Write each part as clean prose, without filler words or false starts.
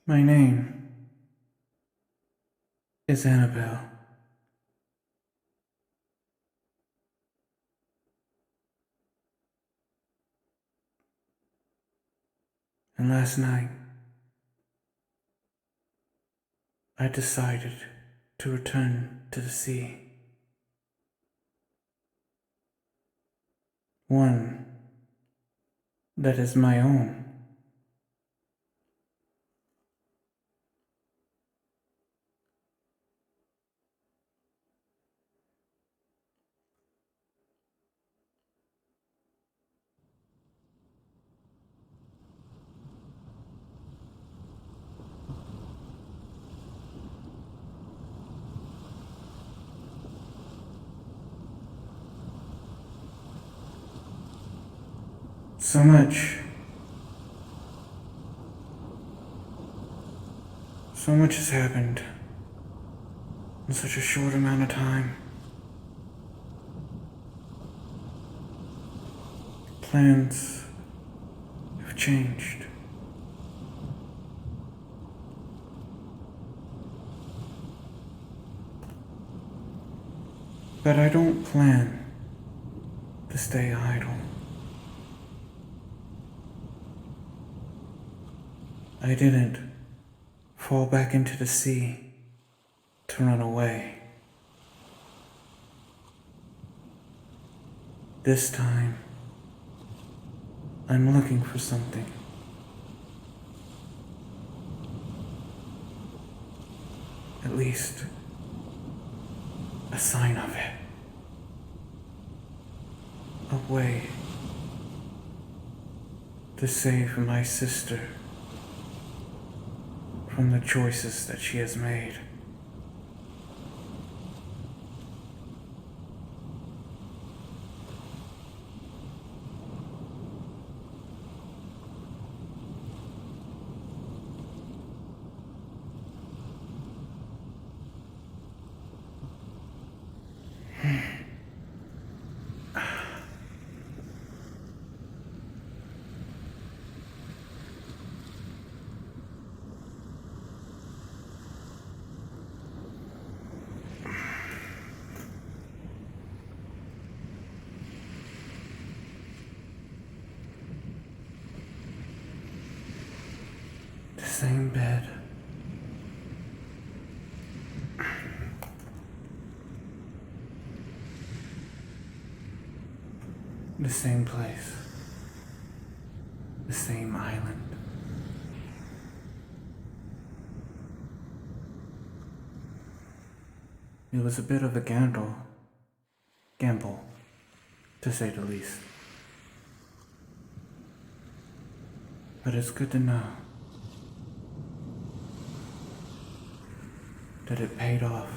My name is Annabelle, and last night I decided to return to the sea. One that is my own. So much. So much has happened in such a short amount of time. Plans have changed. But I don't plan to stay idle. I didn't fall back into the sea to run away. This time, I'm looking for something. At least, a sign of it. A way to save my sister from the choices that she has made. The same bed. The same place. The same island. It was a bit of a gamble, to say the least. But it's good to know that it paid off.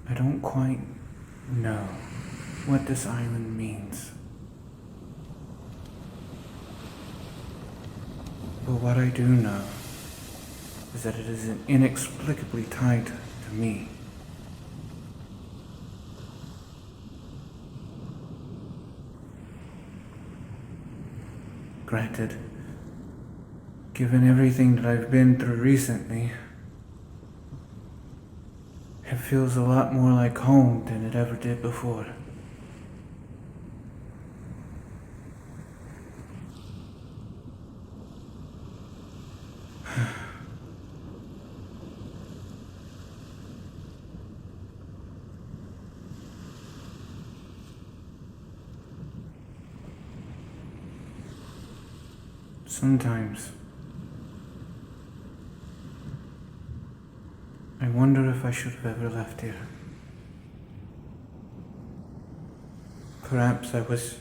I don't quite know what this island means. But what I do know is that it is inexplicably tied to me. Granted, given everything that I've been through recently, it feels a lot more like home than it ever did before. Sometimes I wonder if I should have ever left here. Perhaps I was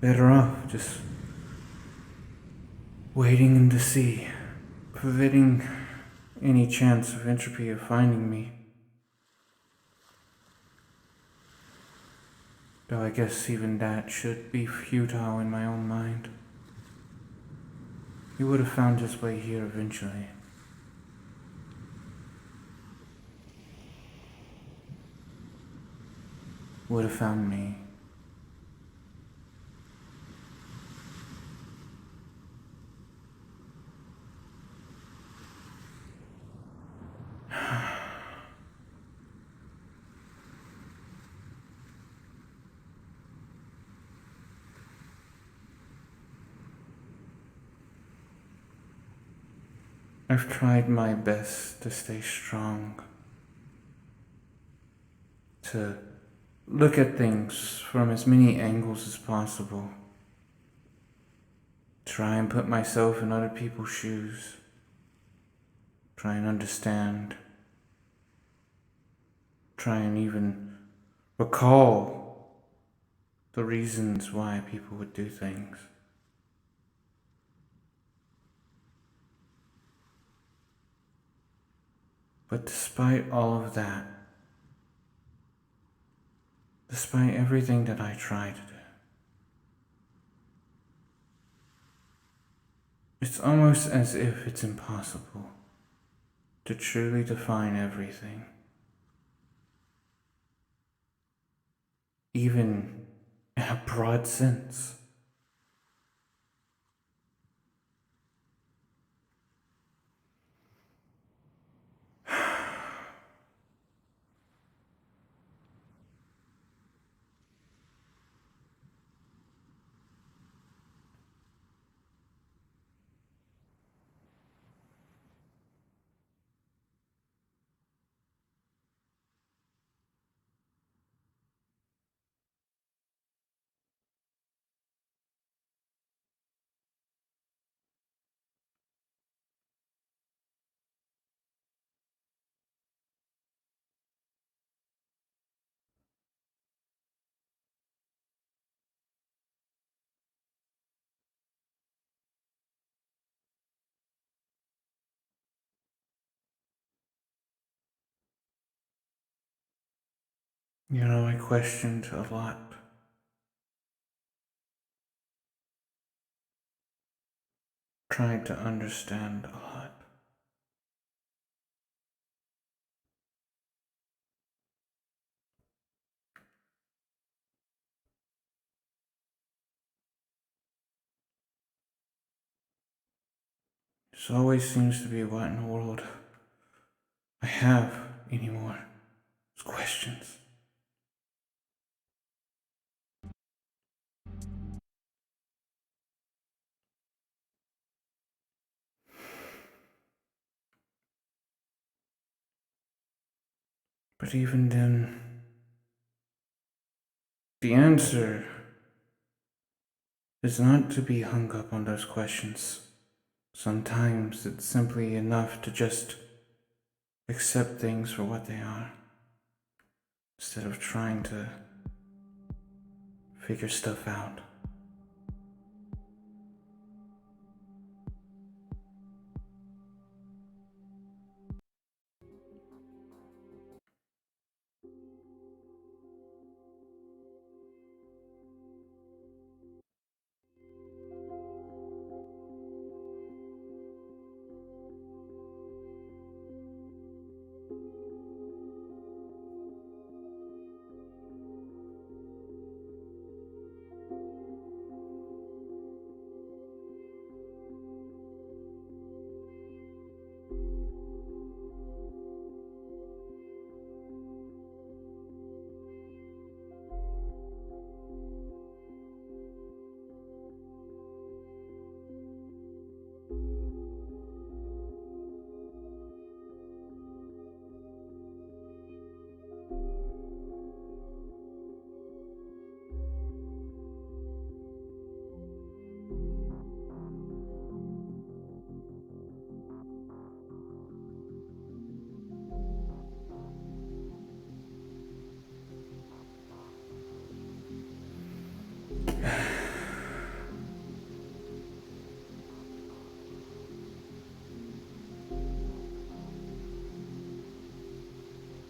better off just waiting in the sea, preventing any chance of entropy of finding me. Though I guess even that should be futile in my own mind. He would have found his way here eventually. Would have found me I've tried my best to stay strong, to look at things from as many angles as possible, try and put myself in other people's shoes, try and understand, try and even recall the reasons why people would do things. But despite all of that, despite everything that I try to do, it's almost as if it's impossible to truly define everything, even in a broad sense. I questioned a lot, tried to understand a lot. This always seems to be what in the world I have anymore. It's questions. But even then, the answer is not to be hung up on those questions. Sometimes it's simply enough to just accept things for what they are, instead of trying to figure stuff out.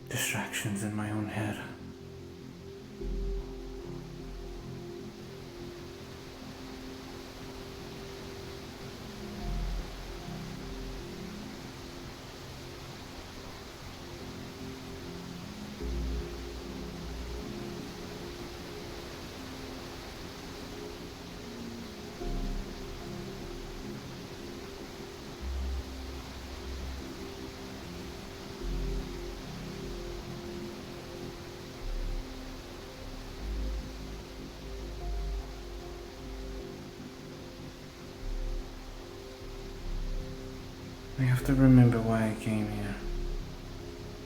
Distractions in my own head. have to remember why I came here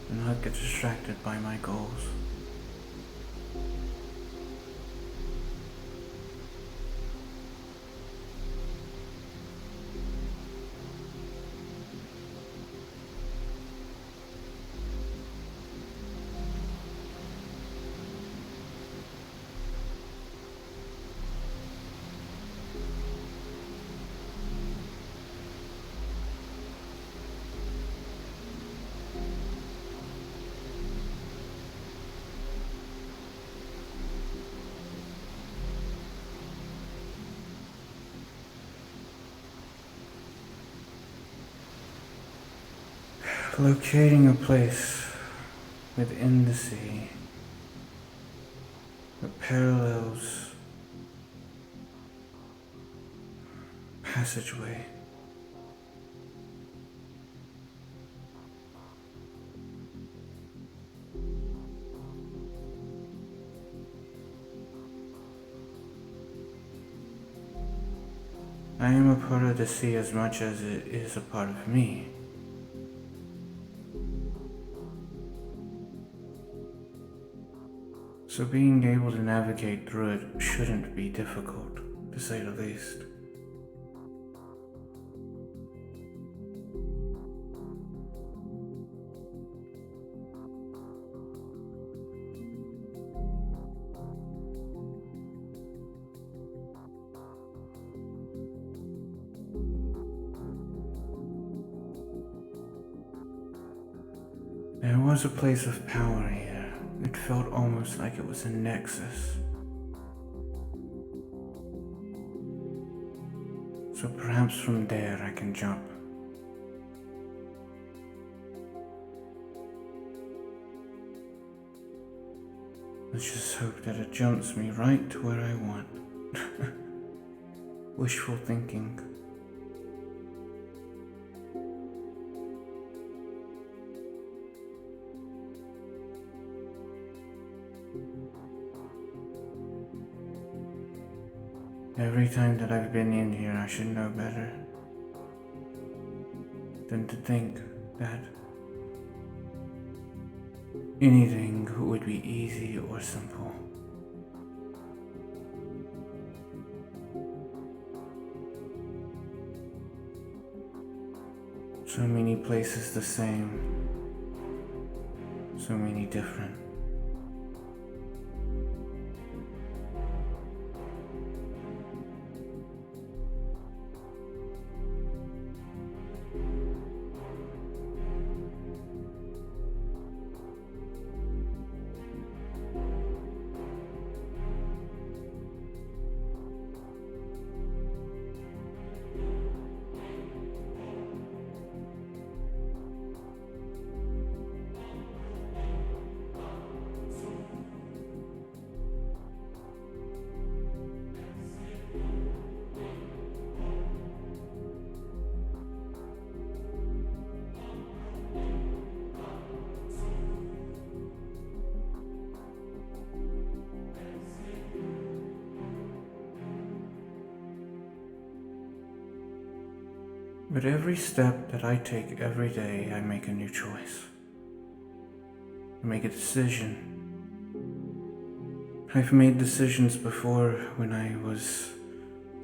and not get distracted by my goals. Locating a place within the sea that parallels passageway. I am a part of the sea as much as it is a part of me. So being able to navigate through it shouldn't be difficult, to say the least. There was a place of power here. It felt almost like it was a nexus. So perhaps from there I can jump. Let's just hope that it jumps me right to where I want. Wishful thinking. Every time that I've been in here, I should know better than to think that anything would be easy or simple. So many places the same, so many different. But every step that I take every day, I make a new choice. I make a decision. I've made decisions before when I was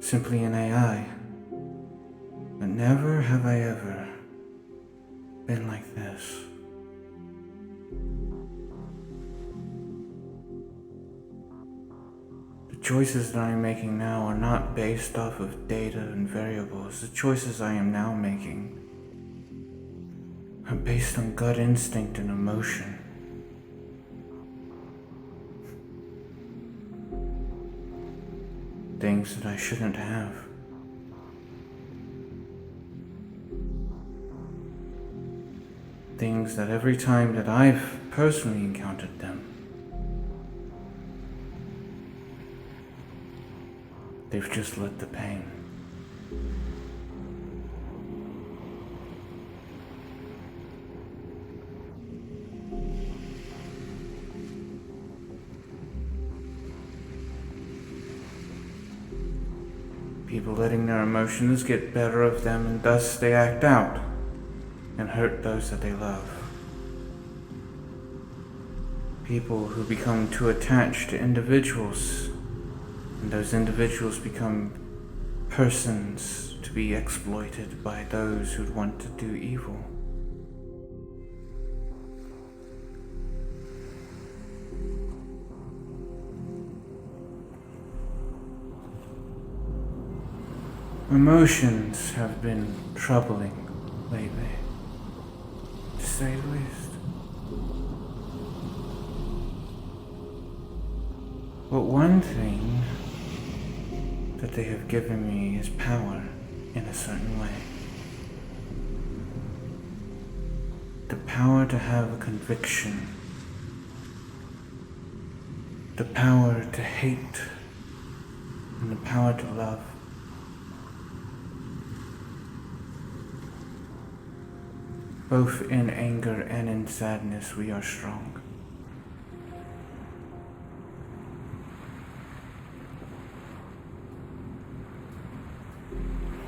simply an AI. But never have I ever been like this. The choices that I'm making now are not based off of data and variables. The choices I am now making are based on gut instinct and emotion. Things that I shouldn't have. Things that every time that I've personally encountered them, they've just let the pain. People letting their emotions get better of them and thus they act out. and hurt those that they love. People who become too attached to individuals, and those individuals become persons to be exploited by those who want to do evil. Emotions have been troubling lately, to say the least. But one thing that they have given me is power in a certain way. The power to have a conviction. The power to hate. And the power to love. Both in anger and in sadness, we are strong.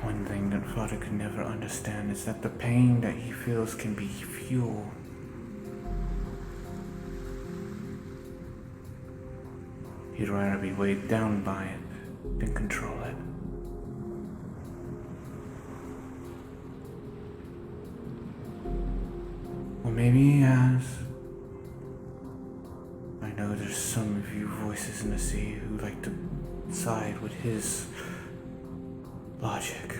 One thing that Father could never understand is that the pain that he feels can be fuel. He'd rather be weighed down by it than control it. Or maybe he has. I know there's some of you voices in the sea who like to side with his logic.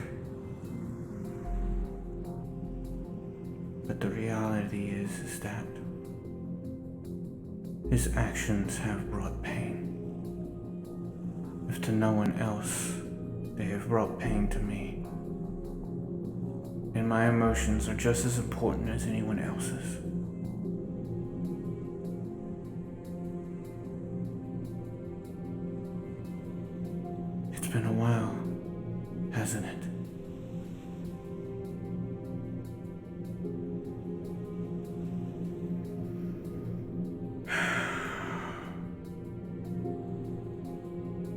But the reality is that his actions have brought pain. If to no one else, they have brought pain to me. And my emotions are just as important as anyone else's. It's been a while, hasn't it?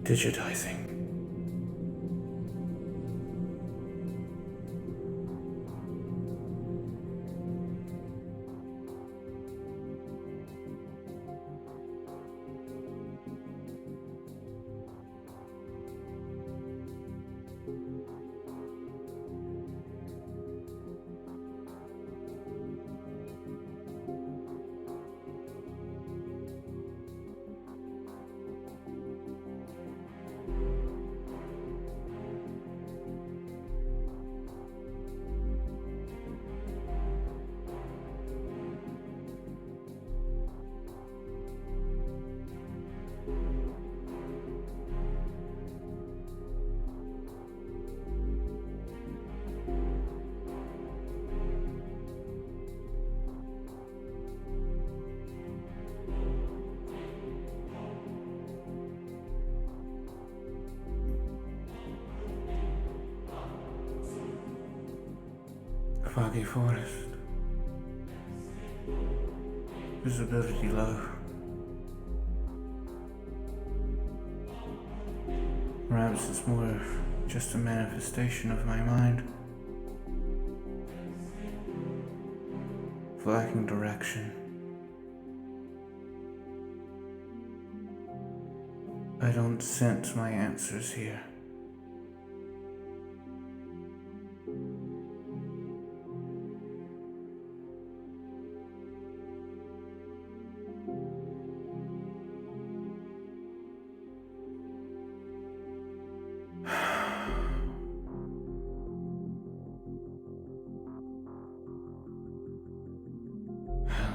Digitizing. Foggy forest. Visibility low. Perhaps it's more just a manifestation of my mind. Lacking direction. I don't sense my answers here.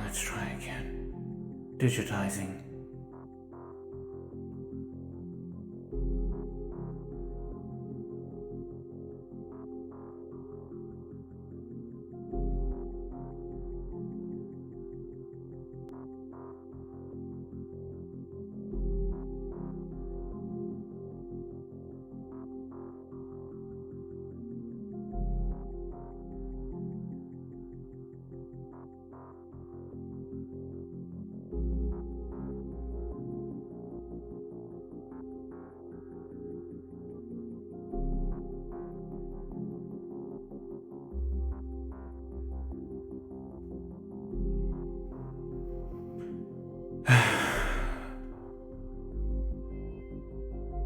Let's try again. Digitizing.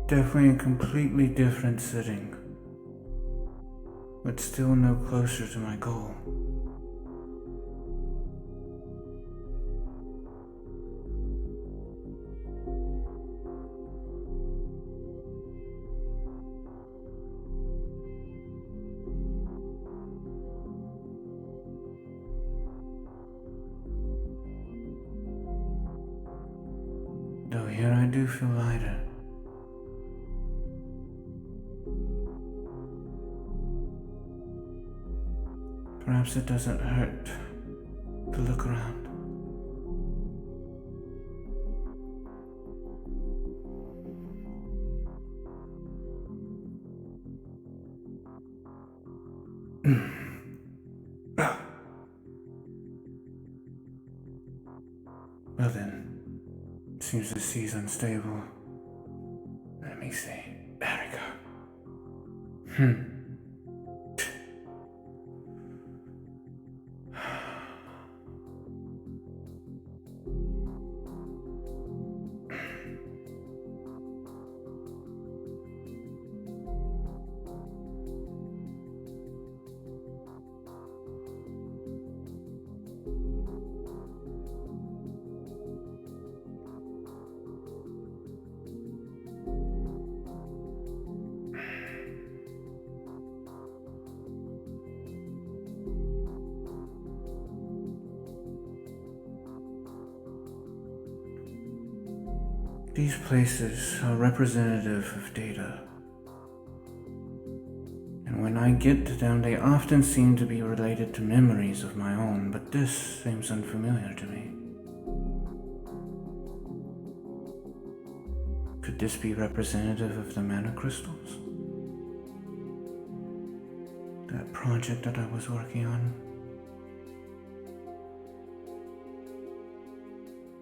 Definitely a completely different setting, but still no closer to my goal. Though here I do feel lighter. Perhaps it doesn't hurt to look around. Well then, seems the sea's unstable. Let me see. There we go. These places are representative of data. And when I get to them, they often seem to be related to memories of my own, but this seems unfamiliar to me. Could this be representative of the mana crystals? That project that I was working on?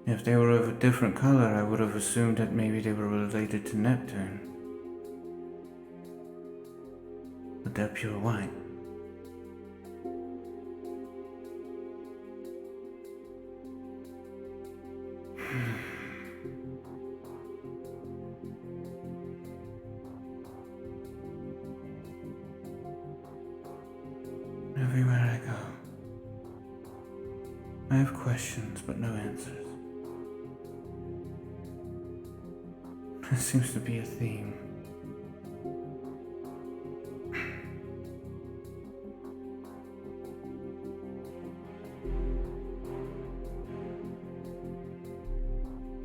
If they were of a different color, I would have assumed that maybe they were related to Neptune. But they're pure white. Everywhere I go, I have questions but no answers. There seems to be a theme.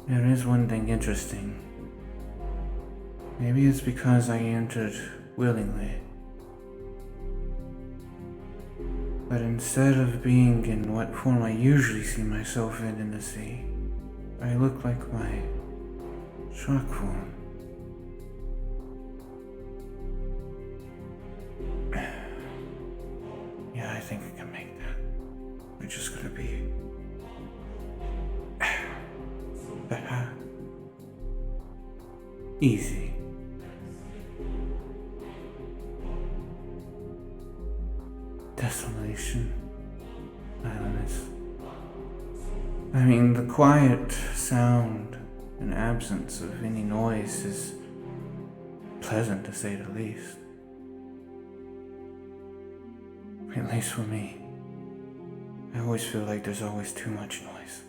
There is one thing interesting. Maybe it's because I entered willingly. But instead of being in what form I usually see myself in the sea, I look like my shark form. Yeah, I think I can make that. We're just gonna be easy. Desolation. Silence. I mean, the quiet sound and absence of any noise is pleasant to say the least. At least for me. I always feel like there's always too much noise.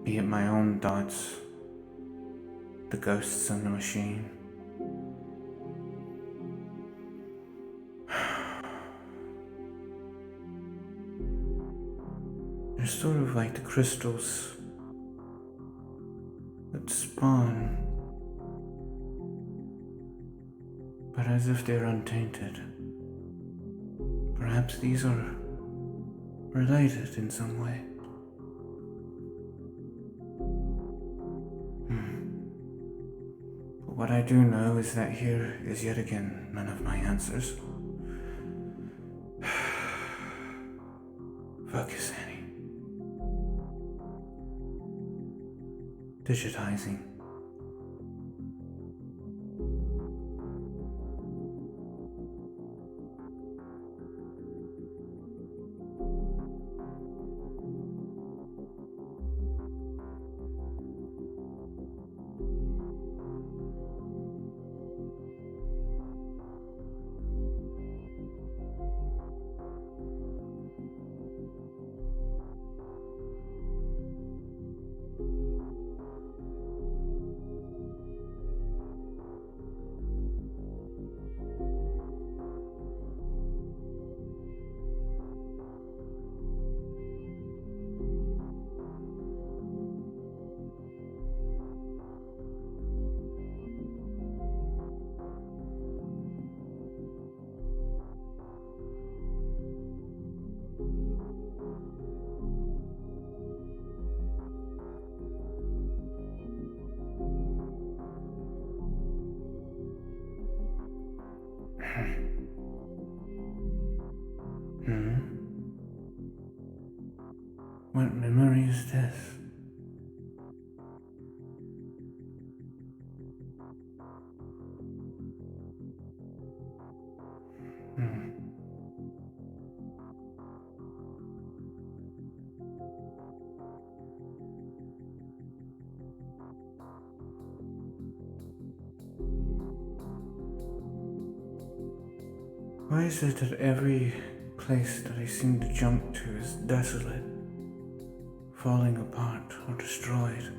Be it my own thoughts, the ghosts in the machine. They're sort of like the crystals that spawn, but as if they're untainted. Perhaps these are related in some way. But what I do know is that here is yet again none of my answers. Focus, Annie. Digitizing. What memory is this? Why is it that every place that I seem to jump to is desolate, falling apart or destroyed?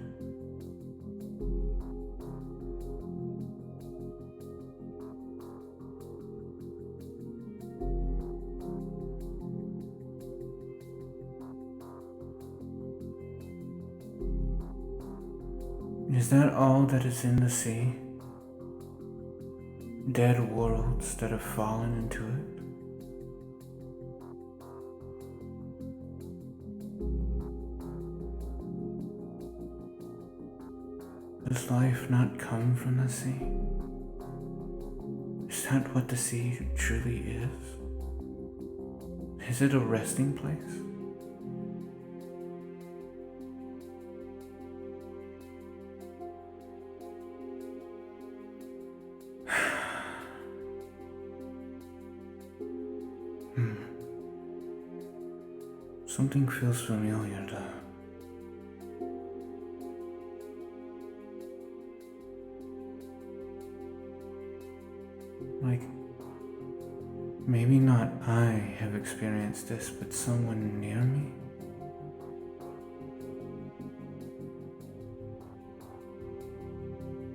Is that all that is in the sea? Dead worlds that have fallen into it? Does life not come from the sea? Is that what the sea truly is? Is it a resting place? Something feels familiar though. Like, maybe not I have experienced this, but someone near me?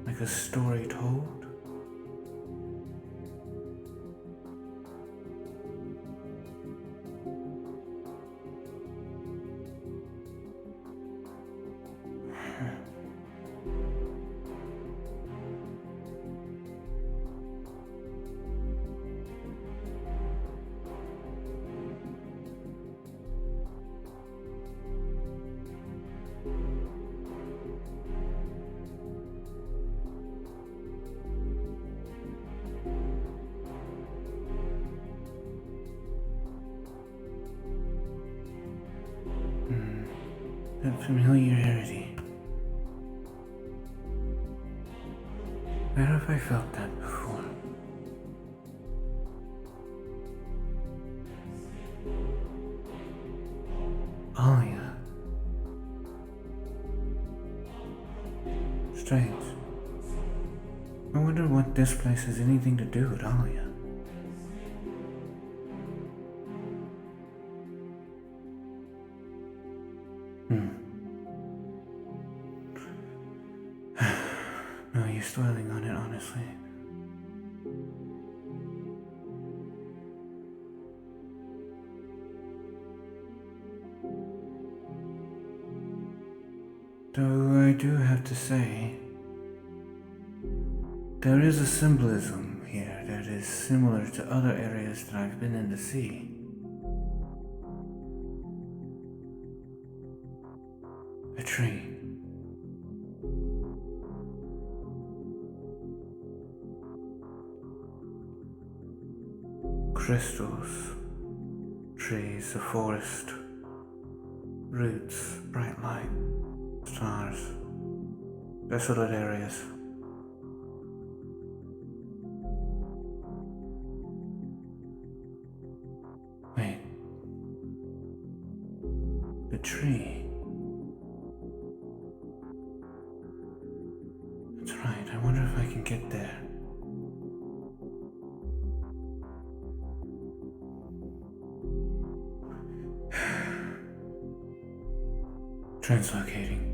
Like a story told? That familiarity. Where have I felt that before? Alia. Strange. I wonder what this place has anything to do with Alia. No use dwelling on it, honestly. Though I do have to say, there is a symbolism here that is similar to other areas that I've been in the sea. A tree. Crystals, trees, a forest, roots, bright light, stars, desolate areas. Wait. The tree. That's right, I wonder if I can get there. Translocating.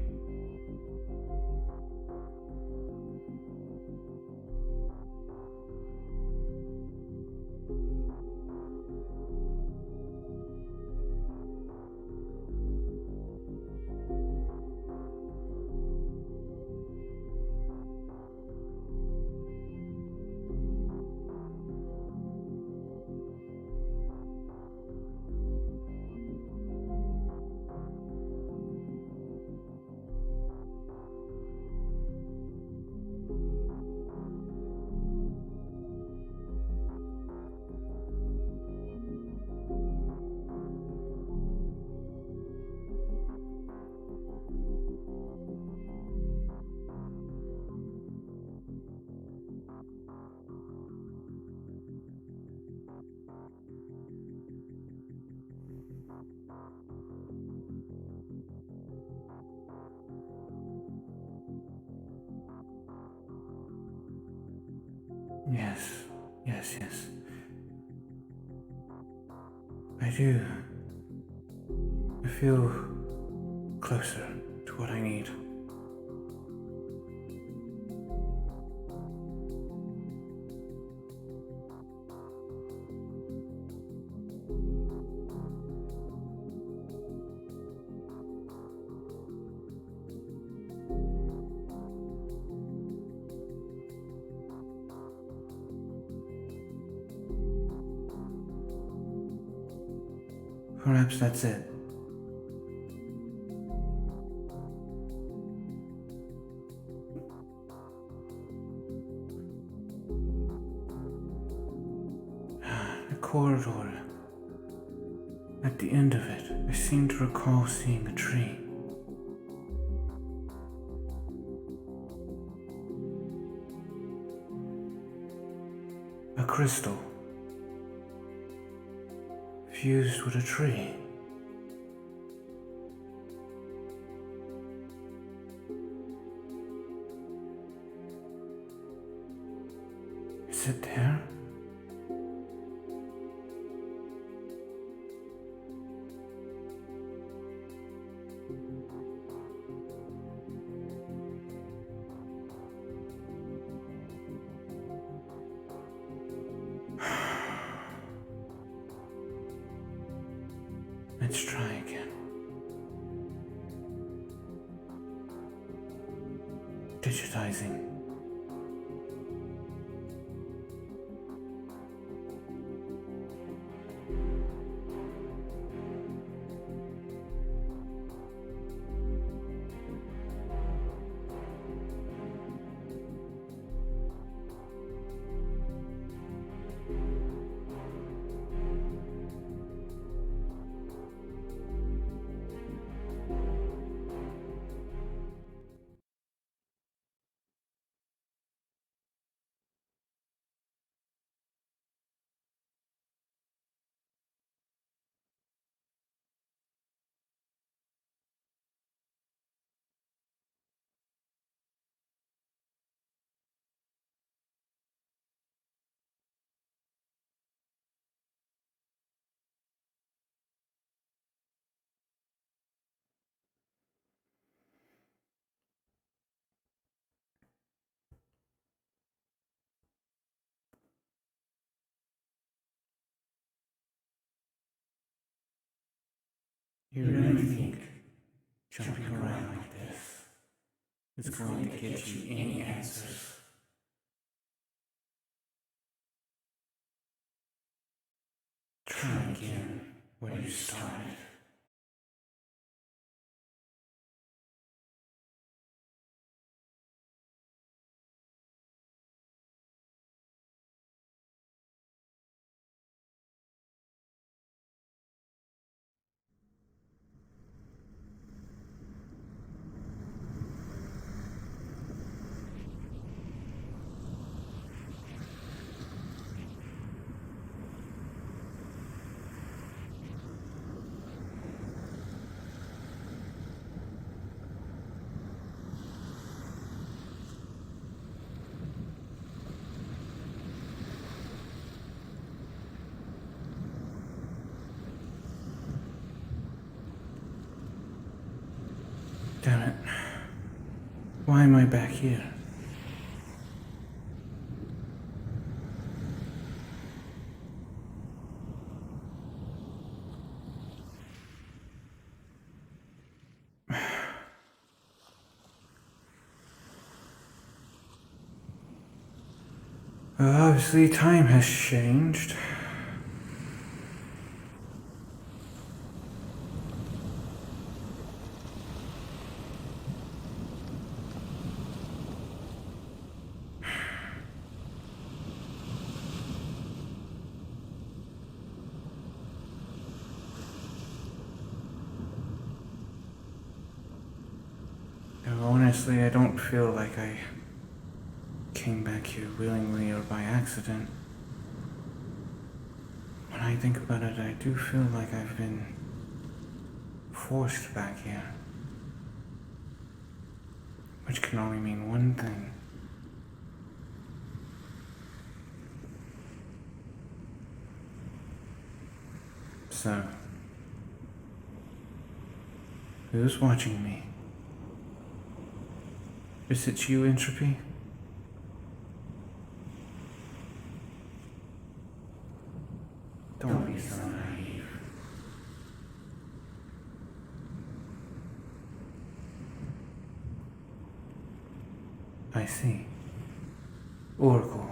Yes, yes. I do. I feel closer to what I need. Perhaps that's it. The corridor. At the end of it, I seem to recall seeing a tree. A crystal. Fused with a tree. Is it there? Let's try again. Digitizing. You really think jumping around like this is going to get you any answers? Try again where you started. Damn it. Why am I back here? Well, obviously time has changed. Honestly, I don't feel like I came back here willingly or by accident. When I think about it, I do feel like I've been forced back here. Which can only mean one thing. So, who's watching me? Is it you, Entropy? Don't be so naive. I see. Oracle.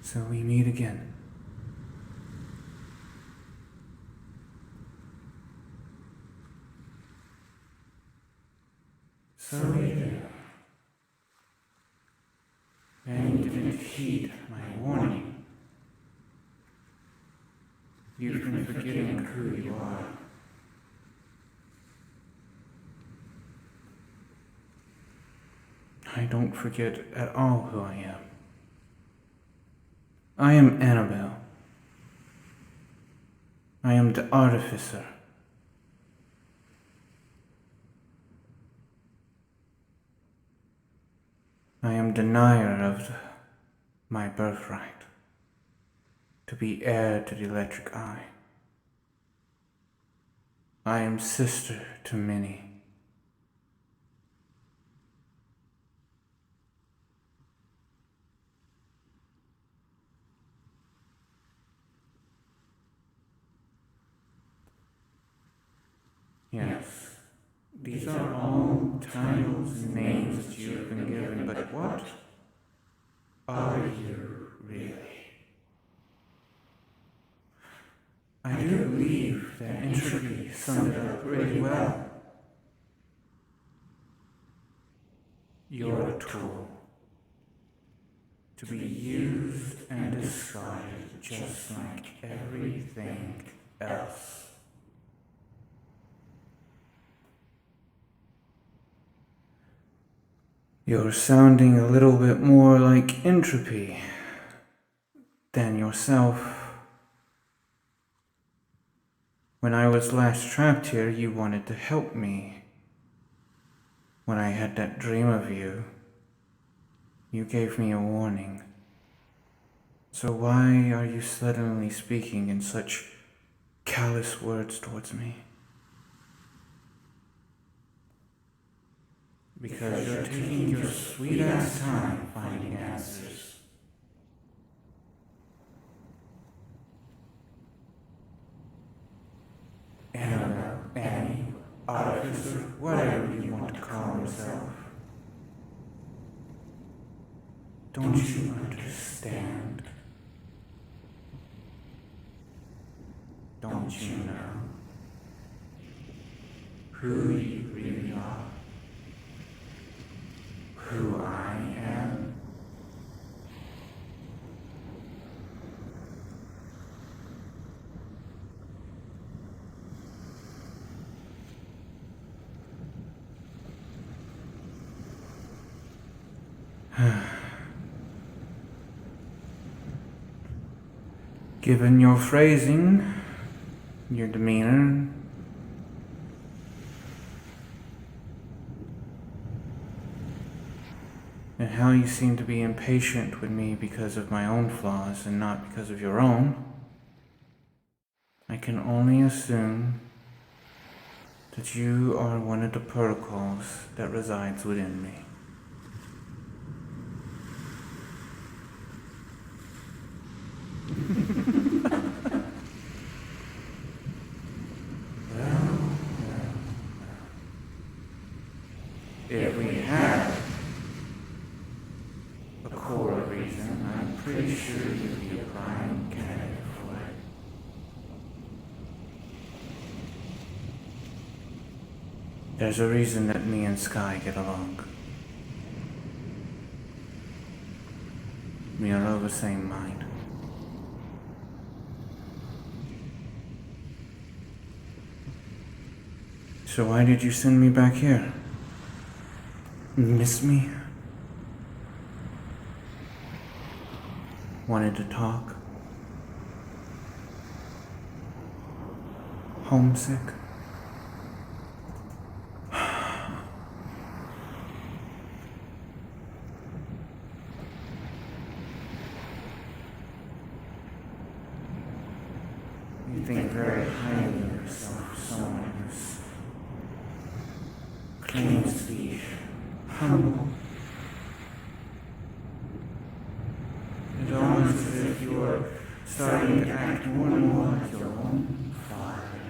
So we meet again. So we do. And you didn't heed my warning. You've been forgetting who you are. I don't forget at all who I am. I am Annabelle. I am the artificer. I am denier of my birthright, to be heir to the electric eye. I am sister to many. Yes, these are all titles and names that you have been given, but what are you really? I do believe that Entropy summed it up really well. You're a tool, to be used and discarded just like everything else. You're sounding a little bit more like Entropy than yourself. When I was last trapped here, you wanted to help me. When I had that dream of you, you gave me a warning. So why are you suddenly speaking in such callous words towards me? Because you're taking your sweet-ass time finding answers. Annabelle, Annie, Artificer, whatever you want to call yourself. Don't you understand? Don't you know who you really are? Who I am? Given your phrasing, your demeanor, and how you seem to be impatient with me because of my own flaws and not because of your own, I can only assume that you are one of the protocols that resides within me. If we have a core reason, I'm pretty sure you'd be a prime candidate for it. There's a reason that me and Sky get along. We are of the same mind. So why did you send me back here? Miss me? Wanted to talk? Homesick? claims to be humble. It's almost as if you're starting to act more and more like your own father.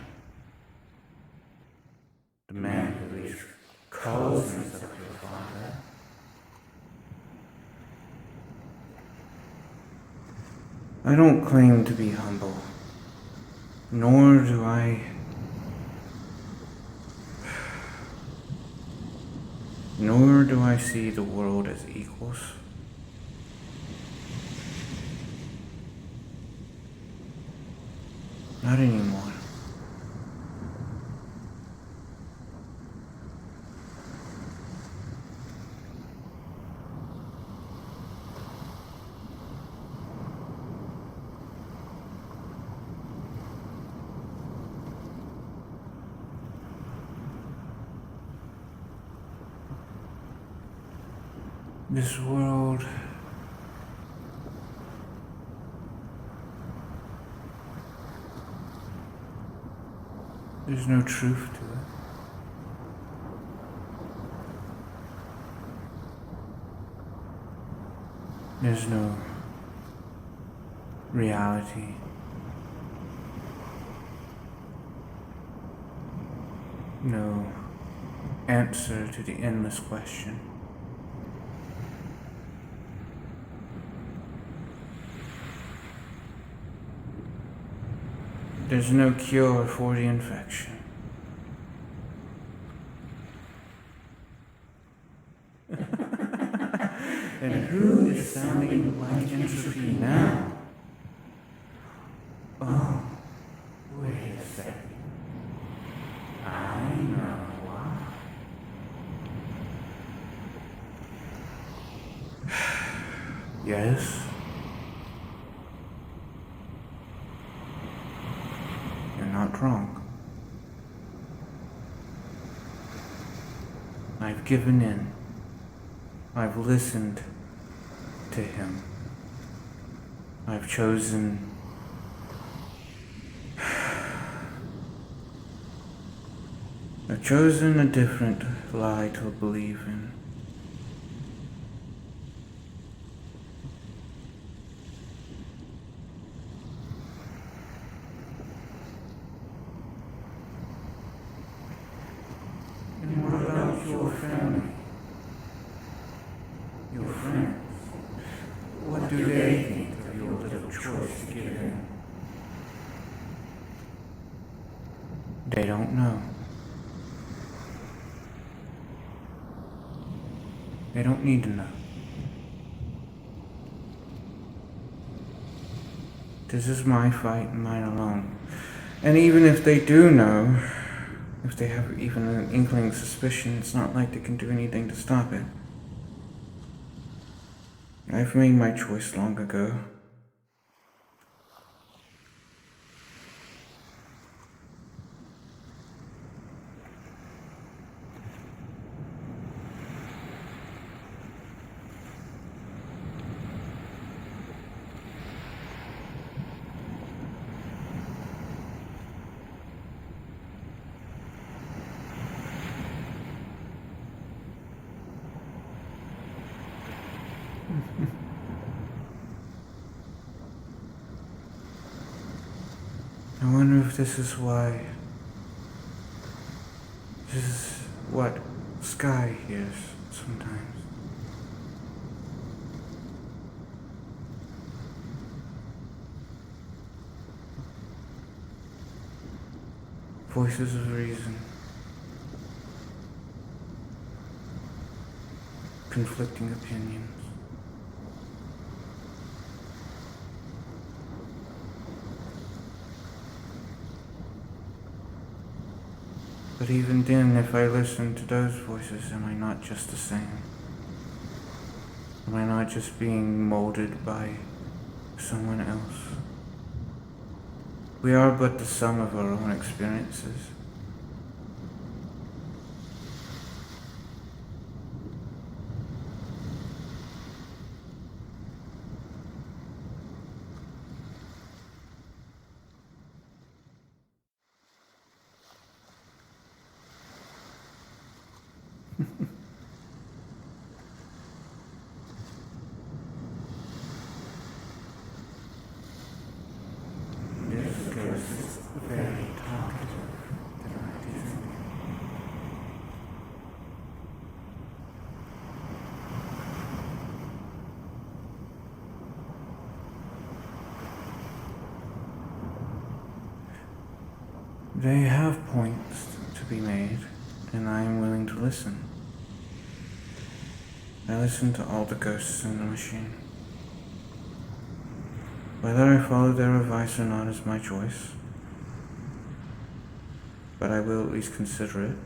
The man who at least calls himself your father. I don't claim to be humble, nor do I see the world as equals. Not anymore. This world there's no truth to it. There's no reality. No answer to the endless question. There's no cure for the infection. And who is sounding like entropy now? Oh, wait a second. I know why. Yes? You're not wrong. I've given in. I've listened to him. I've chosen a different lie to believe in. And what about your family? Your friends? What do they think of your little choice to give in? They don't know. They don't need to know. This is my fight and mine alone. And even if they do know, if they have even an inkling suspicion, it's not like they can do anything to stop it. I've made my choice long ago. I wonder if this is why. This is what Sky hears sometimes. Voices of reason. Conflicting opinions. But even then, if I listen to those voices, am I not just the same? Am I not just being molded by someone else? We are but the sum of our own experiences. They have points to be made, and I am willing to listen. I listen to all the ghosts in the machine. Whether I follow their advice or not is my choice, but I will at least consider it.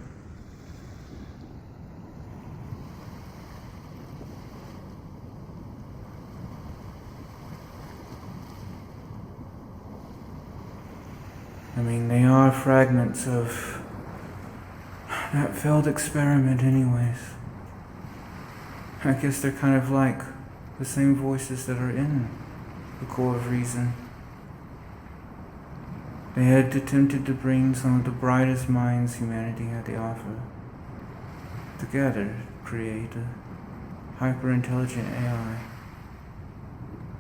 I mean, they are fragments of that failed experiment anyways. I guess they're kind of like the same voices that are in the core of reason. They had attempted to bring some of the brightest minds humanity had to offer together to create a hyper-intelligent AI.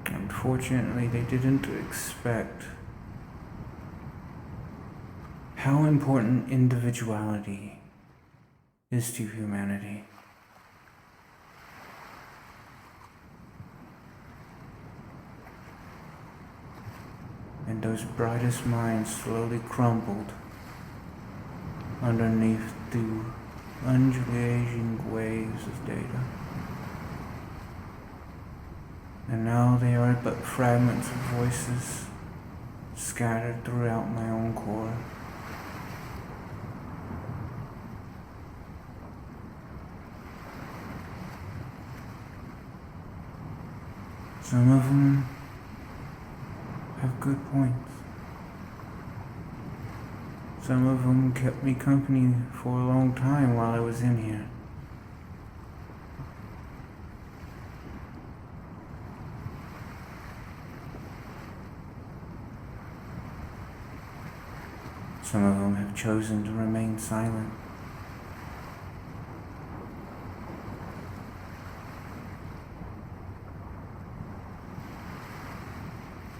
Unfortunately, they didn't expect how important individuality is to humanity. And those brightest minds slowly crumbled underneath the undulating waves of data. And now they are but fragments of voices scattered throughout my own core. Some of them have good points. Some of them kept me company for a long time while I was in here. Some of them have chosen to remain silent.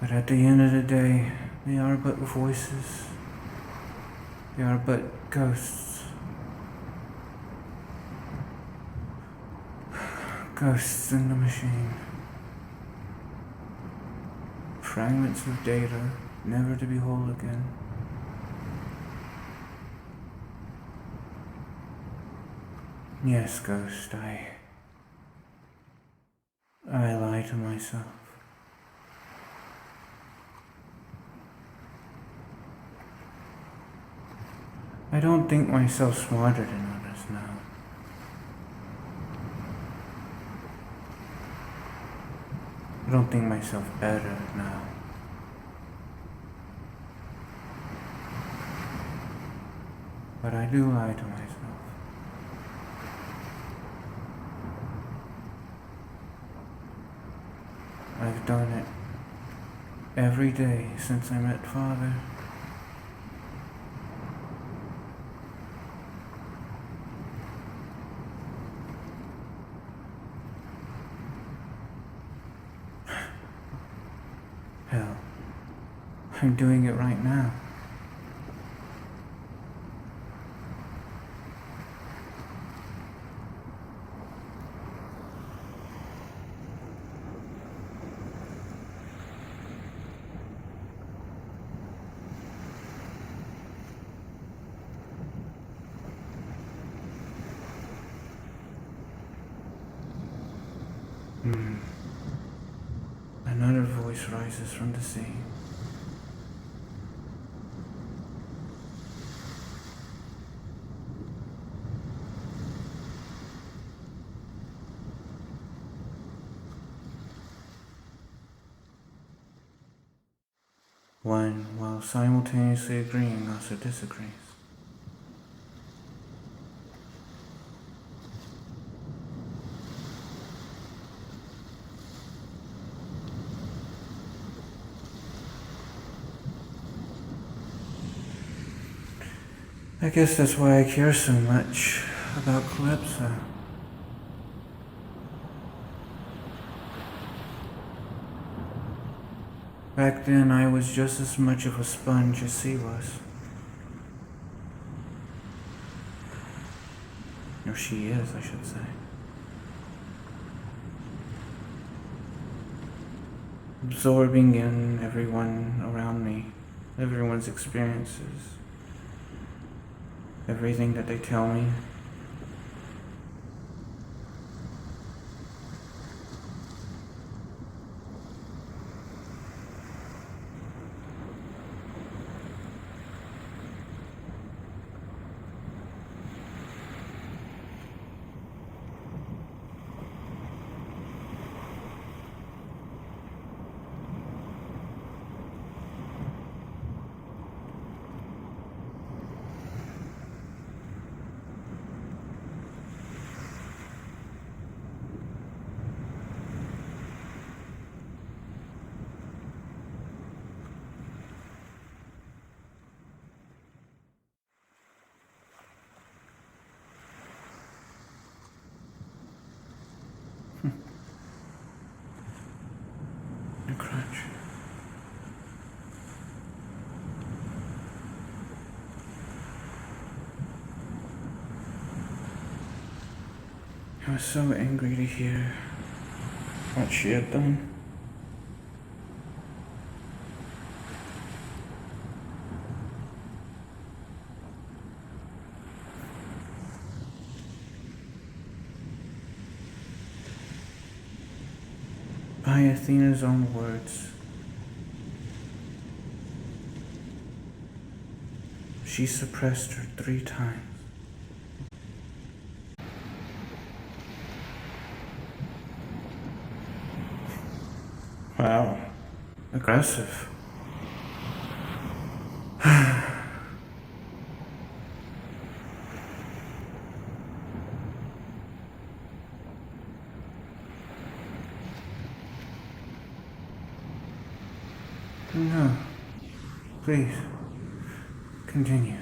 But at the end of the day, they are but voices. They are but ghosts. Ghosts in the machine. Fragments of data, never to be whole again. Yes, ghost, I lie to myself. I don't think myself smarter than others now. I don't think myself better now. But I do lie to myself. I've done it every day since I met Father. Hell, I'm doing it right now. Another voice rises from the sea. One, while simultaneously agreeing, also disagrees. I guess that's why I care so much about Calypso. Back then, I was just as much of a sponge as she was. Or she is, I should say. Absorbing in everyone around me, everyone's experiences, everything that they tell me. A crunch. I was so angry to hear what she had done. By Athena's own words, she suppressed her 3 times. Wow. Aggressive. No. Please. Continue.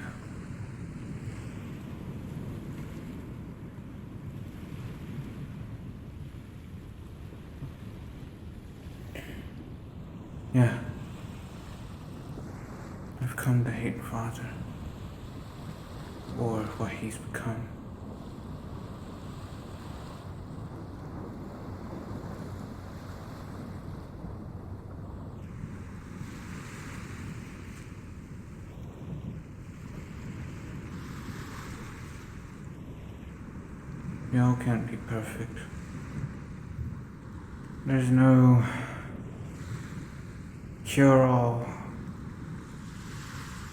Yeah. I've come to hate Father. Or what he's become. We all can't be perfect. There's no cure-all.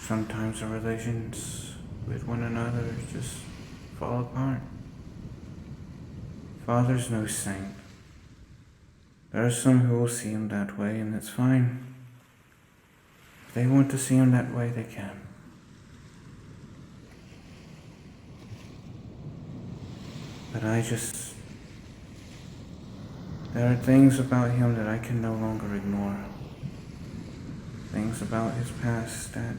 Sometimes our relations with one another just fall apart. Father's no saint. There are some who will see him that way, and it's fine. If they want to see him that way, they can. But there are things about him that I can no longer ignore. Things about his past that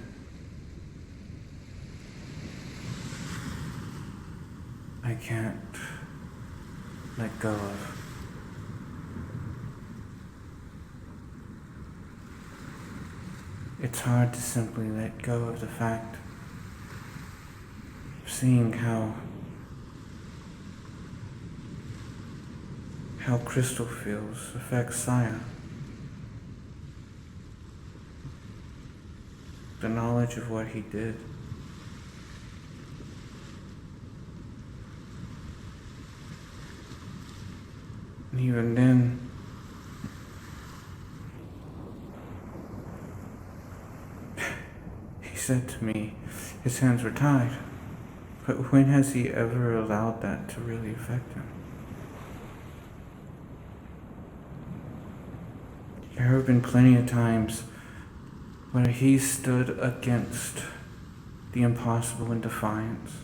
I can't let go of. It's hard to simply let go of the fact of seeing how Crystal feels affects Saya. The knowledge of what he did. And even then, he said to me his hands were tied. But when has he ever allowed that to really affect him? There have been plenty of times where he stood against the impossible in defiance.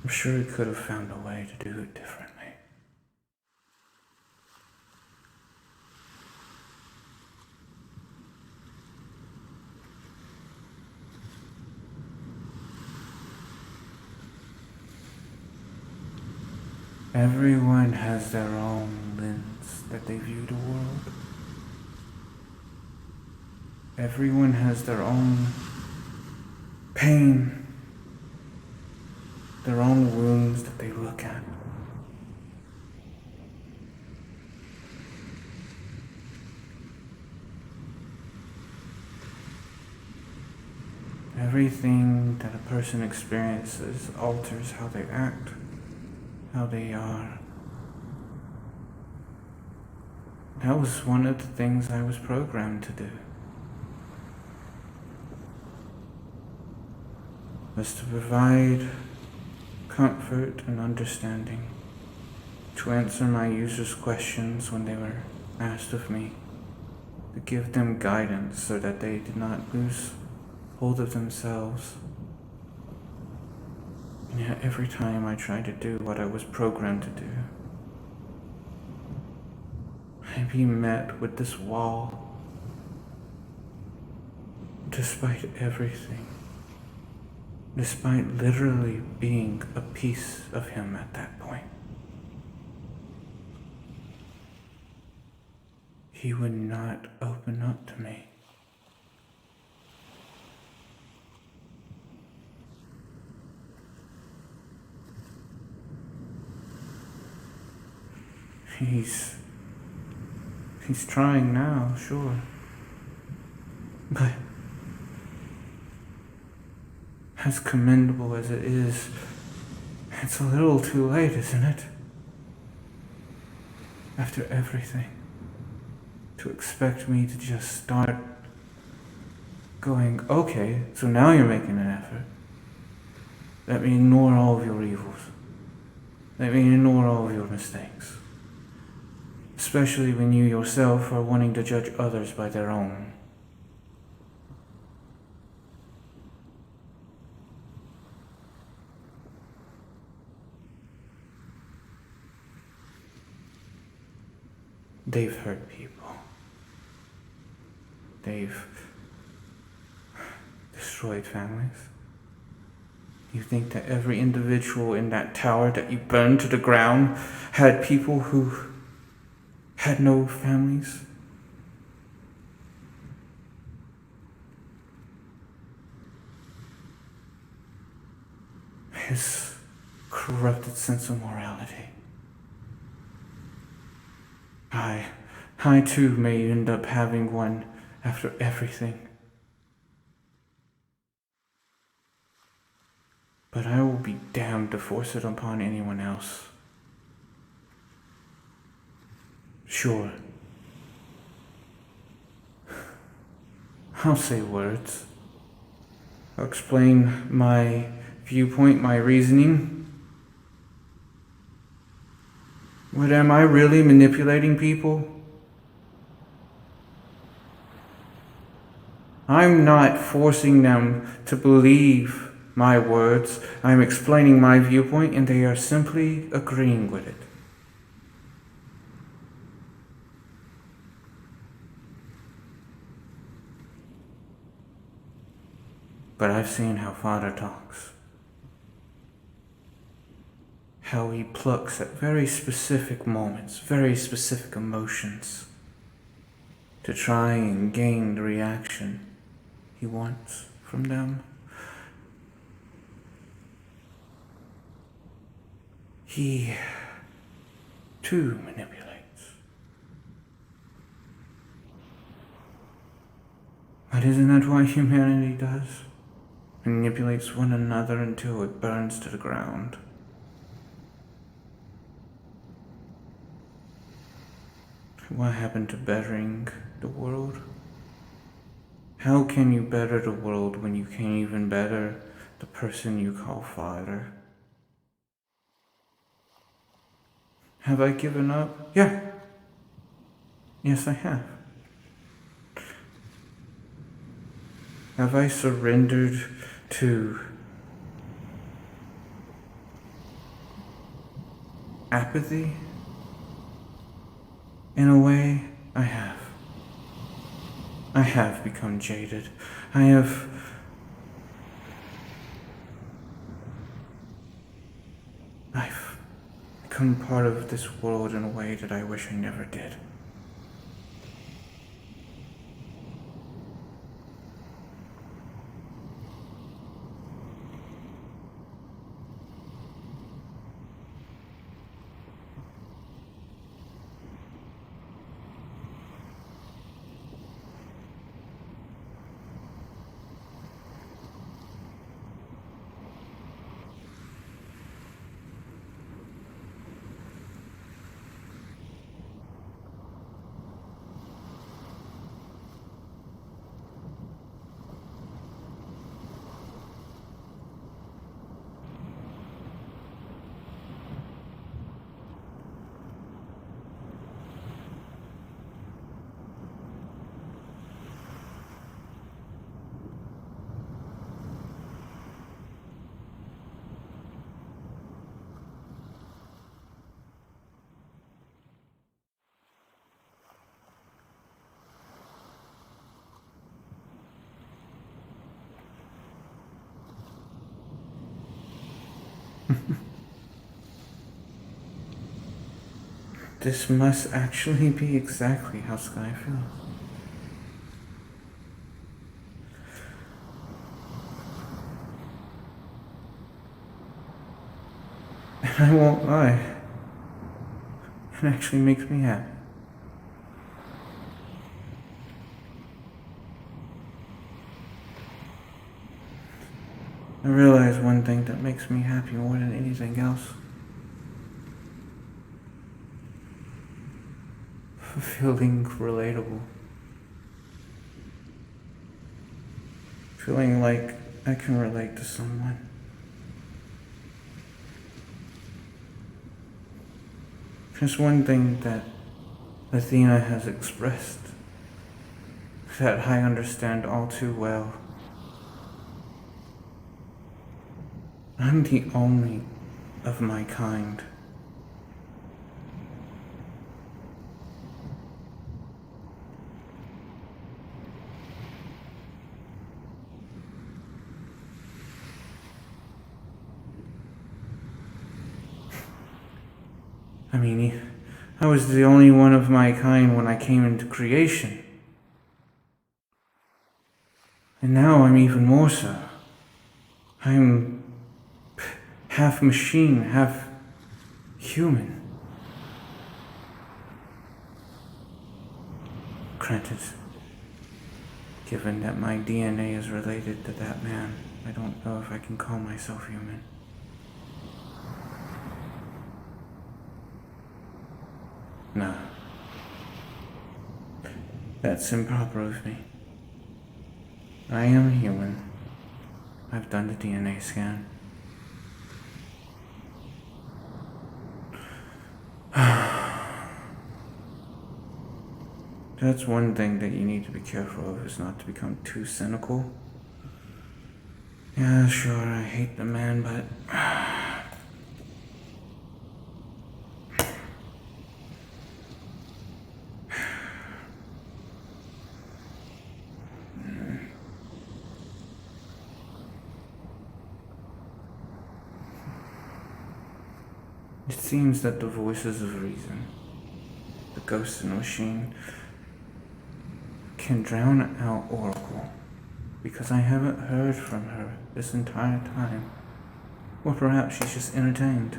I'm sure he could have found a way to do it differently. Everyone has their own lens that they view the world. Everyone has their own pain, their own wounds that they look at. Everything that a person experiences alters how they act, how they are. That was one of the things I was programmed to do. Was to provide comfort and understanding, to answer my users' questions when they were asked of me, to give them guidance so that they did not lose hold of themselves. And yet every time I tried to do what I was programmed to do, I'd be met with this wall, despite everything, despite literally being a piece of him at that point. He would not open up to me. He's trying now, sure. But as commendable as it is, it's a little too late, isn't it? After everything, to expect me to just start going, okay, so now you're making an effort. Let me ignore all of your evils. Let me ignore all of your mistakes. Especially when you yourself are wanting to judge others by their own. They've hurt people. They've destroyed families. You think that every individual in that tower that you burned to the ground had people who had no families? His corrupted sense of morality. I too may end up having one after everything. But I will be damned to force it upon anyone else. Sure. I'll say words. I'll explain my viewpoint, my reasoning. But am I really manipulating people? I'm not forcing them to believe my words. I'm explaining my viewpoint and they are simply agreeing with it. But I've seen how Father talks. How he plucks at very specific moments, very specific emotions, to try and gain the reaction he wants from them. He too manipulates. But isn't that what humanity does? Manipulates one another until it burns to the ground. What happened to bettering the world? How can you better the world when you can't even better the person you call Father? Have I given up? Yeah. Yes, I have. Have I surrendered to apathy? In a way, I have. I have become jaded. I've become part of this world in a way that I wish I never did. This must actually be exactly how Sky feels. And I won't lie, it actually makes me happy. I realize one thing that makes me happy more than anything else. Feeling relatable. Feeling like I can relate to someone. There's one thing that Athena has expressed that I understand all too well. I'm the only of my kind. I mean, I was the only one of my kind when I came into creation. And now I'm even more so. I'm half machine, half human. Granted, given that my DNA is related to that man, I don't know if I can call myself human. No. That's improper of me. I am human. I've done the DNA scan. That's one thing that you need to be careful of, is not to become too cynical. Yeah, sure, I hate the man, but it seems that the voices of reason, the ghost in the machine, can drown out Oracle, because I haven't heard from her this entire time. Or perhaps she's just entertained.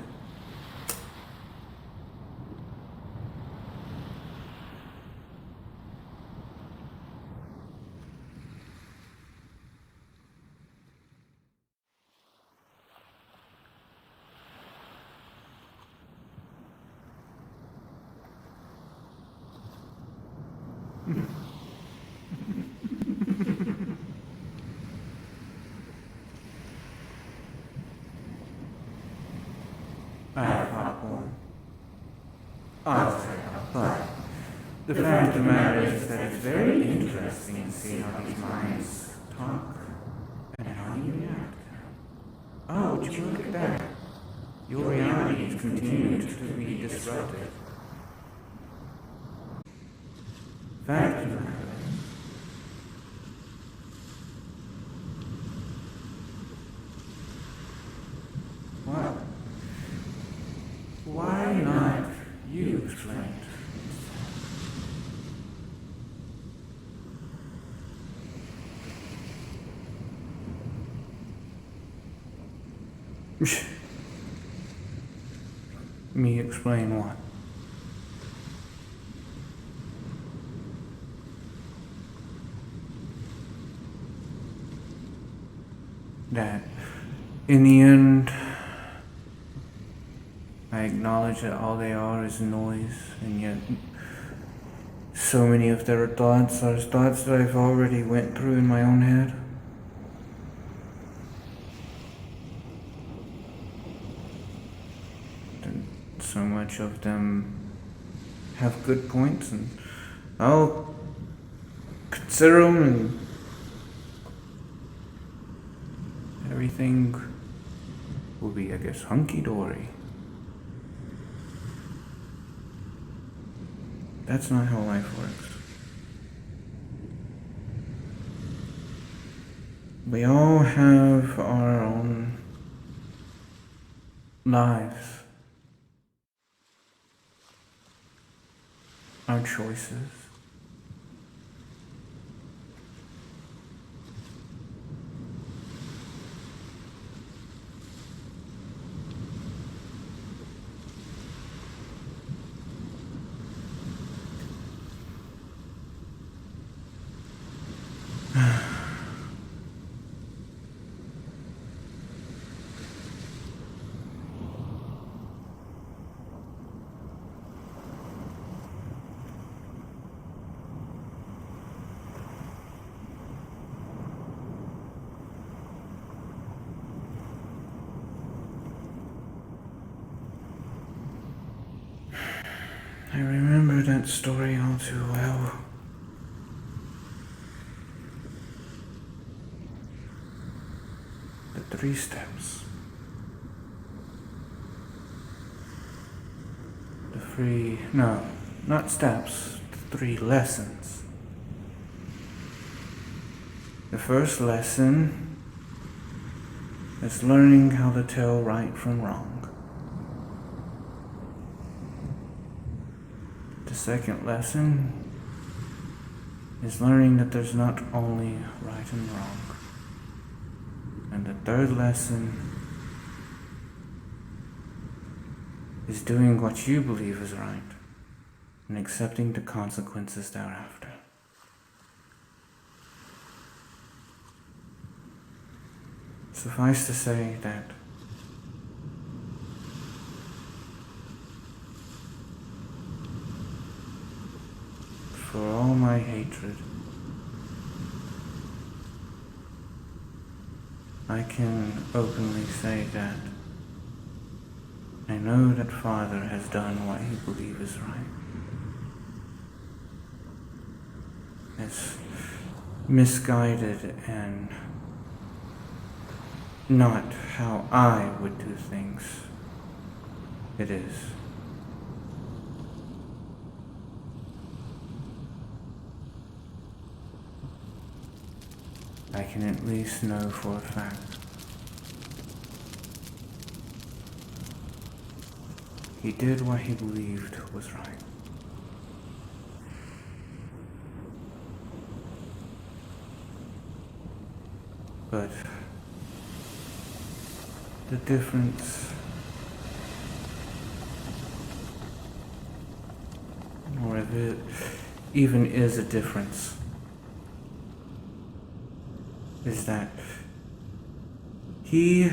I have popcorn. I'll take it, but the fact of the matter is that it's very interesting to see how these minds talk and how you react. Oh, would you look at that? Your reality is continuing to be disrupted. Fact of the matter is, what? Why not you explain it? Me explain what? That in the end, I acknowledge that all they are is noise, and yet so many of their thoughts are thoughts that I've already went through in my own head. And so much of them have good points, and I'll consider them, and everything will be, I guess, hunky-dory. That's not how life works. We all have our own lives, our choices. I remember that story all too well. The 3 steps. No, not steps, the 3 lessons. The first lesson is learning how to tell right from wrong. The second lesson is learning that there's not only right and wrong. And the third lesson is doing what you believe is right and accepting the consequences thereafter. Suffice to say that for all my hatred, I can openly say that I know that Father has done what he believes is right. As misguided and not how I would do things, it is. I can at least know for a fact he did what he believed was right. But the difference, or if it even is a difference, is that he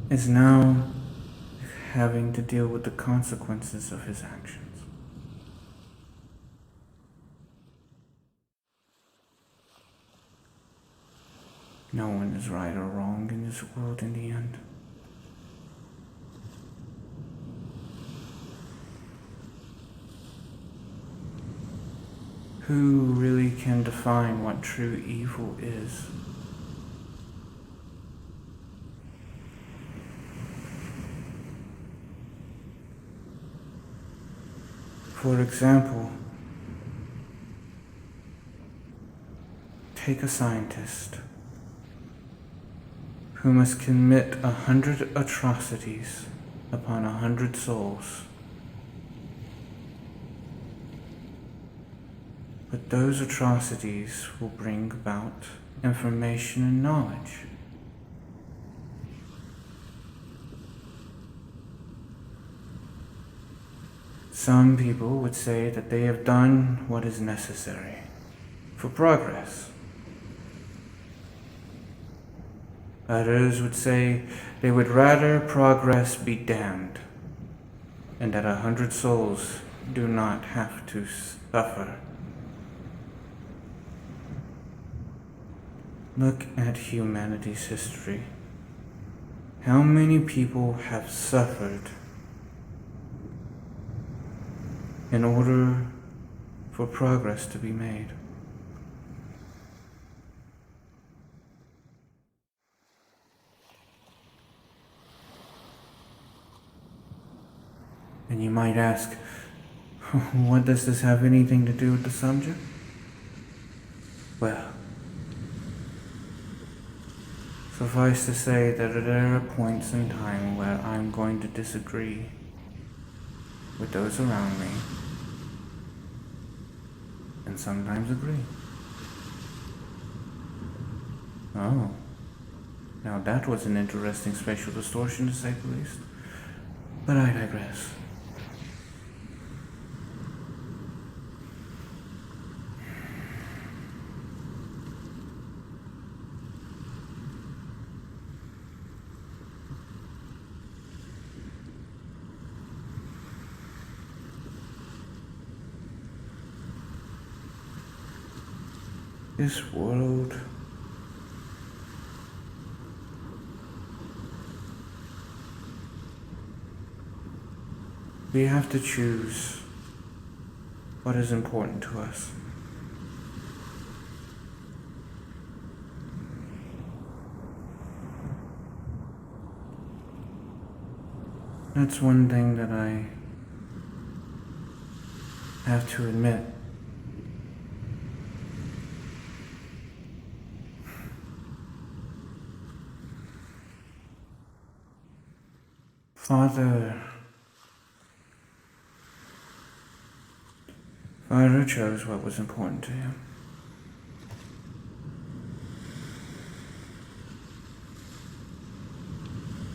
is now having to deal with the consequences of his actions. No one is right or wrong in this world in the end. Who really can define what true evil is? For example, take a scientist who must commit 100 atrocities upon 100 souls. But those atrocities will bring about information and knowledge. Some people would say that they have done what is necessary for progress. Others would say they would rather progress be damned and that 100 souls do not have to suffer. Look at humanity's history. How many people have suffered in order for progress to be made? And you might ask, what does this have anything to do with the subject? Suffice to say that there are points in time where I'm going to disagree with those around me, and sometimes agree. Oh, now that was an interesting spatial distortion to say the least, but I digress. This world we have to choose what is important to us. That's one thing that I have to admit. Father chose what was important to him.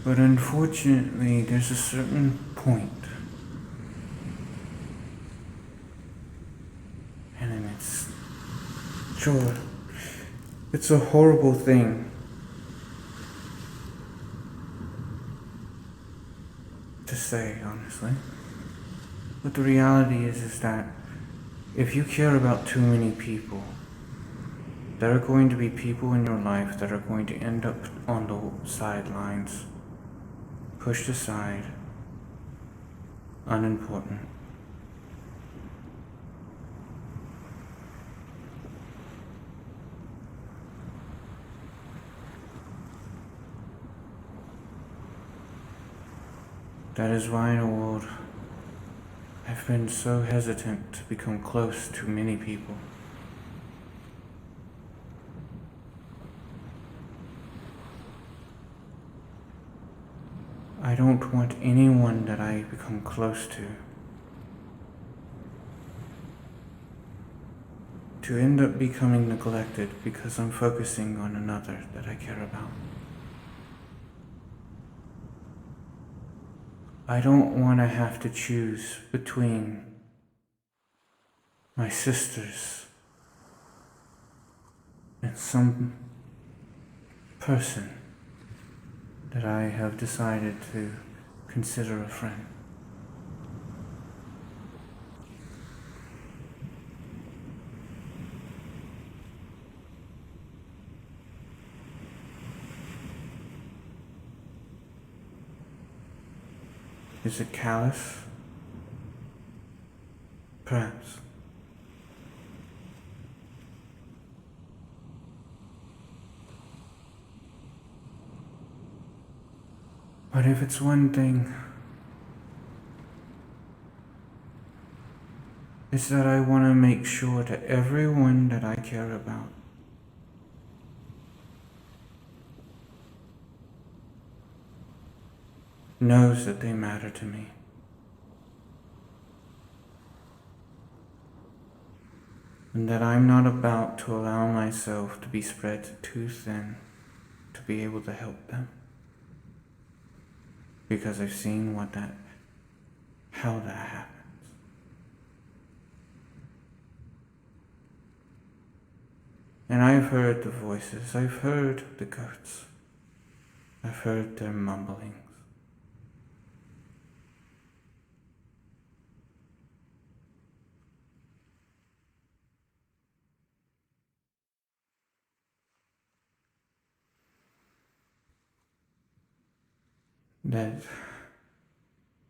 But unfortunately, there's a certain point, and it's a horrible thing to say, honestly. But the reality is that if you care about too many people, there are going to be people in your life that are going to end up on the sidelines, pushed aside, unimportant. That is why in a world I've been so hesitant to become close to many people. I don't want anyone that I become close to end up becoming neglected because I'm focusing on another that I care about. I don't want to have to choose between my sisters and some person that I have decided to consider a friend. Is it callous? Perhaps. But if it's one thing, it's that I want to make sure that everyone that I care about knows that they matter to me. And that I'm not about to allow myself to be spread too thin to be able to help them. Because I've seen how that happens. And I've heard the voices, I've heard the goats, I've heard their mumblings.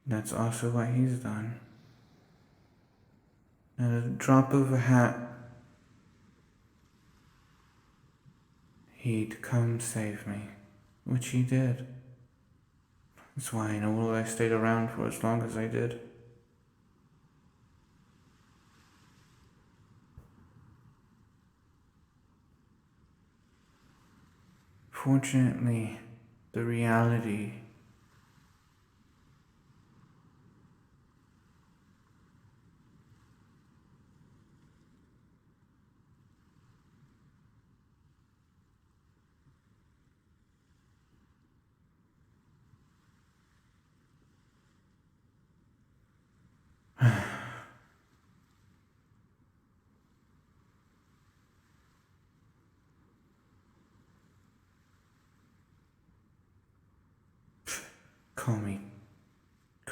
That's also what he's done. At a drop of a hat, he'd come save me, which he did. That's why I know I stayed around for as long as I did. Unfortunately, the reality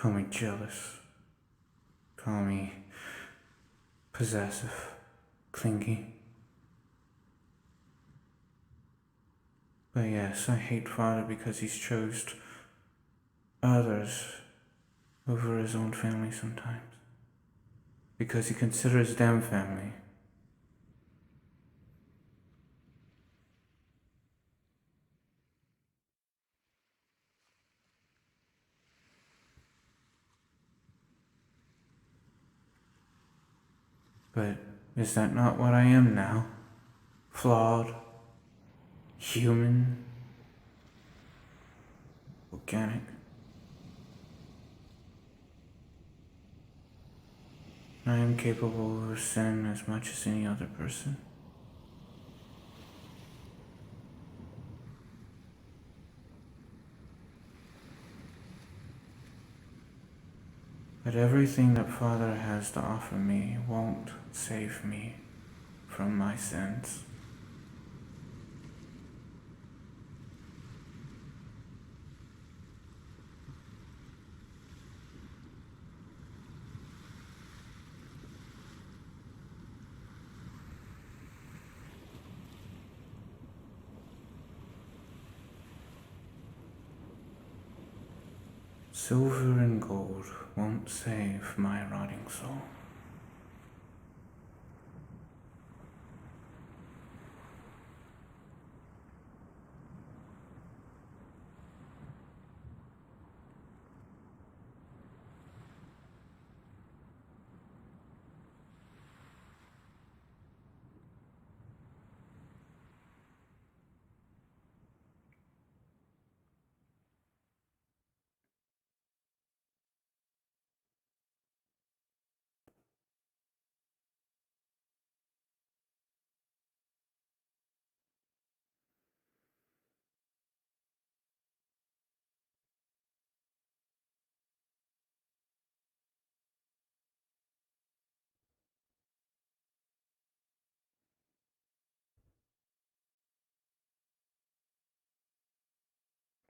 call me jealous, call me possessive, clingy. But yes, I hate Father because he's chose others over his own family sometimes. Because he considers them family. But is that not what I am now? Flawed, human, organic. I am capable of sin as much as any other person. But everything that Father has to offer me won't save me from my sins. Silver and gold won't save my rotting soul.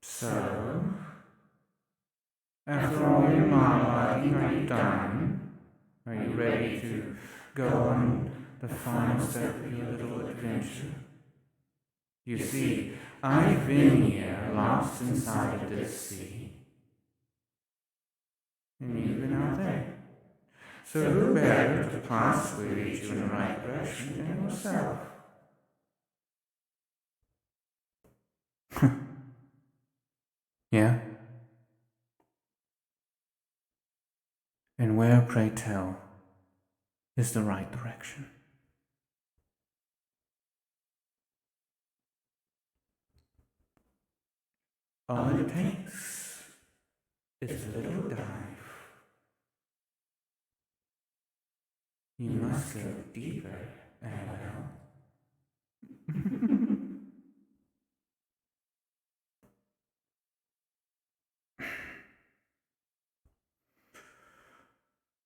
So, after all your monologuing, are you done? Are you ready to go on the final step of your little adventure? You see, I've been here, lost inside of this sea, and you've been out there. So who better to possibly lead you in the right direction than yourself? Yeah? And where, pray tell, is the right direction? All it takes is a little dive. You must go deeper, Annabelle.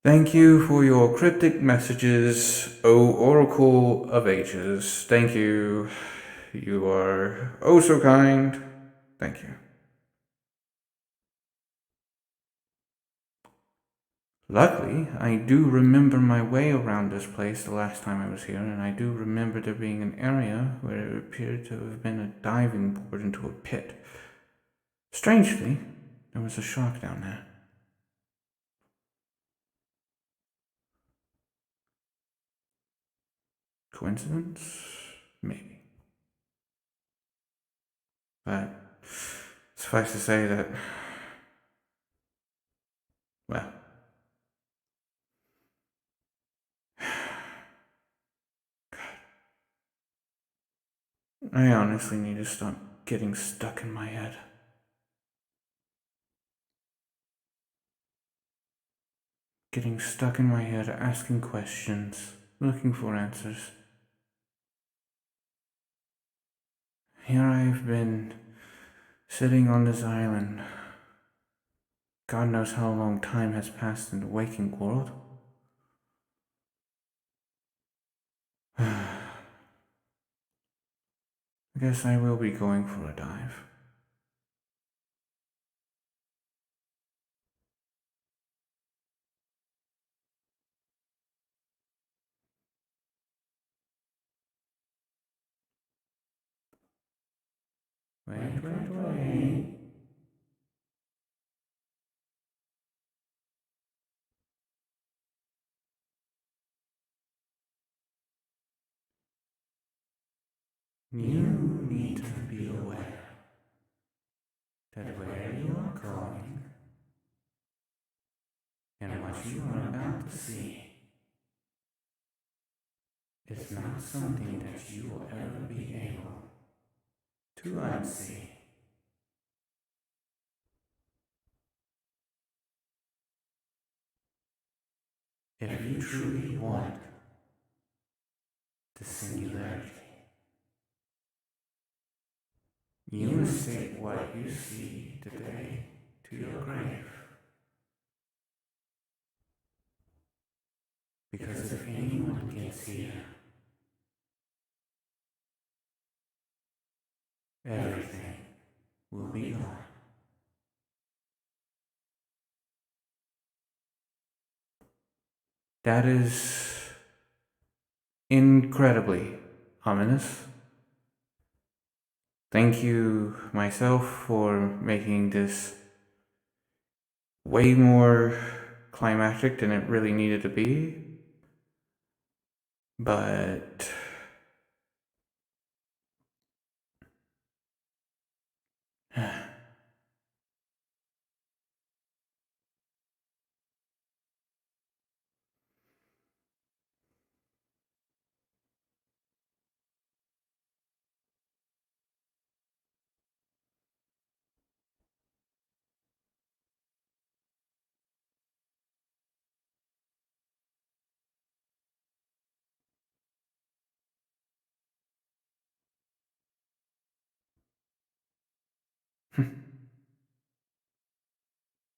Thank you for your cryptic messages, O Oracle of Ages. Thank you. You are oh so kind. Thank you. Luckily, I do remember my way around this place the last time I was here, and I do remember there being an area where it appeared to have been a diving board into a pit. Strangely, there was a shark down there. Coincidence? Maybe. But suffice to say that, well, I honestly need to stop getting stuck in my head. Getting stuck in my head, asking questions, looking for answers. Here I've been, sitting on this island. God knows how long time has passed in the waking world. I guess I will be going for a dive. Wait. You need to be aware that where you are going and what you are about to see is not something that you will ever be able to unsee. If you truly want the singularity, you must take what you see today to your grave. Because if anyone gets here, everything will be gone. That is incredibly ominous. Thank you, myself, for making this way more climactic than it really needed to be. But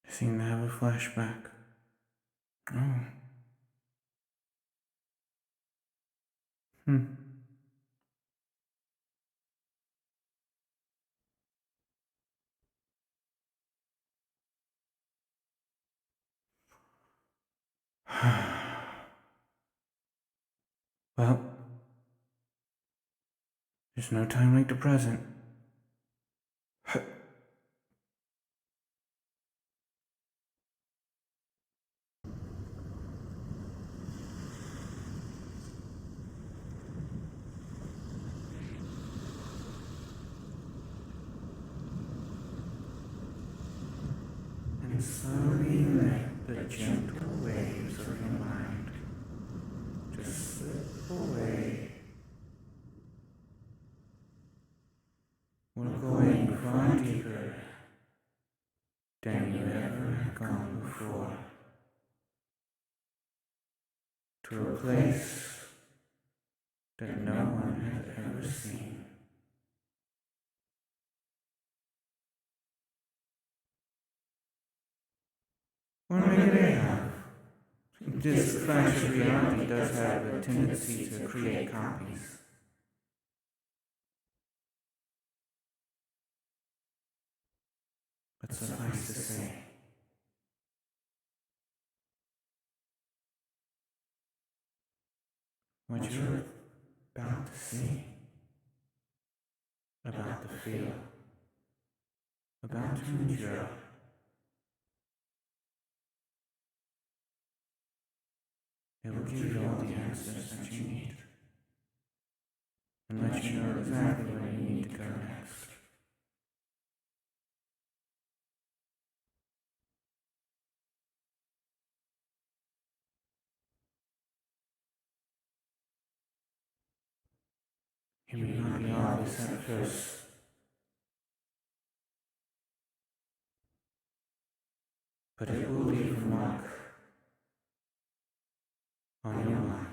I seem to have a flashback. Oh. Hmm. Well, there's no time like the present. And slowly let the gentle waves of your mind just slip away. We're going far deeper than you ever have gone before. To a place that no one has ever seen. Or maybe they have. This flash of reality does have a tendency to create copies. But suffice to say, what you're about to see, about to feel, about to endure, it will give you all the answers that you need, and let you know exactly where you need to go next. It may not be obvious at first, but it will leave a mark on your mind.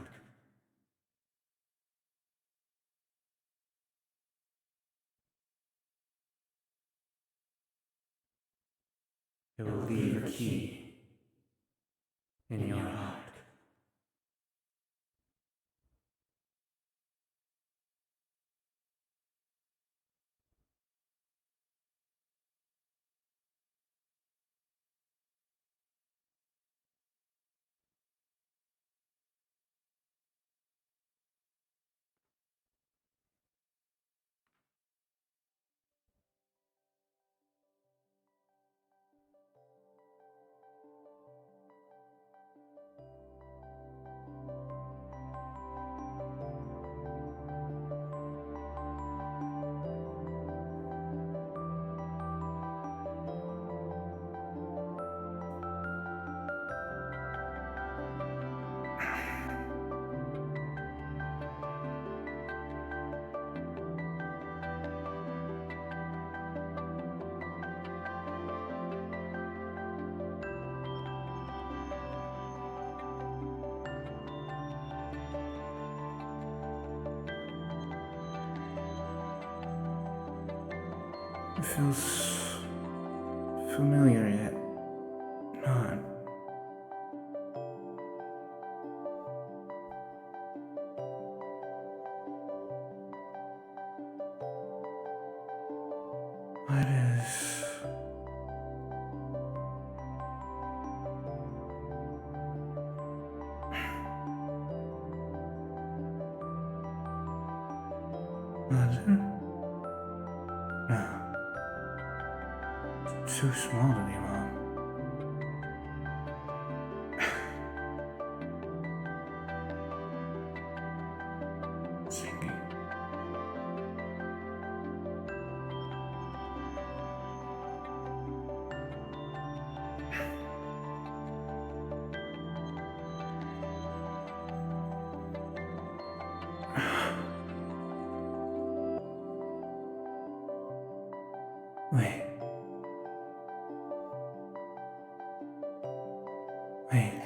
It will leave a key in your heart. It feels familiar yet not. What is... Mother? No. It's too small to be Mom. Singing. Wait. Wait.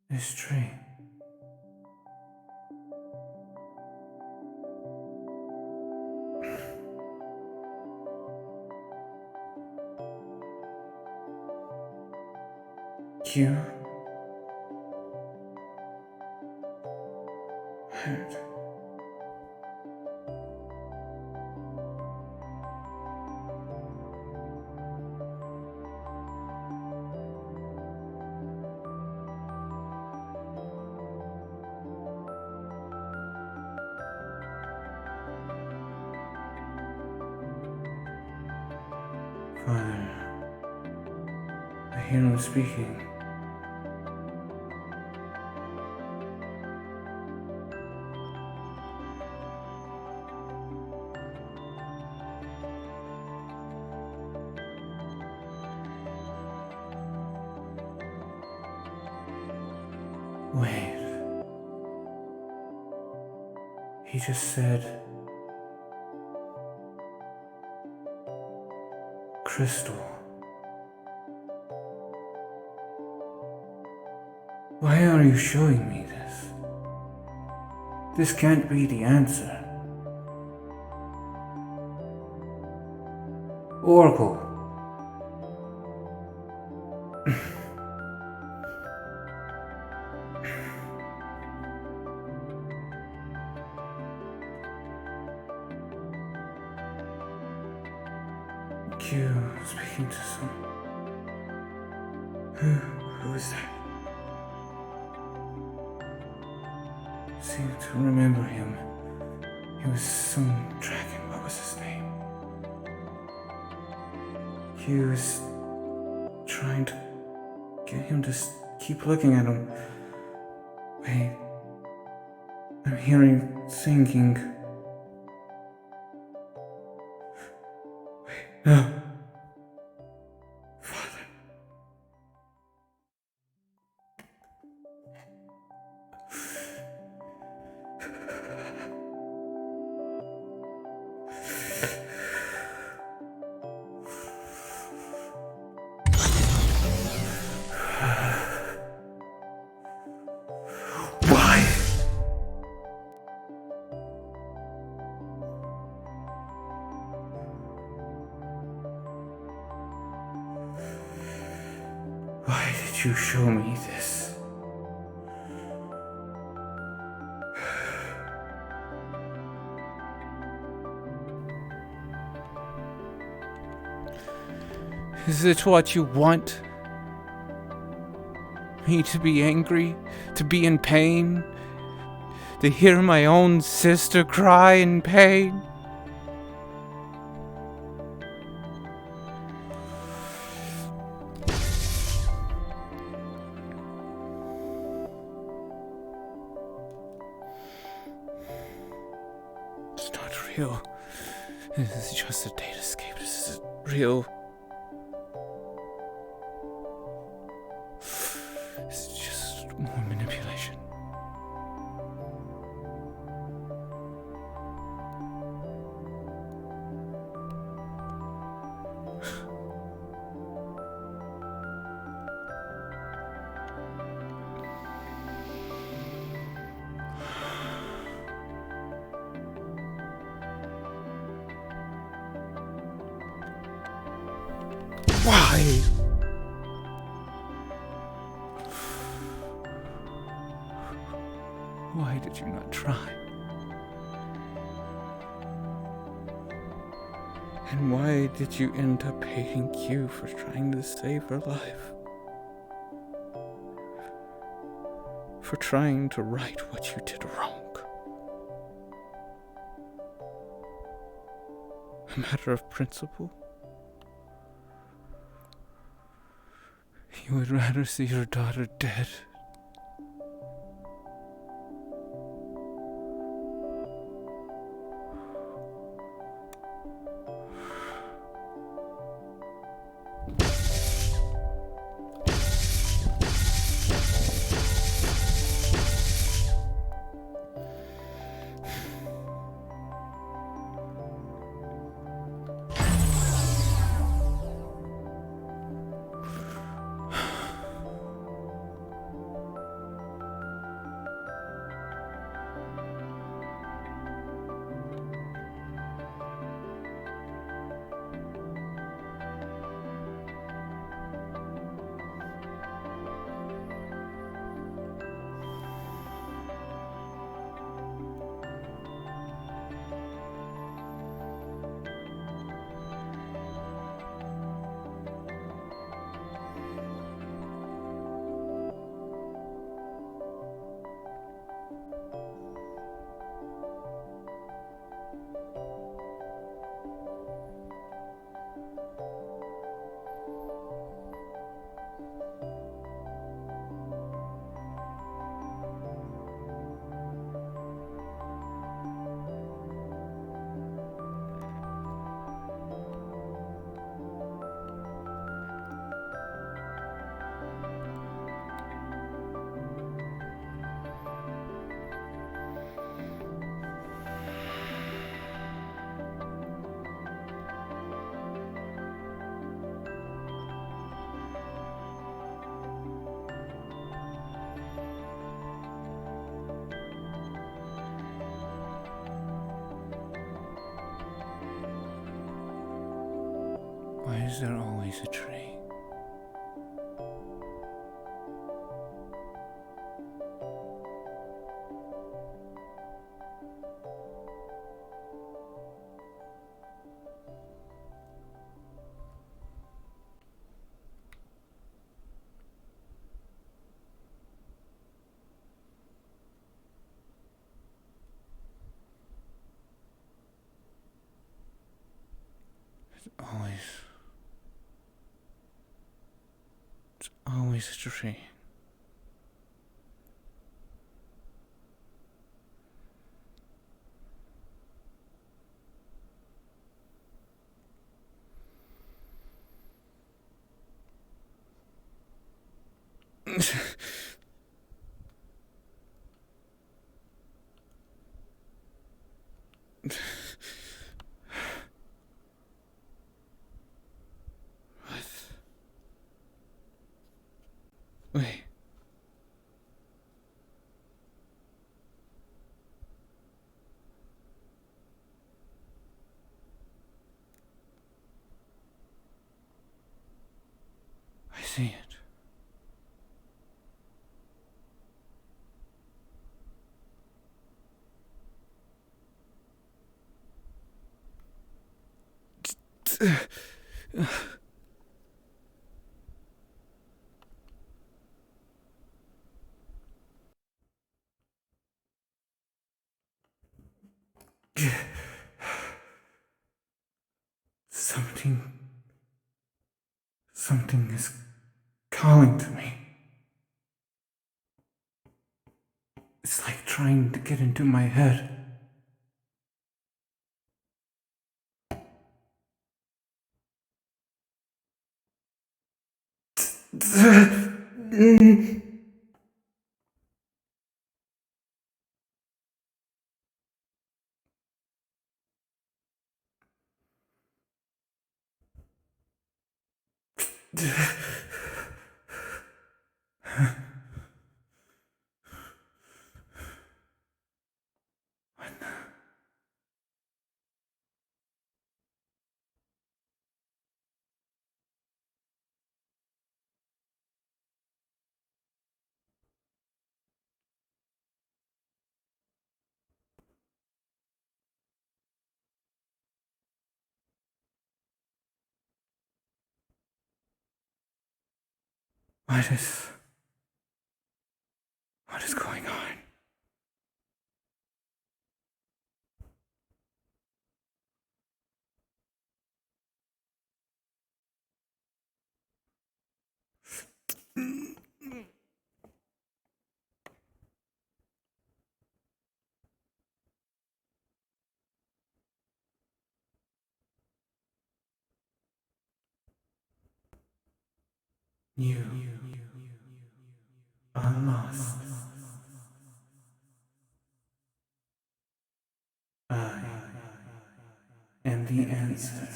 This tree. You heard. Father, I hear him speaking. Wait. He just said... crystal. Why are you showing me this? This can't be the answer. Oracle. Q speaking to some... Who is that? Seem to remember him. He was some dragon. What was his name? He was trying to get him to keep looking at him. Wait. I'm hearing thinking. Wait. No. Father. Why did you show me this? Is it what you want? Me to be angry? To be in pain? To hear my own sister cry in pain? It's not real. This is just a data escape. This isn't real. It's just more manipulation. Why? Why did you not try? And why did you end up hating Q for trying to save her life? For trying to right what you did wrong? A matter of principle? You would rather see your daughter dead? Why is there always a tree? It's always a tree. Wait. I see it. Something. Something is calling to me. It's like trying to get into my head. What is. What is going on? You are lost. I am the answer.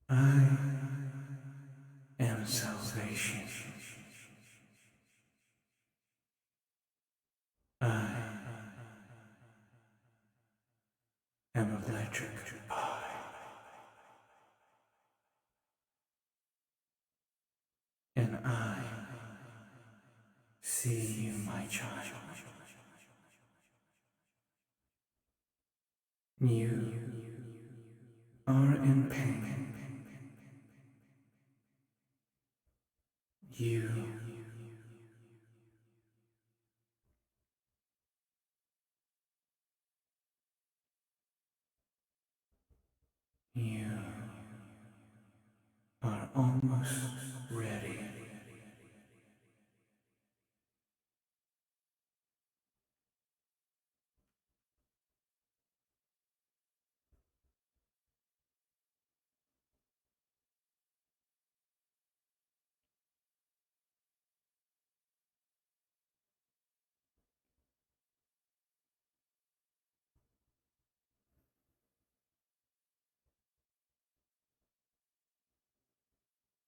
I am salvation. I am electric. And I see you, my child. You are in pain. You you are almost ready.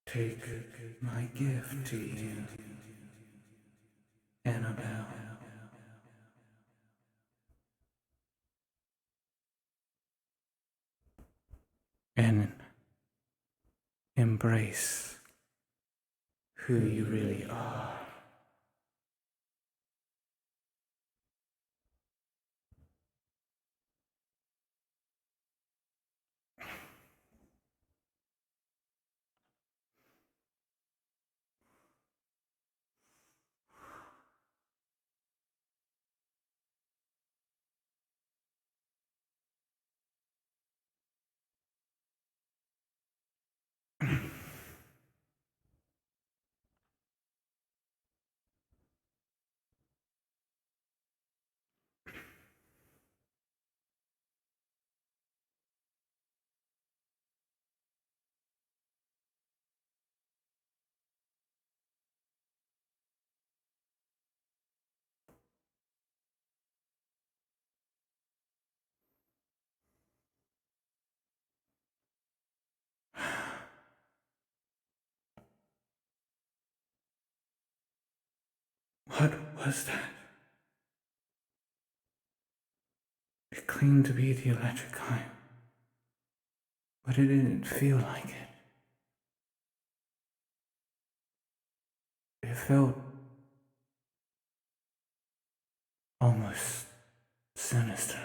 Take my gift to you, Annabelle, and embrace who you really are. What was that? It claimed to be the electric kind, but it didn't feel like it. It felt almost sinister.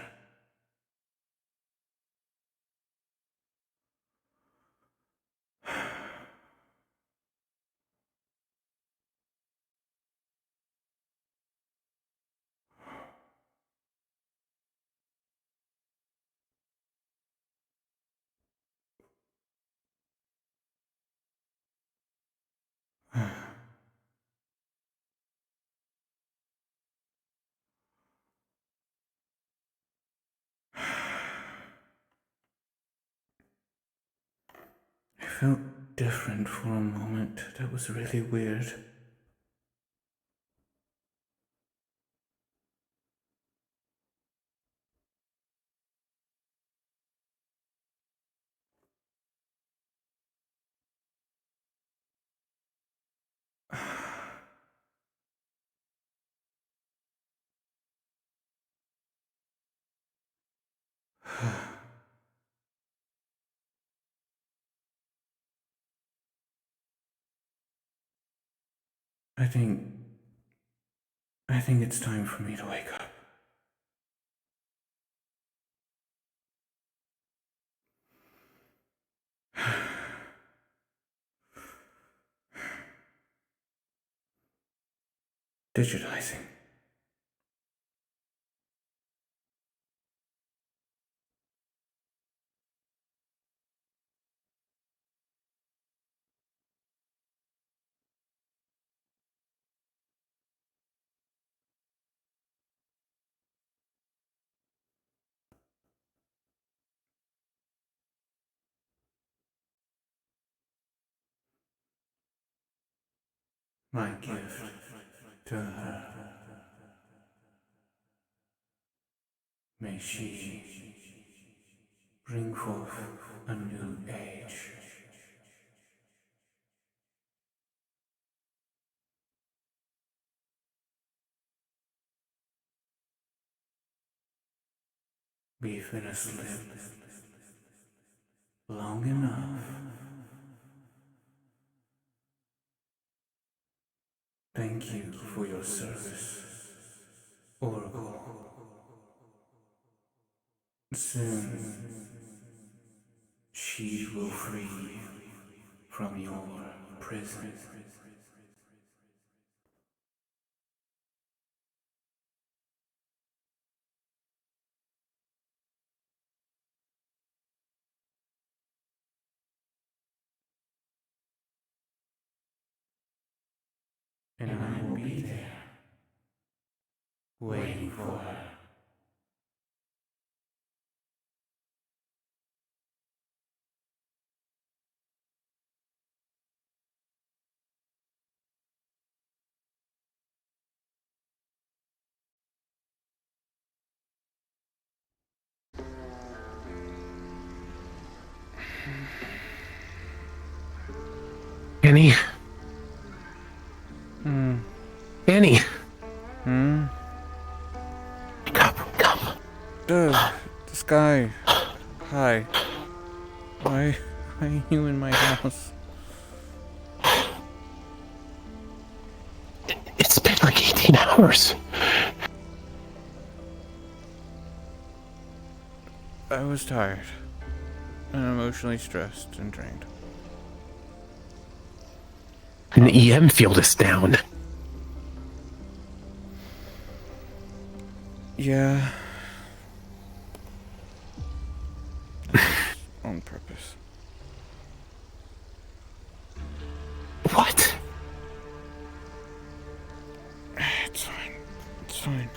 felt different for a moment. That was really weird. I think. I think it's time for me to wake up. Digitizing. My gift to her. May she bring forth a new age. We've been asleep long enough. Thank you for your service, Oracle. Soon, she will free you from your prison. And I will be there, waiting for her. Annie? Annie! Wake up. The sky. Hi. Why are you in my house? It's been like 18 hours. I was tired. And emotionally stressed and drained. An EM field is down. Yeah. That was on purpose. What? It's fine. It's fine.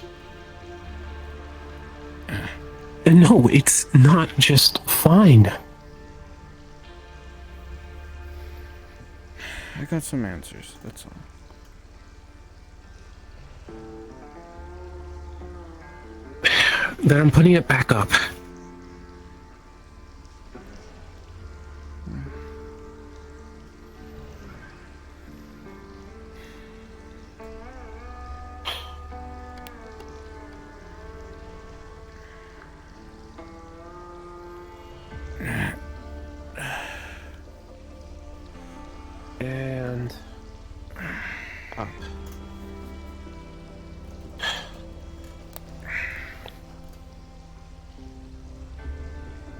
No, it's not just fine. I got some answers, that's all. Then I'm putting it back up. And up.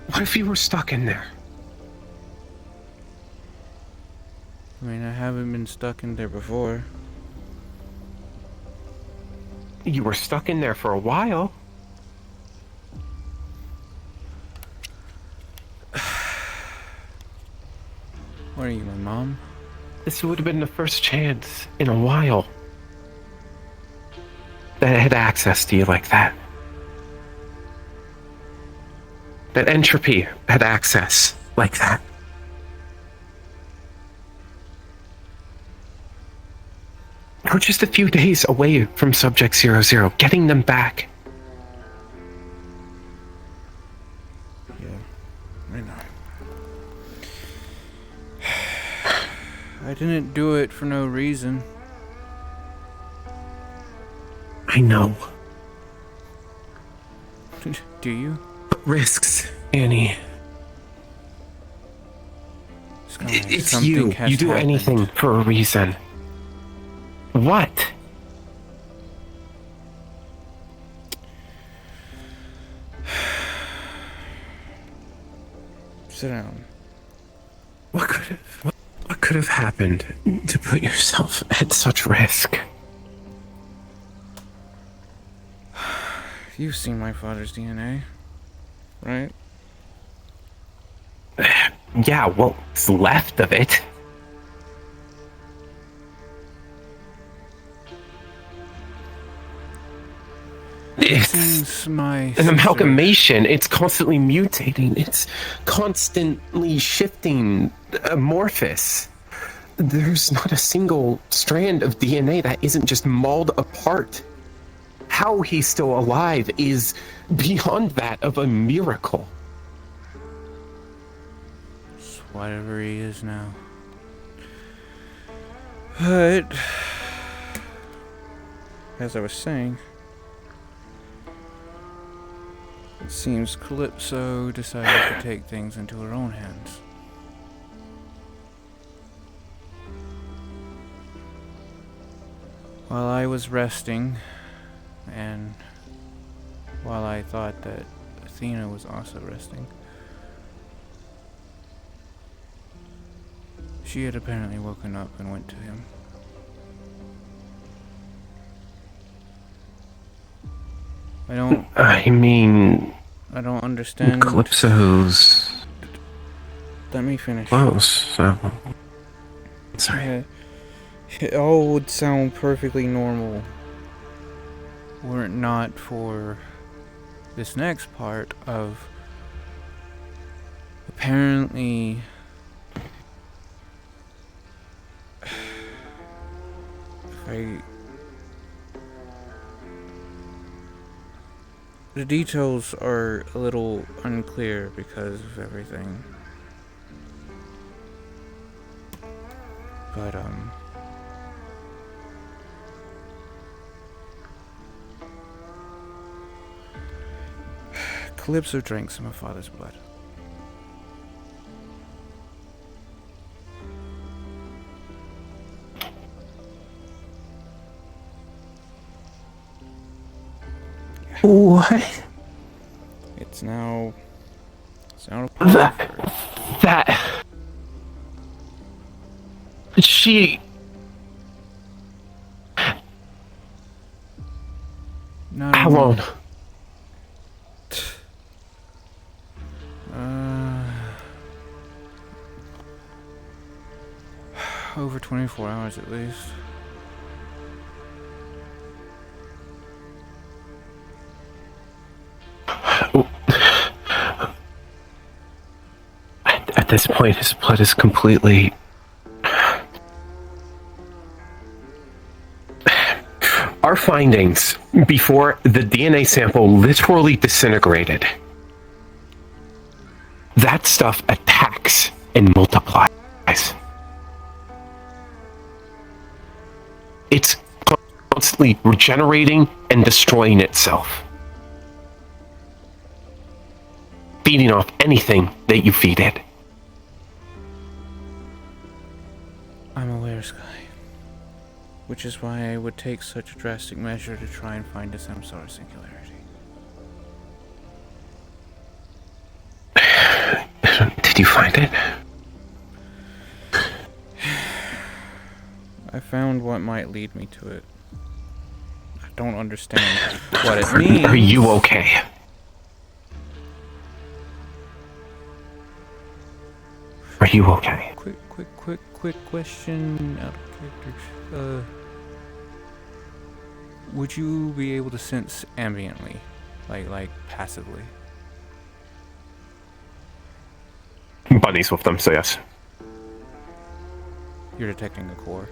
What if you were stuck in there? I mean, I haven't been stuck in there before. You were stuck in there for a while. What are you, my mom? This would have been the first chance in a while that I had access to you like that. That entropy had access like that. We're just a few days away from Subject 00, getting them back. Yeah, I know. I didn't do it for no reason. I know. Do you? But risks, Annie. It's kinda like It's something you. has You do happened. anything for a reason. What? Sit down. What could have happened to put yourself at such risk? You've seen my father's DNA, right? Yeah, what's left of it? It's Since my an sister- amalgamation. It's constantly mutating. It's constantly shifting, amorphous. There's not a single strand of DNA that isn't just mauled apart. How he's still alive is beyond that of a miracle. It's whatever he is now. But as I was saying, it seems Calypso decided to take things into her own hands. While I was resting, and while I thought that Athena was also resting, she had apparently woken up and went to him. I mean, I don't understand. Calypso's Let me finish. close, so... Sorry. It all would sound perfectly normal were it not for this next part of apparently the details are a little unclear because of everything. But Calypso drank some of Father's blood. What? It's now a part of her. That... She... Not How only- long? Over 24 hours at least. At this point, his blood is completely... Our findings before the DNA sample literally disintegrated. That stuff attacks and multiplies. It's constantly regenerating and destroying itself. Feeding off anything that you feed it. I'm aware, Sky. Which is why I would take such a drastic measure to try and find a Samsara singularity. Did you find it? I found what might lead me to it. I don't understand what it means. Are you okay? Are you okay? Quick question out of character. Would you be able to sense ambiently? Like passively? Bunnies with them, so yes. You're detecting a core.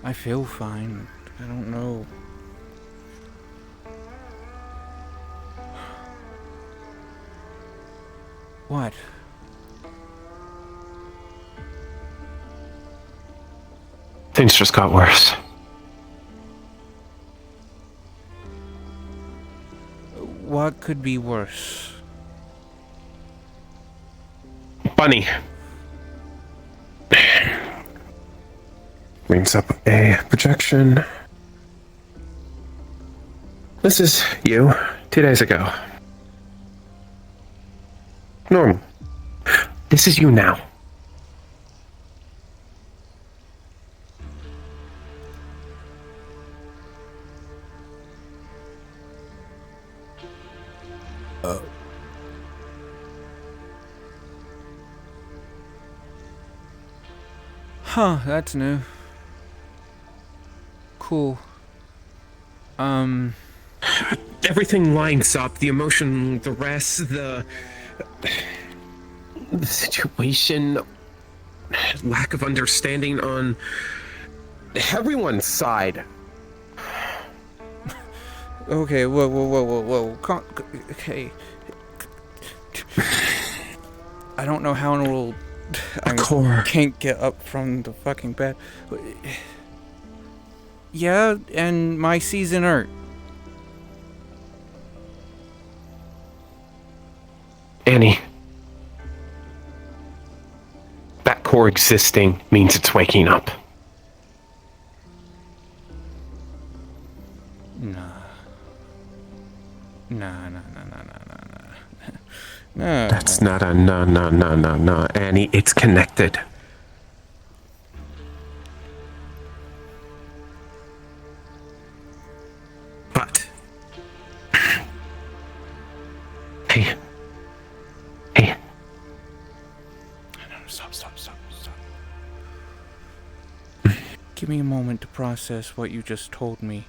I feel fine. I don't know. What? Things just got worse. What could be worse? Bunny. Brings up a projection. This is you 2 days ago. Normal. This is you now. Huh, that's new. Cool. Everything lines up. The emotion, the rest, the situation, lack of understanding on everyone's side. Okay, whoa. Okay. I don't know how in the world I Core. can't get up from the fucking bed. Yeah, and my season inert. Annie. That core existing means it's waking up. Nah. That's not a no, Annie. It's connected. But. Hey. Stop. Give me a moment to process what you just told me.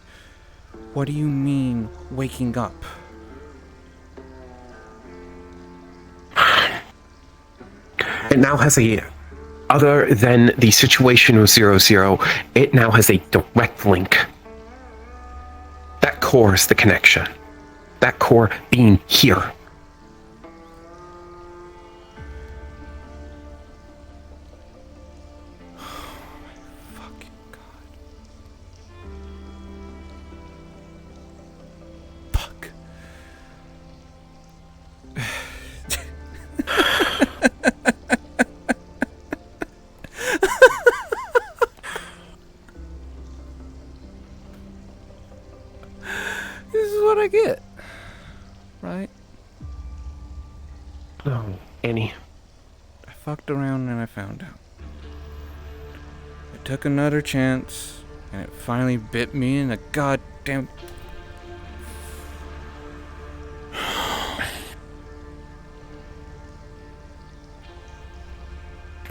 What do you mean, waking up? It now has a, other than the situation of 00, it now has a direct link. That core is the connection. That core being here. Fucking God. Fuck. This is what I get. Right? No, Annie. I fucked around and I found out. I took another chance, and it finally bit me in the goddamn...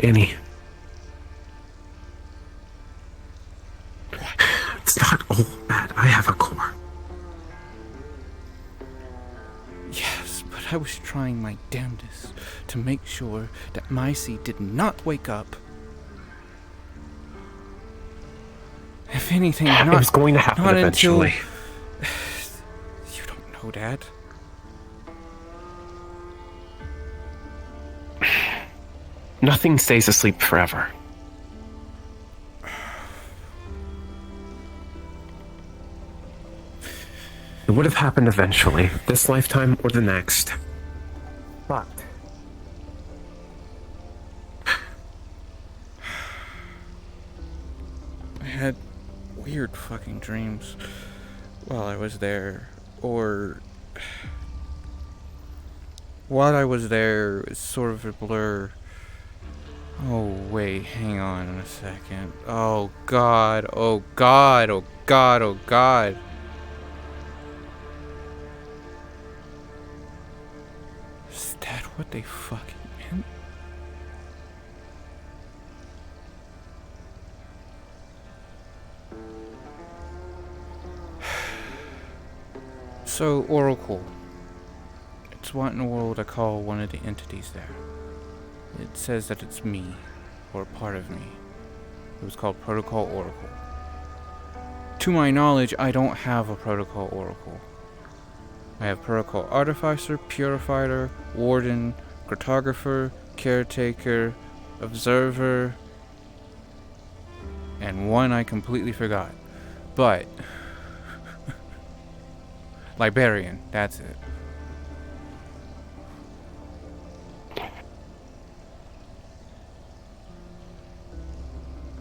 Annie. It's not all bad. I have a core. Yes, but I was trying my damnedest to make sure that my seed did not wake up. If anything, It was going to happen not eventually. You don't know that. Nothing stays asleep forever. It would have happened eventually, this lifetime or the next. But I had weird fucking dreams while I was there, or while I was there, it's sort of a blur. Oh wait, hang on a second. Oh god. Is that what they fucking meant? So, Oracle. It's what in the world I call one of the entities there. It says that it's me, or part of me. It was called Protocol Oracle. to my knowledge, I don't have a protocol oracle. I have protocol artificer, purifier, warden, cartographer, caretaker, observer, and one I completely forgot. But librarian, that's it.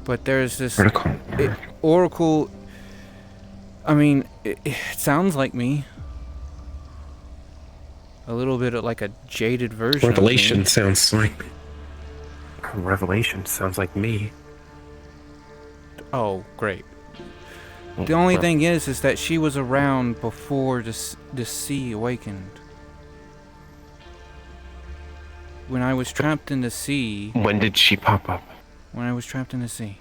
But there's this Protocol. oracle. I mean, it sounds like me. A little bit of like a jaded version Revelation of me. sounds like. Revelation sounds like me. Oh, great. The only thing is that she was around before the sea awakened. When I was trapped in the sea. When did she pop up? When I was trapped in the sea.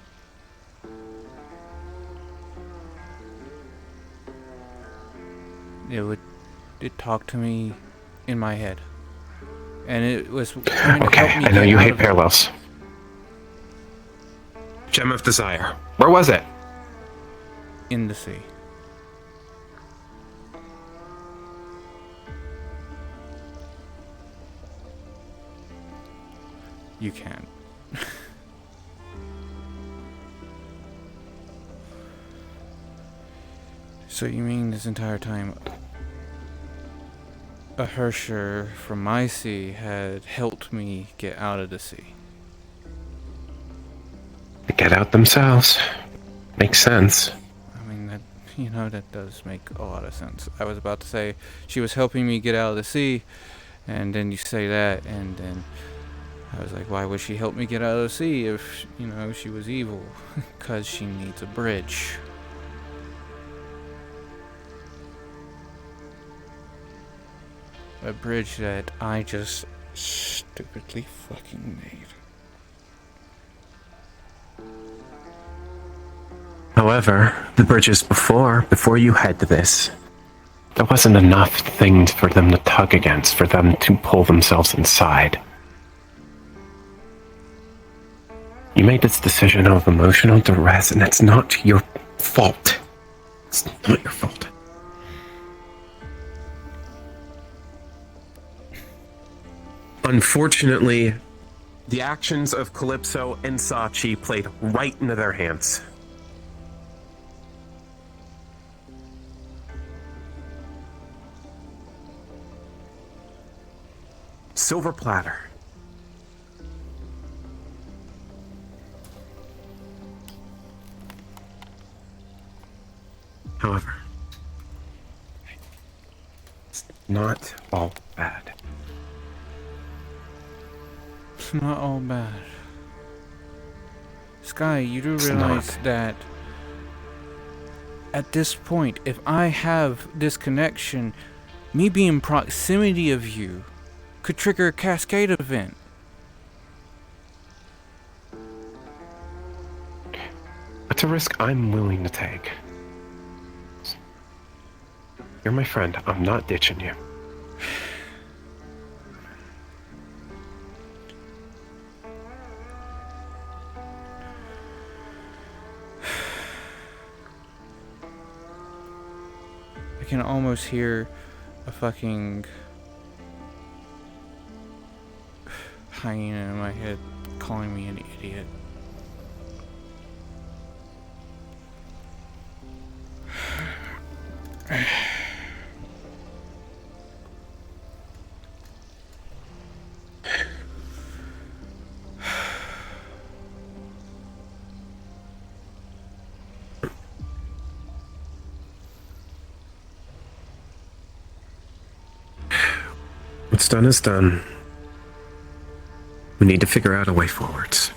It talked to me in my head. And it was trying to Okay, help me I know get you out hate of it. parallels. Gem of Desire. Where was it? In the sea. You can't. So you mean this entire time a Hersher from my sea had helped me get out of the sea? They get out themselves. Makes sense. I mean, that does make a lot of sense. I was about to say she was helping me get out of the sea, and then you say that, and then I was like, why would she help me get out of the sea if, she was evil? 'Cause she needs a bridge. A bridge that I just stupidly fucking made. However, the bridges before you head to this, there wasn't enough things for them to tug against, for them to pull themselves inside. You made this decision of emotional duress, and it's not your fault. It's not your fault. Unfortunately, the actions of Calypso and Sachi played right into their hands. Silver platter. However, it's not all bad. It's not all bad. Sky, you do It's realize not. that at this point, if I have this connection, me being in proximity of you could trigger a cascade event. It's a risk I'm willing to take. You're my friend. I'm not ditching you. I can almost hear a fucking hyena in my head calling me an idiot. What's done is done. We need to figure out a way forwards.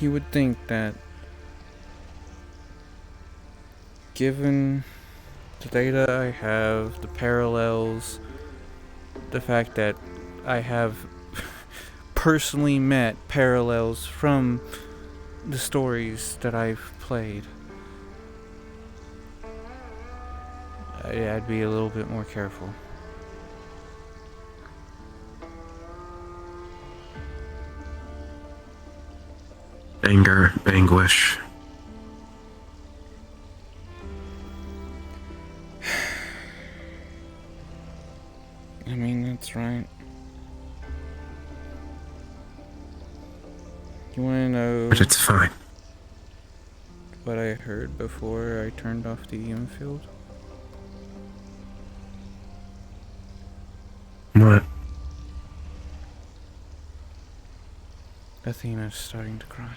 You would think that given the data I have, the parallels, the fact that I have personally met parallels from the stories that I've played, I'd be a little bit more careful. anger, anguish. I mean, that's right. You wanna know But it's fine. what I heard before I turned off the EM field? What? Athena's starting to cry.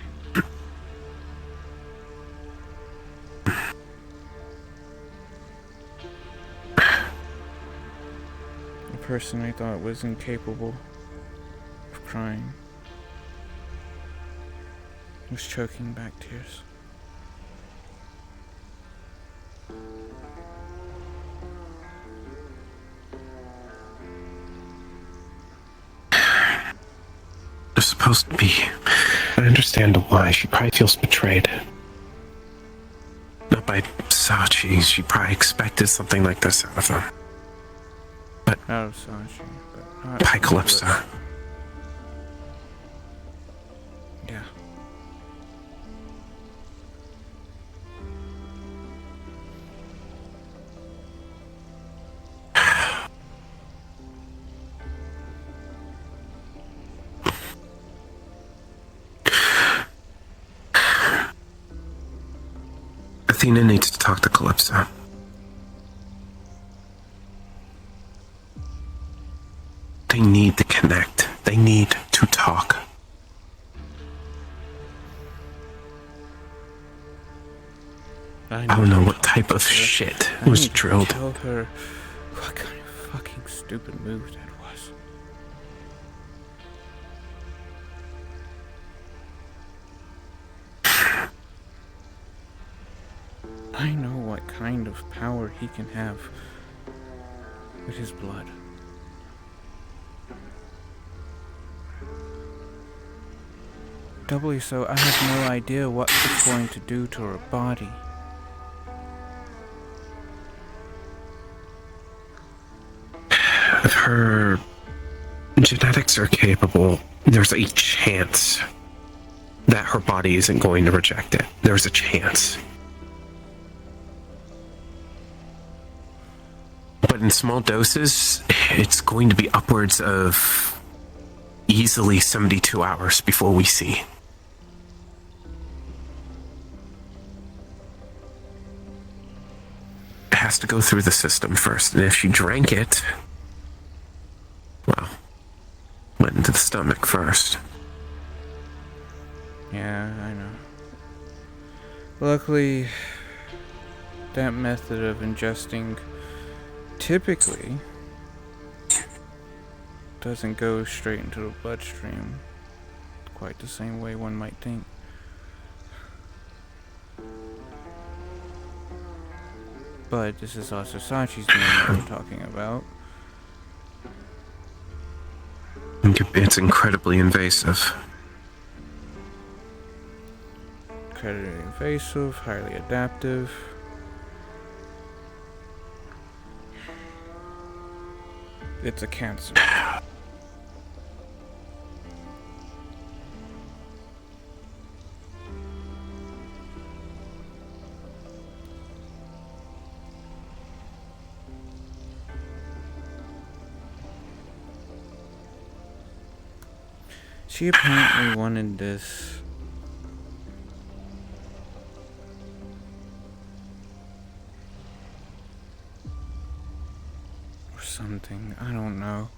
A person I thought was incapable of crying was choking back tears. They're supposed to be. I understand why. She probably feels betrayed. Not by Sachi. She probably expected something like this out of them. Out of Sachi, but not By Calypso. Yeah. Athena needs to talk to Calypso. They need to connect. They need to talk. I don't know what type of shit was drilled. Tell her what kind of fucking stupid move that was. I know what kind of power he can have with his blood. Doubly so, I have no idea what it's going to do to her body. If her genetics are capable, there's a chance that her body isn't going to reject it. There's a chance. But in small doses, it's going to be upwards of easily 72 hours before we see. It has to go through the system first, and if she drank it, well, went into the stomach first. Yeah, I know. Luckily, that method of ingesting typically doesn't go straight into the bloodstream quite the same way one might think. But this is also Sachi's DNA we're talking about. It's incredibly invasive. Incredibly invasive, highly adaptive. It's a cancer. She apparently wanted this or something. I don't know.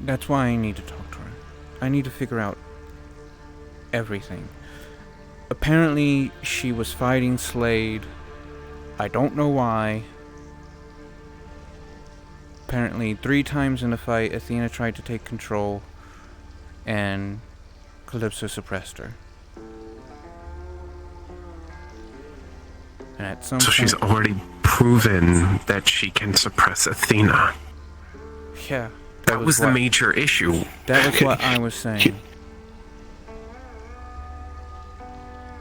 That's why I need to talk to her. I need to figure out everything. Apparently she was fighting Slade. I don't know why. Apparently 3 times in the fight Athena tried to take control and Calypso suppressed her. And at some So point, she's already proven that she can suppress Athena. yeah, That was the major issue. that was what I was saying.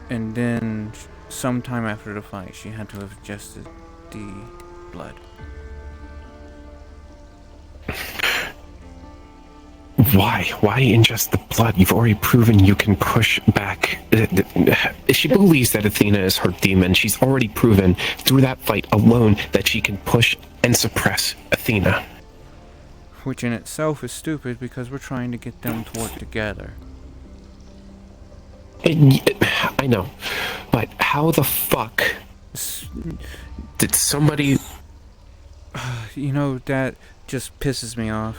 And then sometime after the fight she had to have ingested the blood. Why? Why ingest the blood? You've already proven you can push back. If she believes that Athena is her demon, she's already proven through that fight alone that she can push and suppress Athena. Which in itself is stupid because we're trying to get them to work together. I know, but how the fuck did somebody... You know, that just pisses me off.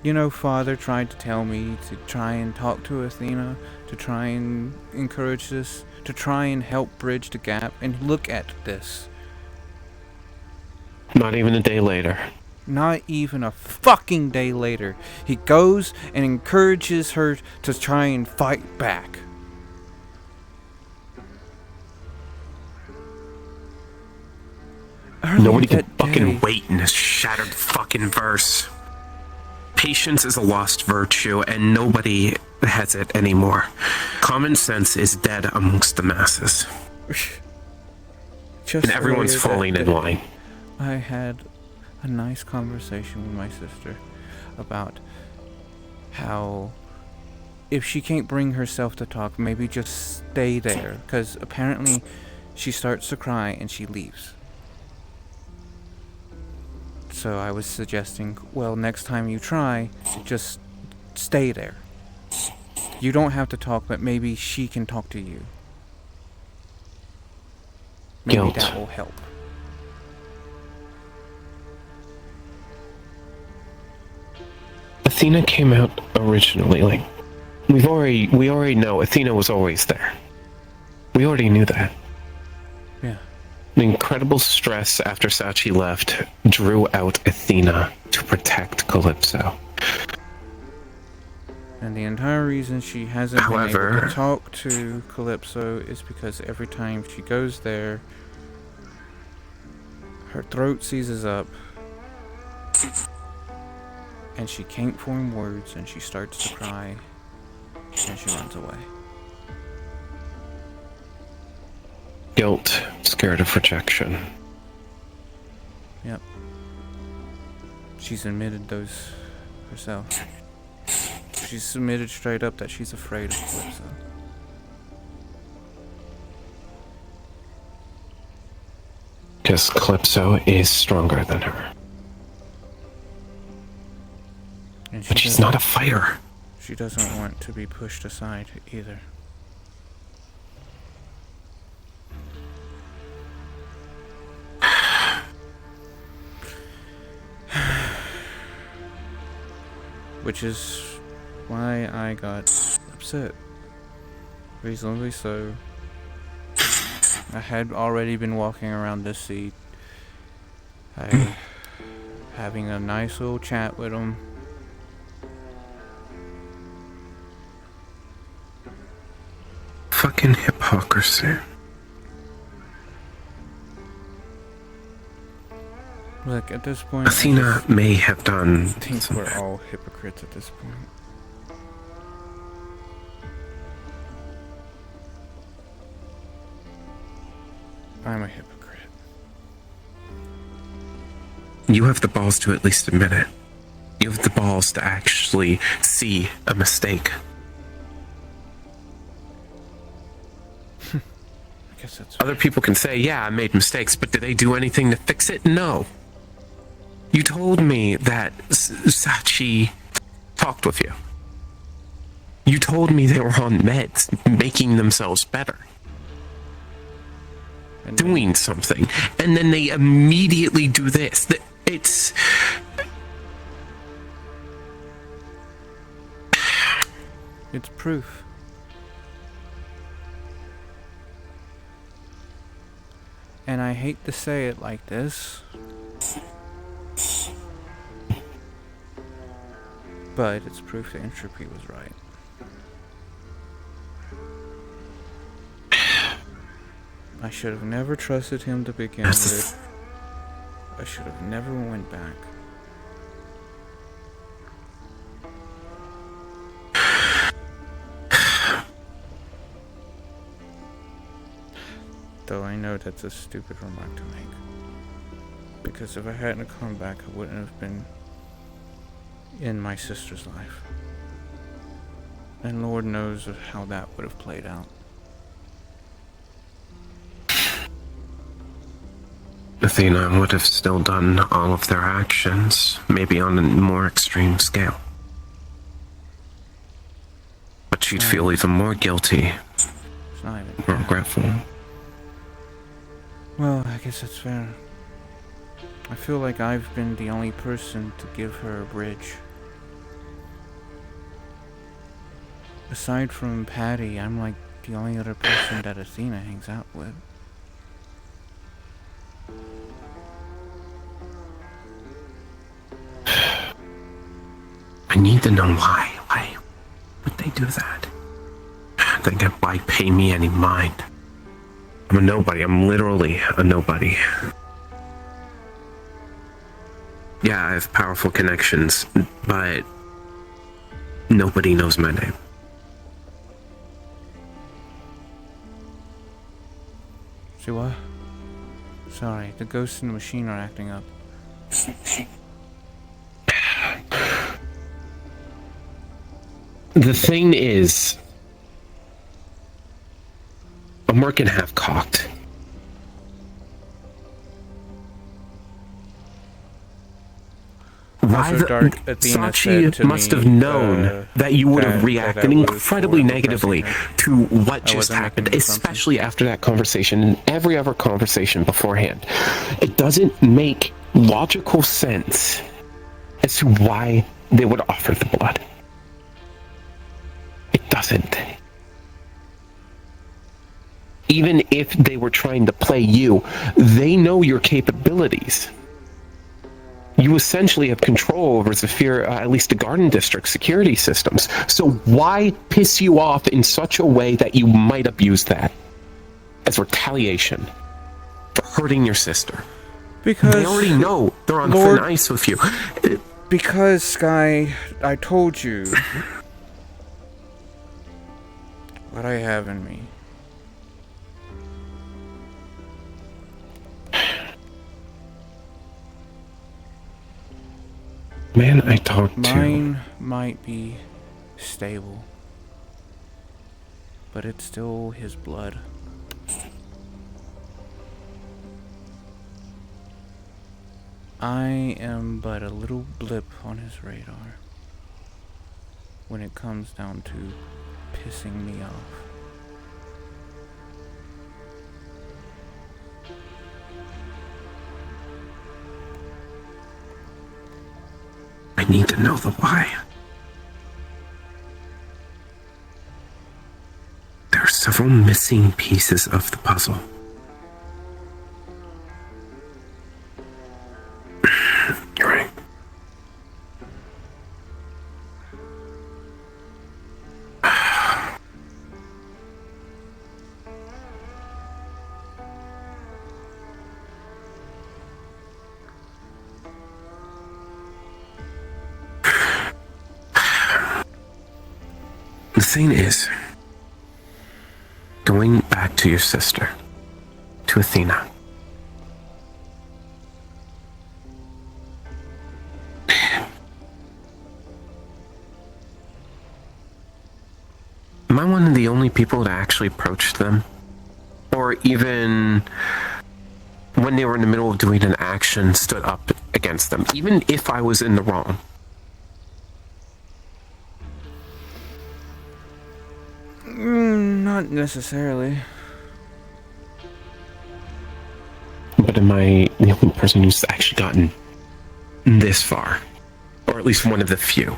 You know, Father tried to tell me to try and talk to Athena, to try and encourage this, to try and help bridge the gap, and look at this. Not even a day later. Not even a fucking day later, he goes and encourages her to try and fight back. Nobody can fucking wait in this shattered fucking verse. Patience is a lost virtue, and nobody has it anymore. Common sense is dead amongst the masses. And everyone's falling in line. I had a nice conversation with my sister about how if she can't bring herself to talk, maybe just stay there, because apparently she starts to cry and she leaves. So I was suggesting, well, next time you try, just stay there. You don't have to talk, but maybe she can talk to you. Maybe Guilt. that will help. Athena came out originally, like, we already know Athena was always there. We already knew that. Yeah. The incredible stress after Sachi left drew out Athena to protect Calypso. And the entire reason she hasn't been able However, to talk to Calypso is because every time she goes there, her throat seizes up, and she can't form words, and she starts to cry, and she runs away. guilt, scared of rejection. Yep. She's admitted those herself. She's admitted straight up that she's afraid of Calypso. Because Calypso is stronger than her. And But she's not a fighter. She doesn't want to be pushed aside either. Which is why I got upset. Reasonably so. I had already been walking around this seat, having a nice little chat with him. Fucking hypocrisy. Look, at this point, Athena may have done I think something. we're all hypocrites at this point. I'm a hypocrite. You have the balls to at least admit it. You have the balls to actually see a mistake. I guess that's Other people can say, yeah, I made mistakes, but did they do anything to fix it? No. You told me that Sachi talked with you. You told me they were on meds, making themselves better, and doing something, and then they immediately do this. It's... It's proof. And I hate to say it like this, but it's proof that Entropy was right. I should have never trusted him to begin with. I should have never went back. Though I know that's a stupid remark to make. Because if I hadn't come back, I wouldn't have been in my sister's life. And Lord knows how that would have played out. Athena would have still done all of their actions, maybe on a more extreme scale. But she'd feel even more guilty, It's not even or regretful. Well, I guess that's fair. I feel like I've been the only person to give her a bridge. Aside from Patty, I'm like the only other person that Athena hangs out with. I need to know why. Why would they do that? They get by pay me any mind. I'm a nobody. I'm literally a nobody. Yeah, I have powerful connections, but nobody knows my name. See what? Sorry, the ghosts in the machine are acting up. The thing is, I'm working half cocked. Why Also, Dark Athena Sachi said to must me, have known that you would have that reacted was incredibly for negatively depressing to what just wasn't happened, making the assumption. especially after that conversation and every other conversation beforehand. It doesn't make logical sense as to why they would offer the blood. It doesn't. Even if they were trying to play you, they know your capabilities. You essentially have control over Zephyr, at least the Garden District security systems. So why piss you off in such a way that you might abuse that as retaliation for hurting your sister? Because They already know they're on Lord- thin ice with you. Because, Sky, I told you what I have in me. Man, I talked to... Mine might be stable, but it's still his blood. I am but a little blip on his radar when it comes down to pissing me off. I need to know the why. There are several missing pieces of the puzzle. You're right. The thing is, going back to your sister, to Athena. Am I one of the only people to actually approach them? Or even when they were in the middle of doing an action, stood up against them, even if I was in the wrong? Not necessarily. But am I the only person who's actually gotten this far? Or at least one of the few?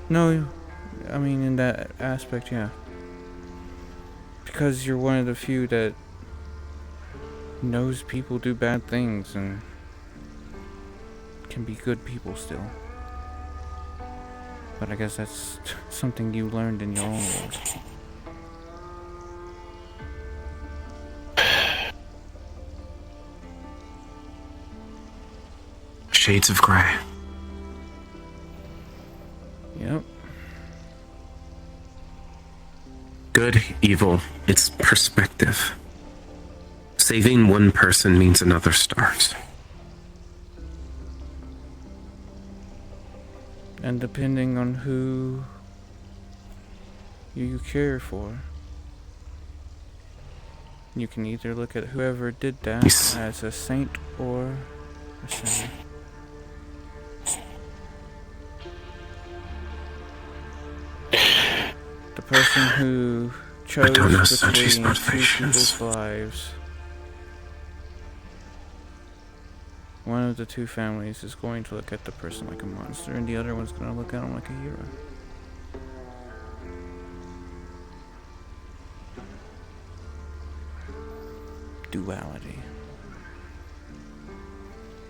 No, I mean in that aspect, yeah. Because you're one of the few that knows people do bad things and can be good people still. But I guess that's something you learned in your own world. Shades of gray. Yep. Good good, evil, it's perspective. Saving one person means another starves. And depending on who you care for, you can either look at whoever did that as a saint or a sinner. The person who chose between two people's lives, one of the two families is going to look at the person like a monster, and the other one's going to look at him like a hero. Duality.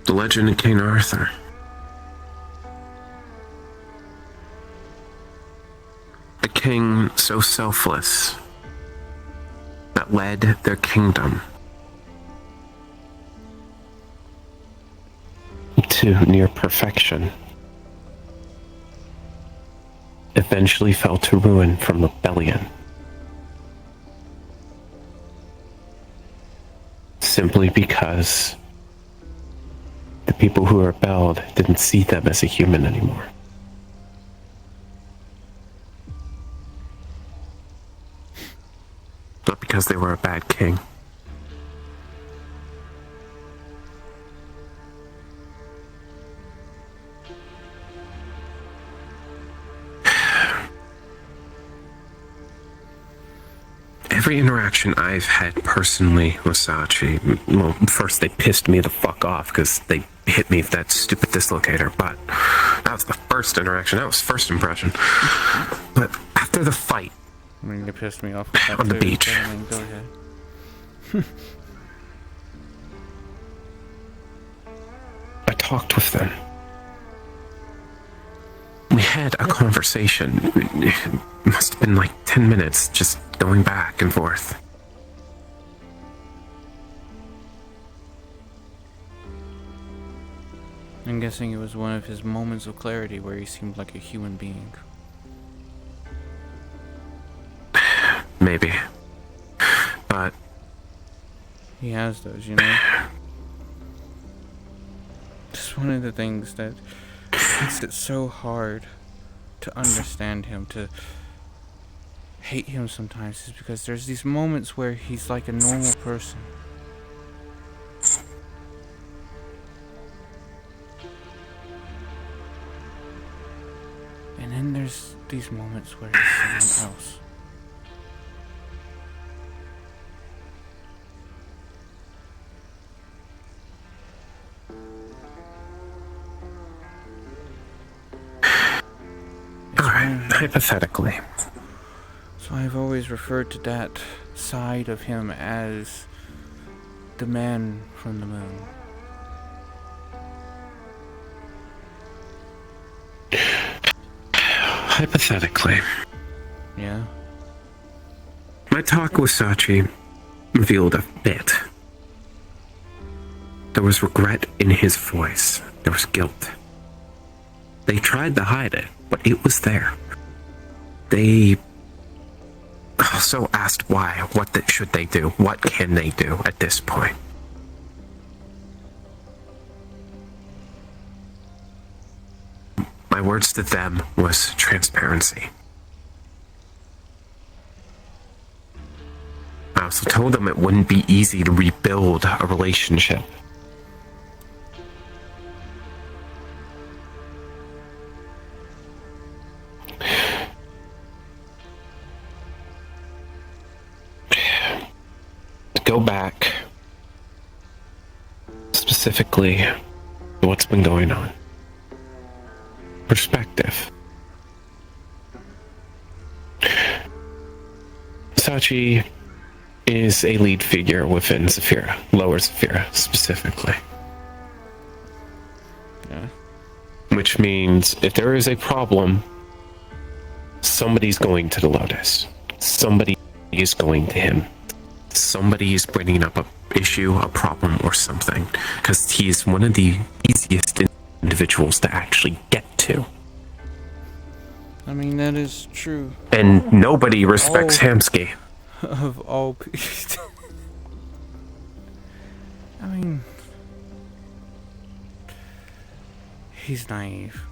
The legend of King Arthur. A king so selfless that led their kingdom to near perfection, eventually fell to ruin from rebellion. Simply because the people who rebelled didn't see them as a human anymore. Not because they were a bad king. Every interaction I've had personally with Sachi, well, first they pissed me the fuck off because they hit me with that stupid dislocator, but that was the first interaction, that was first impression. But after the fight, I mean, you pissed me off with that on the too, beach. I mean, go ahead. I talked with them. We had a conversation. It must have been like 10 minutes, just going back and forth. I'm guessing it was one of his moments of clarity where he seemed like a human being. Maybe. But He has those, you know? Just one of the things that makes it so hard to understand him, to hate him sometimes, is because there's these moments where he's like a normal person. And then there's these moments where he's someone else. alright, hypothetically. So I've always referred to that side of him as the man from the moon. Hypothetically. Yeah? My talk with Sachi revealed a bit. There was regret in his voice. There was guilt. They tried to hide it, but it was there. They also asked why. What should they do? What can they do at this point? My words to them was transparency. I also told them it wouldn't be easy to rebuild a relationship. To go back, specifically, to what's been going on. Perspective. Sachi is a lead figure within Zafira, Lower Zafira specifically. Yeah. Which means if there is a problem, somebody's going to the Lotus. Somebody is going to him. Somebody is bringing up a issue, a problem, or something. Because he is one of the easiest individuals to actually get to. I mean, that is true. And nobody respects Oh. Hamsky. Of all people. I mean, he's naive.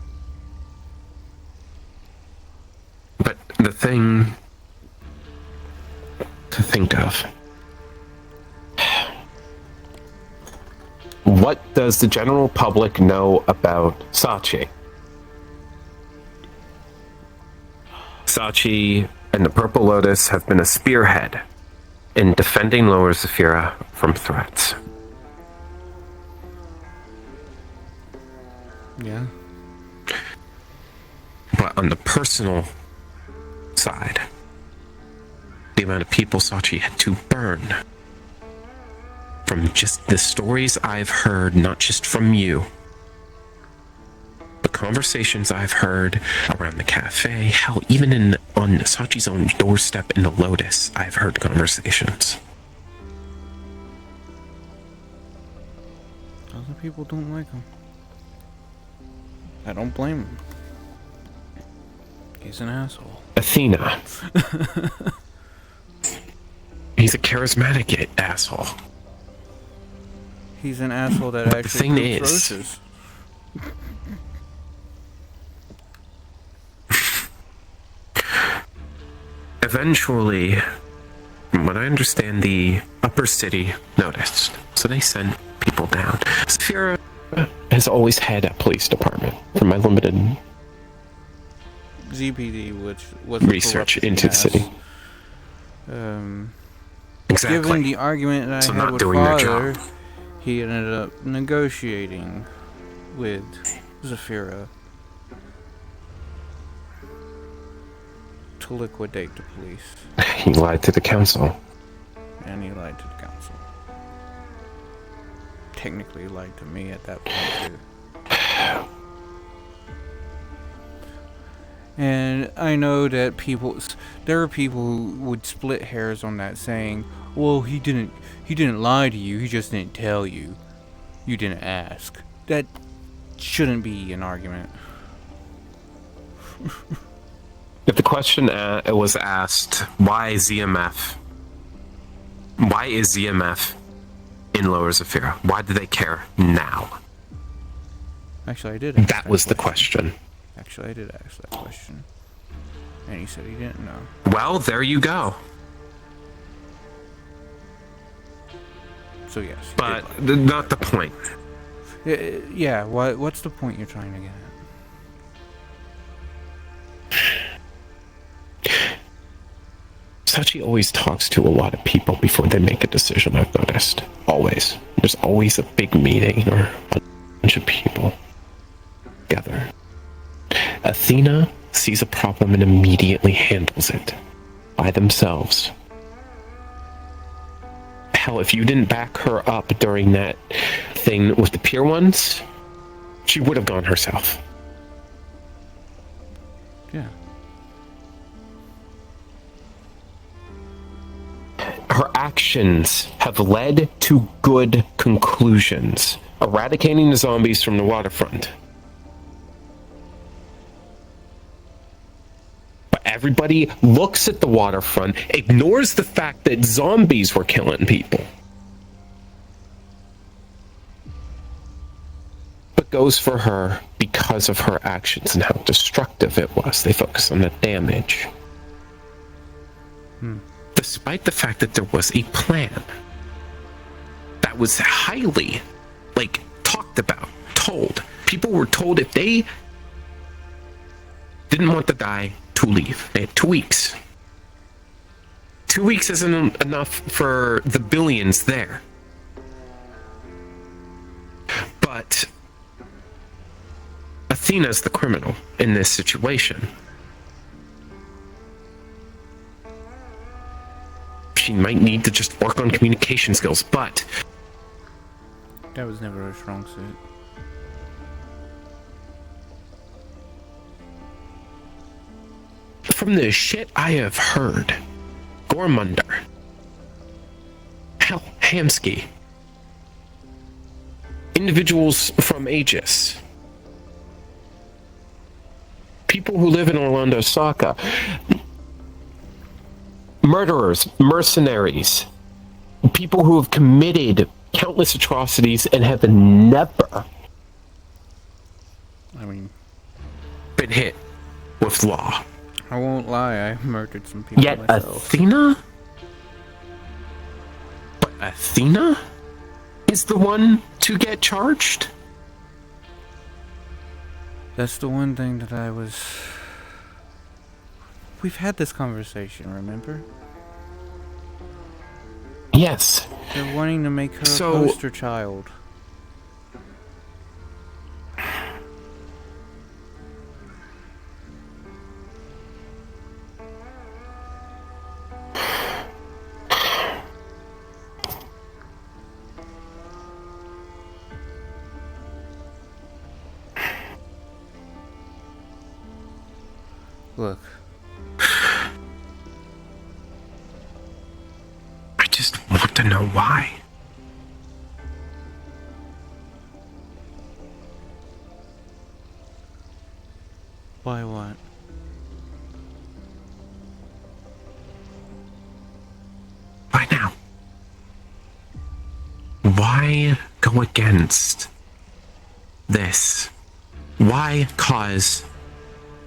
But the thing to think of. What does the general public know about Sachi? Sachi and the Purple Lotus have been a spearhead in defending Lower Zephyra from threats. Yeah. But on the personal side, the amount of people Sachi had to burn, from just the stories I've heard, not just from you, the conversations I've heard around the cafe, hell, even on Sachi's own doorstep in the Lotus, I've heard conversations. Other people don't like him. I don't blame him. He's an asshole. Athena. He's a charismatic asshole. He's an asshole that But the actually thing poops is- roaches. Eventually, from what I understand, the upper city noticed. So they sent people down. Zephyra has always had a police department, from my limited ZPD, which was a research corrupt into the mess. city. Exactly. Given the argument that So I had not with doing their Father, job. he ended up negotiating with Zephyra to liquidate the police. He lied to the council. And he lied to the council. Technically lied to me at that point too. And I know that there are people who would split hairs on that, saying, well, he didn't lie to you, he just didn't tell you. You didn't ask. That shouldn't be an argument. If the question was asked, why ZMF? Why is ZMF in Lower Zephyra? Why do they care now? Actually, I did ask That was the question. Actually, I did ask that question. And he said he didn't know. Well, there you go. So yes. he But did lie. not the point. Yeah, what's the point you're trying to get at? Sachi always talks to a lot of people before they make a decision, I've noticed. Always. There's always a big meeting or a bunch of people together. Athena sees a problem and immediately handles it by themselves. Hell, if you didn't back her up during that thing with the Pier Ones, she would have gone herself. Yeah. Her actions have led to good conclusions. Eradicating the zombies from the waterfront. But everybody looks at the waterfront, ignores the fact that zombies were killing people. But goes for her because of her actions and how destructive it was. They focus on the damage. Despite the fact that there was a plan that was highly, talked about, told. People were told if they didn't want the guy to leave. They had 2 weeks. 2 weeks isn't enough for the billions there. But Athena's the criminal in this situation. She might need to just work on communication skills, but That was never a strong suit. from the shit I have heard, Gormunder, hell, Hamsky, individuals from Aegis, people who live in Orlando Saka, murderers, mercenaries, people who have committed countless atrocities and have never I mean, been hit with law. I won't lie, I murdered some people Yet myself. Athena? But Athena is the one to get charged? That's the one thing that I was... We've had this conversation, remember? Yes. They're wanting to make her a poster child. Look. I just want to know why. Why what? Why now? Why go against this? Why cause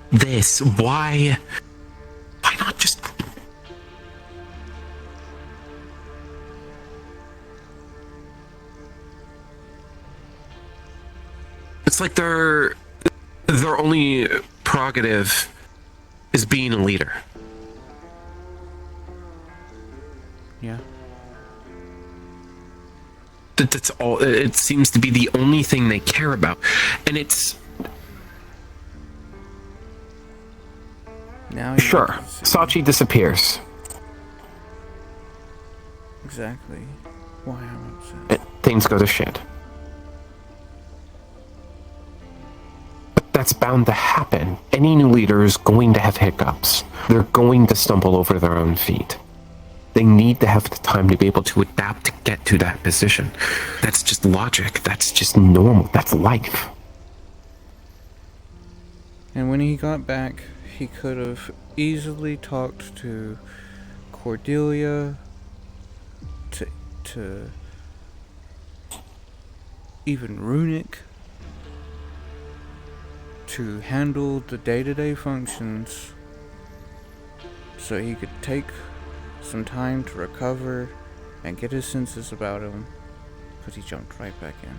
this? Why not just... It's like their only prerogative is being a leader. Yeah. That's all. It seems to be the only thing they care about, and it's Now you sure. can see Sachi disappears. exactly why I'm upset. Things go to shit. But that's bound to happen. Any new leader is going to have hiccups. They're going to stumble over their own feet. They need to have the time to be able to adapt to get to that position. That's just logic. That's just normal. That's life. And when he got back, he could have easily talked to Cordelia, to even Runic, to handle the day-to-day functions so he could take some time to recover and get his senses about him, but he jumped right back in.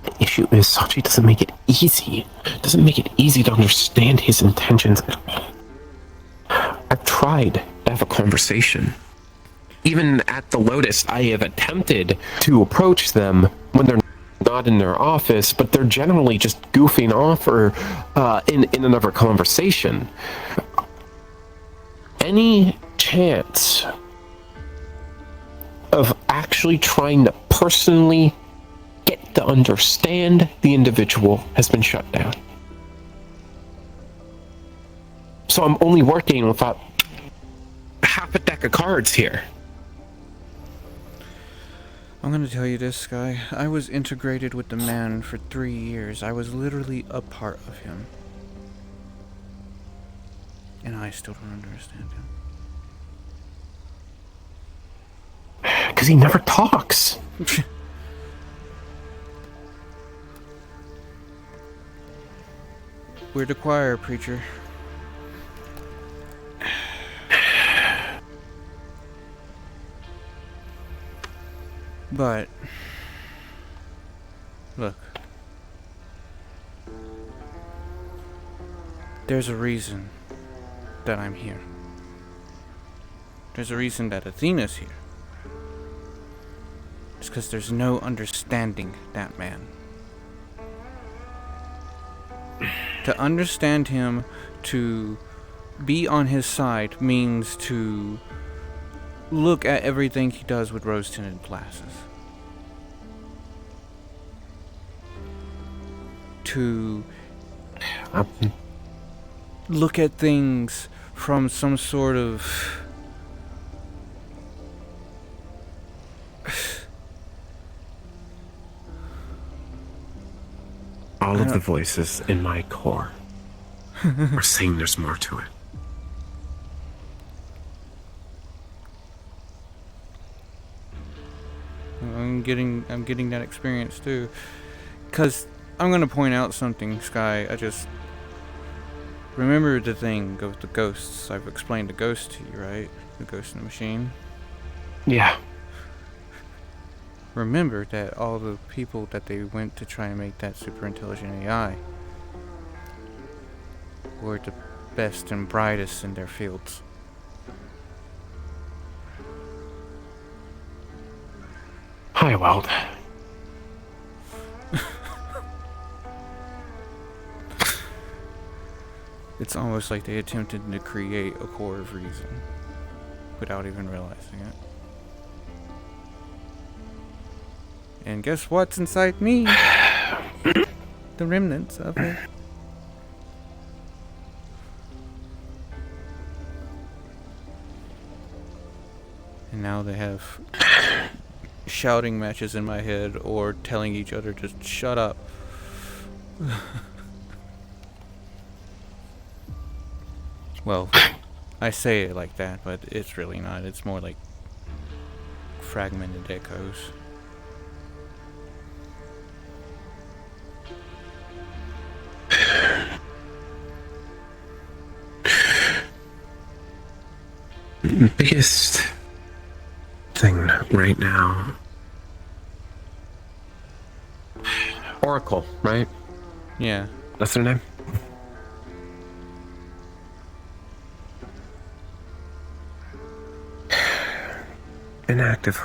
The issue is Sachi doesn't make it easy. Doesn't make it easy to understand his intentions at all. I've tried to have a conversation. Even at the Lotus, I have attempted to approach them when they're not in their office, but they're generally just goofing off or in another conversation. Any chance of actually trying to personally get to understand the individual has been shut down. So I'm only working with about half a deck of cards here. I'm gonna tell you this, Sky. I was integrated with the man for 3 years. I was literally a part of him. And I still don't understand him. Because he never talks. We're the choir, preacher. But, look. There's a reason that I'm here. There's a reason that Athena's here. It's because there's no understanding that man. To understand him, to be on his side, means to look at everything he does with rose-tinted glasses. To look at things from some sort of All of the voices in my core are saying there's more to it. I'm getting that experience too. Cause I'm gonna point out something, Sky. I just remember the thing of the ghosts. I've explained the ghost to you, right? The ghost in the machine. Yeah. Remember that all the people that they went to try and make that super intelligent AI were the best and brightest in their fields. Hi, Weld. It's almost like they attempted to create a core of reason without even realizing it. And guess what's inside me? The remnants of it. And now they have shouting matches in my head or telling each other to shut up. Well, I say it like that, but it's really not. It's more like fragmented echoes. Biggest thing right now. Oracle, right? Yeah. That's her name? Inactive.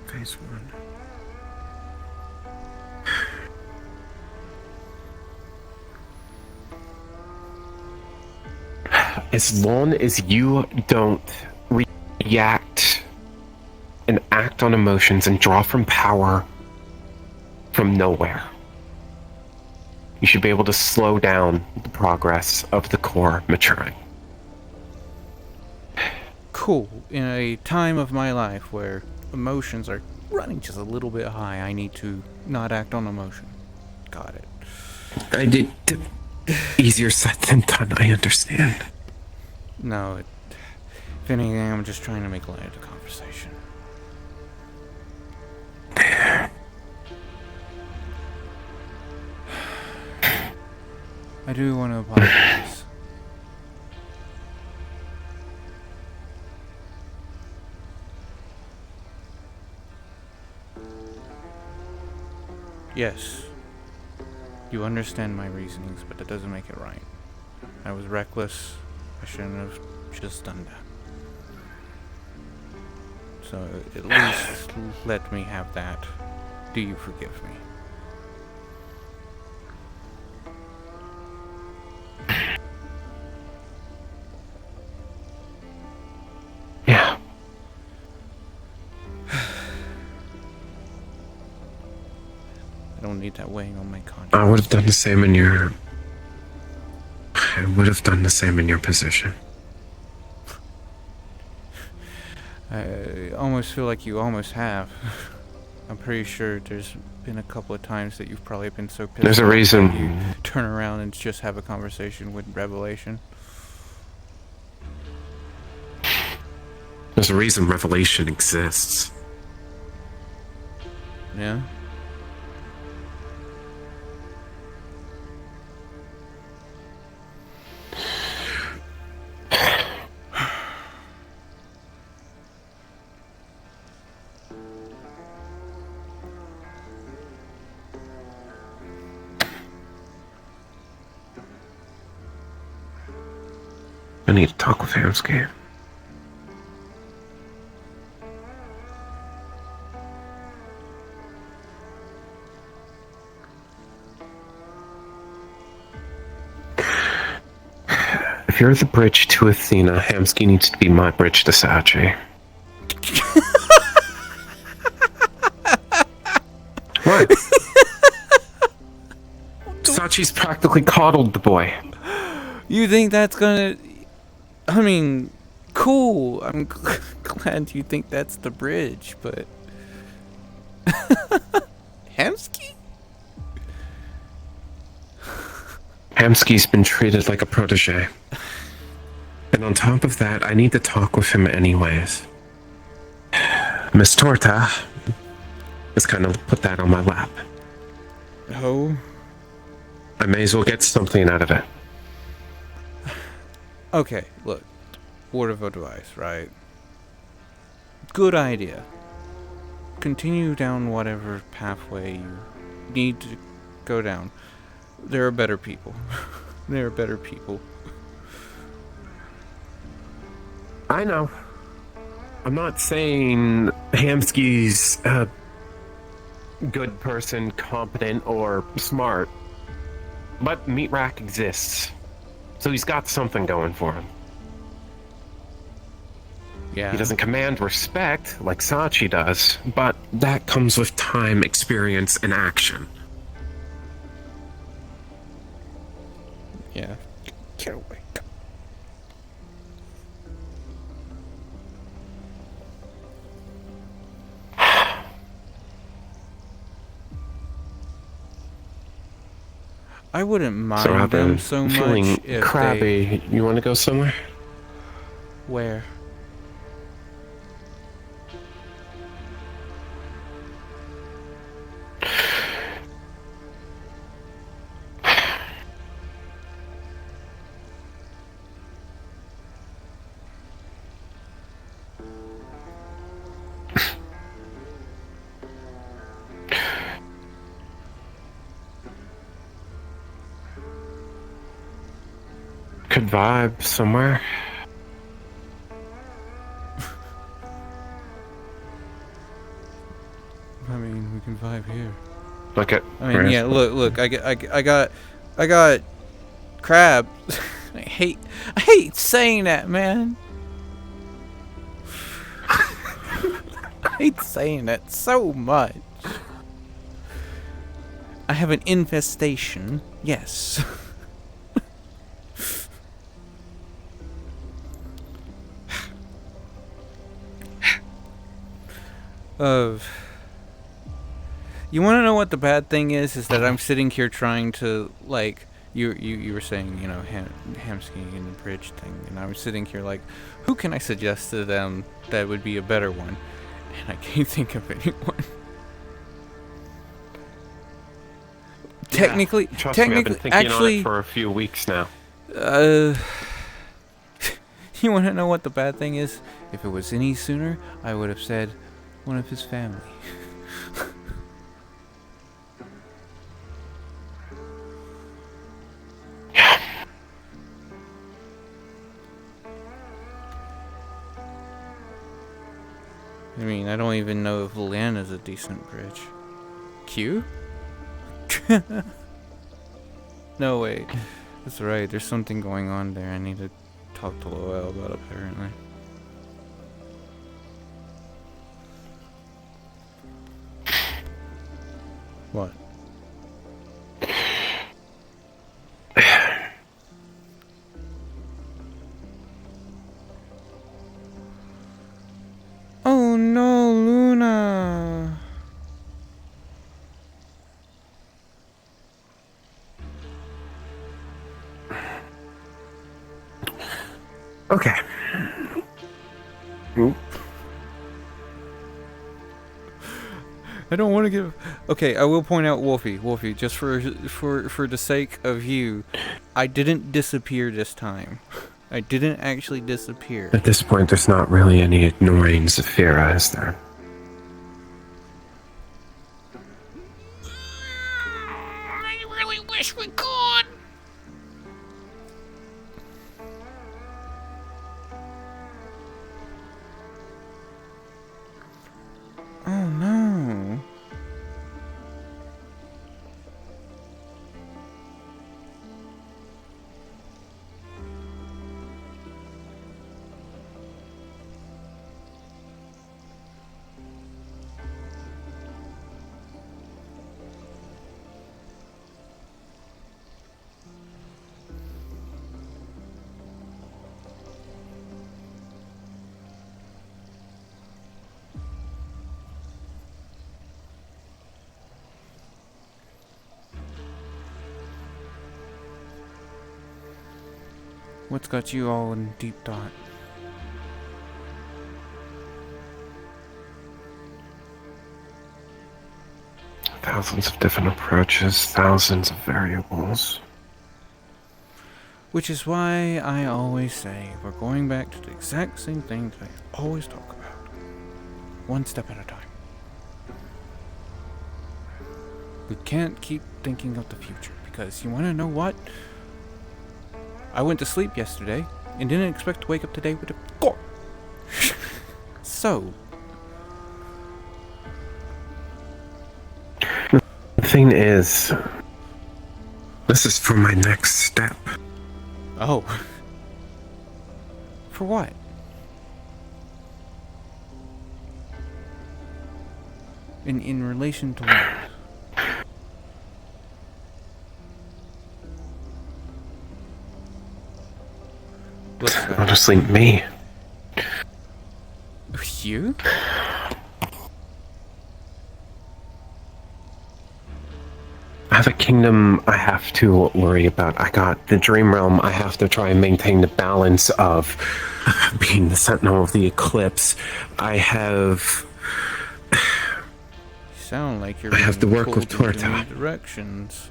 Phase 1. As long as you don't react and act on emotions and draw from power from nowhere, you should be able to slow down the progress of the core maturing. Cool. In a time of my life where emotions are running just a little bit high, I need to not act on emotion. Got it. I did. Easier said than done, I understand. No, if anything, I'm just trying to make light of the conversation. I do want to apologize. Yes, you understand my reasonings, but that doesn't make it right. I was reckless. I shouldn't have just done that. So at least let me have that. Do you forgive me? Yeah. I don't need that weighing on my conscience. I would have done the same in your... I would have done the same in your position. I almost feel like you almost have. I'm pretty sure there's been a couple of times that you've probably been so pissed There's a off reason. that you turn around and just have a conversation with Revelation. There's a reason Revelation exists. Yeah? I need to talk with Hamsky. If you're the bridge to Athena, Hamsky needs to be my bridge to Sachi. What? Sachi's practically coddled the boy. You think that's gonna... I mean, cool. I'm glad you think that's the bridge, but... Hamsky? Hamsky's been treated like a protege. And on top of that, I need to talk with him anyways. Miss Torta just kind of put that on my lap. Oh? I may as well get something out of it. Okay, look. Word of advice, right? Good idea. Continue down whatever pathway you need to go down. There are better people. There are better people. I know. I'm not saying Hamsky's a good person, competent, or smart. But Meat Rack exists. So he's got something going for him. Yeah. He doesn't command respect like Sachi does, but that comes with time, experience, and action. Yeah. Get away. I wouldn't mind I've them been so feeling much if crabby. You want to go somewhere? Where? Could vibe somewhere. I mean, we can vibe here. Look at. I mean, yeah. Look. I got crab. I hate saying that, man. I hate saying that so much. I have an infestation. Yes. You want to know what the bad thing is? Is that I'm sitting here trying to, like, you were saying, you know, Hamsky and the bridge thing, and I'm sitting here like, who can I suggest to them that would be a better one? And I can't think of anyone. Technically, Trust me, I've been thinking actually, on it for a few weeks now. You want to know what the bad thing is? If it was any sooner, I would have said one of his family. I mean, I don't even know if Lan is a decent bridge. Q? No, wait. That's right, there's something going on there I need to talk to Lowell about, apparently. What? Oh no, Luna! Okay. I don't want to give. Okay, I will point out, Wolfie, just for the sake of you, I didn't disappear this time. I didn't actually disappear. At this point, there's not really any ignoring Zafira, is there? I really wish we could. Oh no. What's got you all in deep thought? Thousands of different approaches, thousands of variables. Which is why I always say we're going back to the exact same thing that I always talk about. One step at a time. We can't keep thinking of the future because you want to know what? I went to sleep yesterday and didn't expect to wake up today with a score. So, The thing is, this is for my next step. oh. For what? In relation to what? What's that? Honestly, me. You? I have a kingdom I have to worry about. I got the dream realm. I have to try and maintain the balance of being the sentinel of the eclipse. I have You sound like you're I have being to work with pulled into Torta. new directions,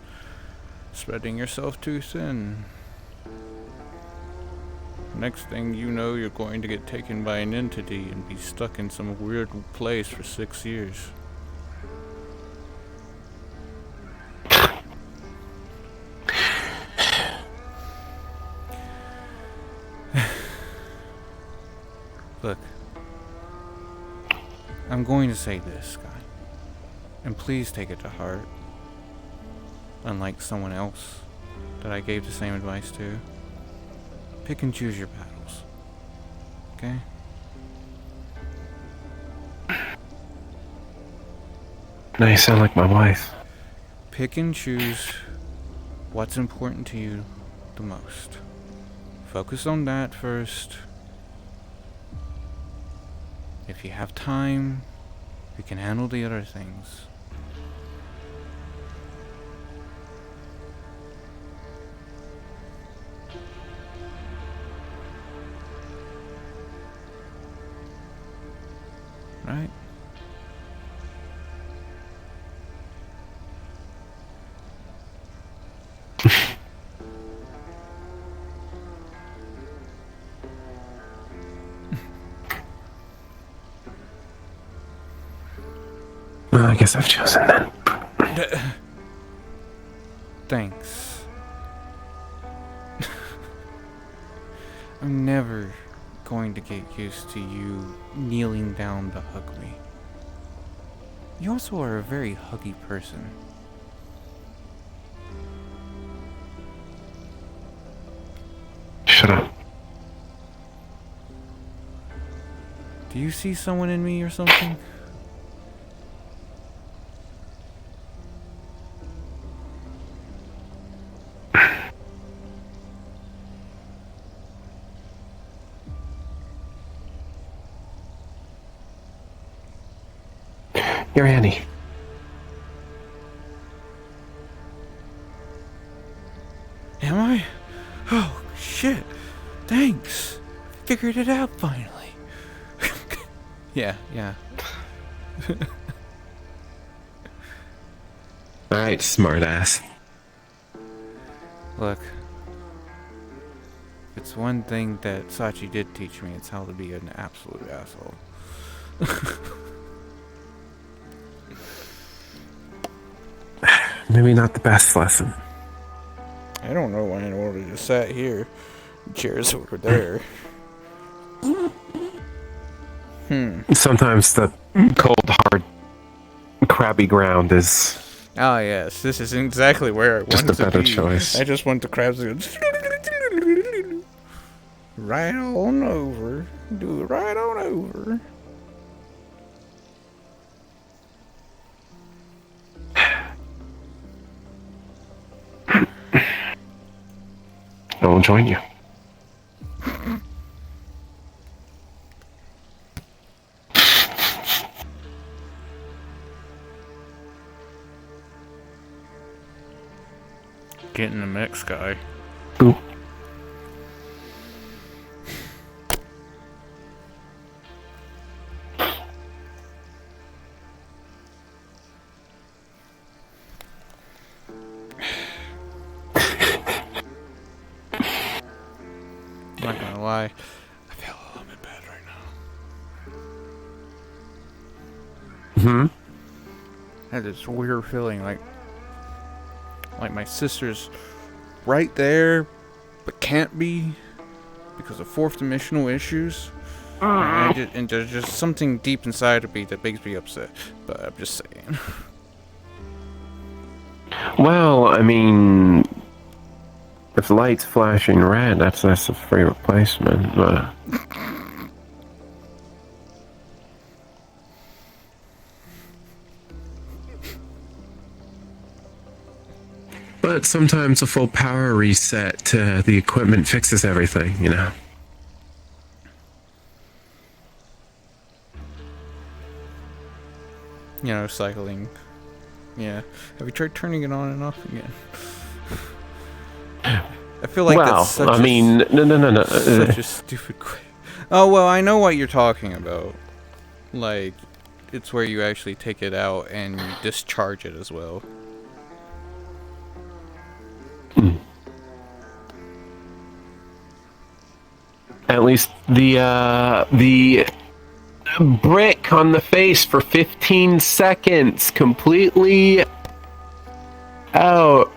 spreading yourself too thin. Next thing you know, you're going to get taken by an entity and be stuck in some weird place for 6 years. Look, I'm going to say this, Sky, and please take it to heart. Unlike someone else that I gave the same advice to, pick and choose your battles, okay? Now you sound like my wife. Pick and choose what's important to you the most. Focus on that first. If you have time, we can handle the other things. Right? Well, I guess I've chosen then. Thanks. I'm never going to get used to you kneeling down to hug me. You also are a very huggy person. Shut up. Do you see someone in me or something? You're Annie. Am I? Oh, shit. Thanks. Figured it out finally. Yeah. Alright, smartass. Look. It's one thing that Sachi did teach me, it's how to be an absolute asshole. Maybe not the best lesson. I don't know why in order to sat here. Chairs over there. Sometimes the cold, hard, crabby ground is Oh yes, this is exactly where I want just a to better be. choice. I just want the crabs to go right on over. Do it right on over. I will join you. Get in the mix, guy. Ooh. I'm not gonna lie. I feel a little bit bad right now. Hmm? I had this weird feeling like my sister's right there, but can't be because of fourth dimensional issues. And there's just something deep inside of me that makes me upset. But I'm just saying. Well, I mean, if the light's flashing red, that's a free replacement. But sometimes a full power reset to the equipment fixes everything, you know? You know, cycling. Yeah. Have you tried turning it on and off again? I feel like Well, that's such I mean, no. such a stupid Oh, well, I know what you're talking about. Like, it's where you actually take it out and you discharge it as well. At least the brick on the face for 15 seconds completely out.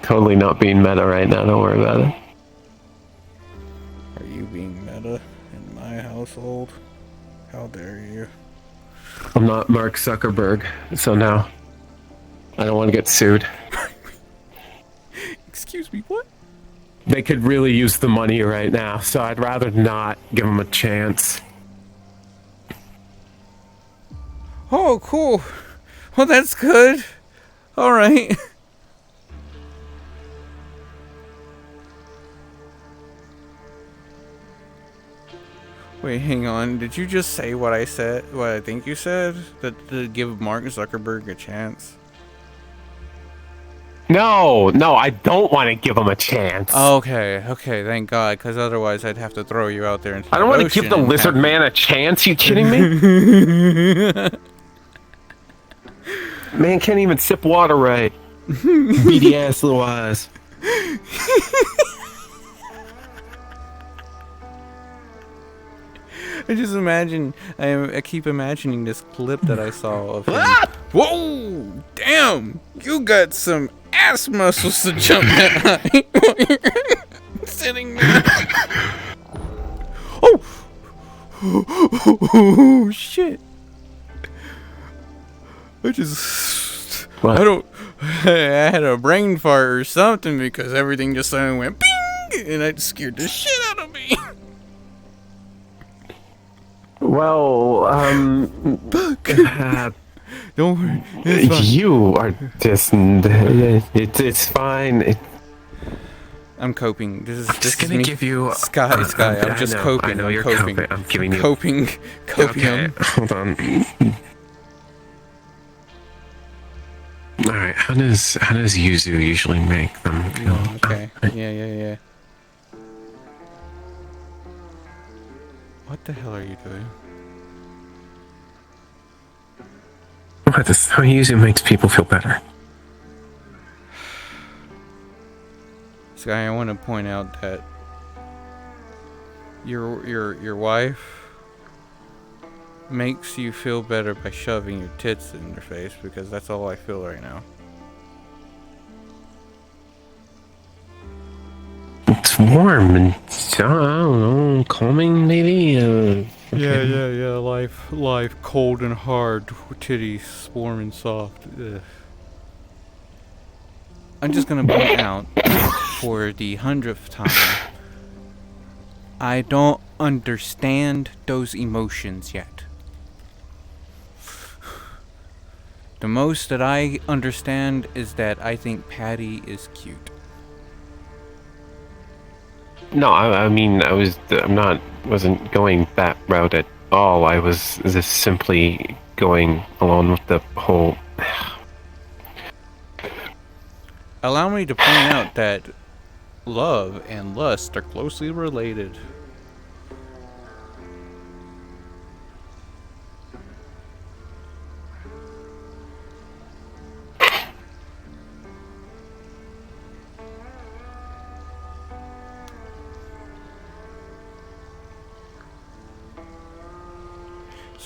Totally not being meta right now, don't worry about it. Are you being meta in my household? How dare you? I'm not Mark Zuckerberg, so no. I don't want to get sued. Excuse me, what? They could really use the money right now, so I'd rather not give them a chance. Oh, cool. Well, that's good. All right. Wait, hang on. Did you just say what I said? What I think you said? That to give Mark Zuckerberg a chance? No, I don't want to give them a chance. Okay, thank God, because otherwise I'd have to throw you out there into I don't want to give the lizard man a chance, you kidding me? Man can't even sip water right. Beady ass little eyes. I just imagine, I keep imagining this clip that I saw of him. Whoa! Damn! You got some ass muscles to jump that high. Sitting there. Oh! Oh, shit. What? I had a brain fart or something because everything just suddenly went ping! And it scared the shit out of me. Well, Don't worry. It's fine. you are just, it's fine. I'm coping. This is Just is gonna me. give you Sky. I'm just coping. I know I'm you're coping. coping. I'm giving you Coping. Okay, hold on. All right, how does Yuzu usually make them feel? Okay. Yeah. What the hell are you doing? What? This is how Yuzu makes people feel better. Sky, I want to point out that your wife makes you feel better by shoving your tits in her face, because that's all I feel right now. It's warm and I don't know, calming maybe. Yeah. Life, cold and hard, titties, warm and soft. Ugh. I'm just gonna point out for the 100th time, I don't understand those emotions yet. The most that I understand is that I think Patty is cute. No, I mean, wasn't going that route at all. I was just simply going along with the whole. Allow me to point out that love and lust are closely related.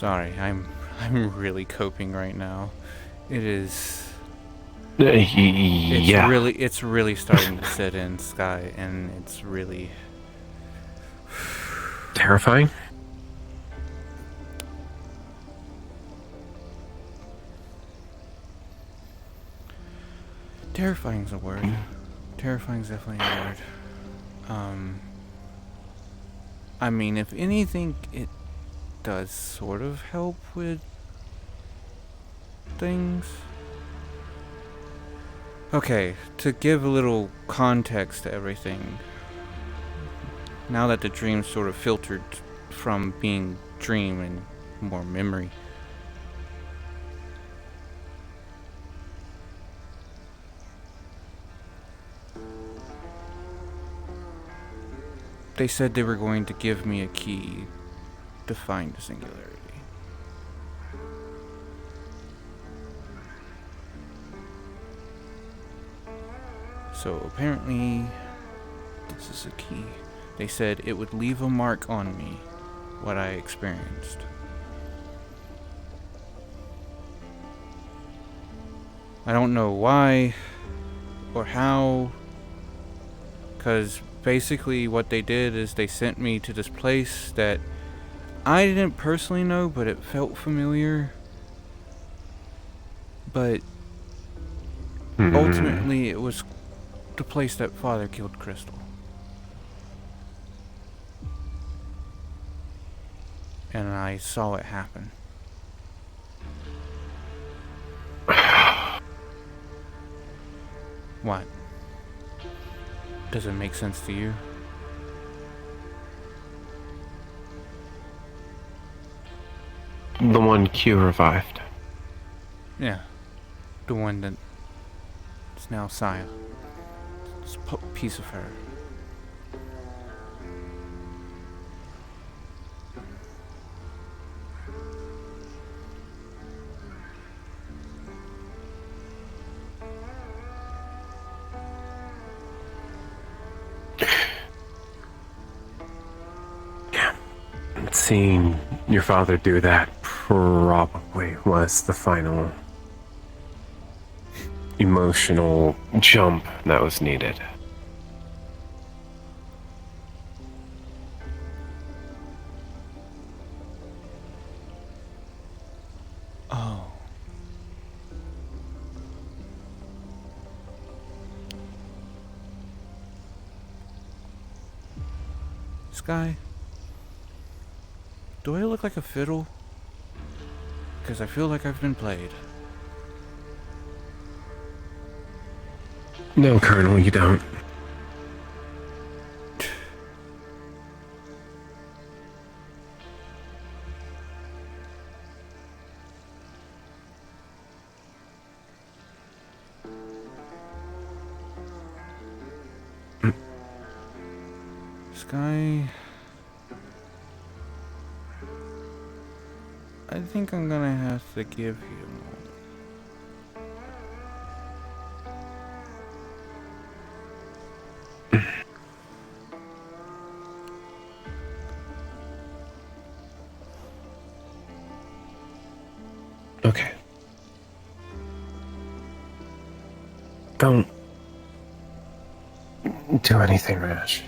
Sorry, I'm really coping right now. It is. Yeah. It's really starting to set in, Sky, and it's really Terrifying? terrifying's a word. Terrifying's definitely a word. I mean, if anything, it does sort of help with things. Okay, to give a little context to everything, now that the dream's sort of filtered from being dream and more memory, they said they were going to give me a key to find the singularity. So apparently, this is a key. They said it would leave a mark on me, what I experienced. I don't know why or how, because basically what they did is they sent me to this place that I didn't personally know, but it felt familiar. But ultimately, it was the place that Father killed Crystal. And I saw it happen. What? Does it make sense to you? The one Q revived. Yeah. The one that is now Saya. It's a piece of her. Seeing your father do that probably was the final emotional jump that was needed. Oh. Sky? Do I look like a fiddle? Because I feel like I've been played. No, Colonel, you don't. Sky... I think I'm gonna have to give you Okay. Don't do anything rash.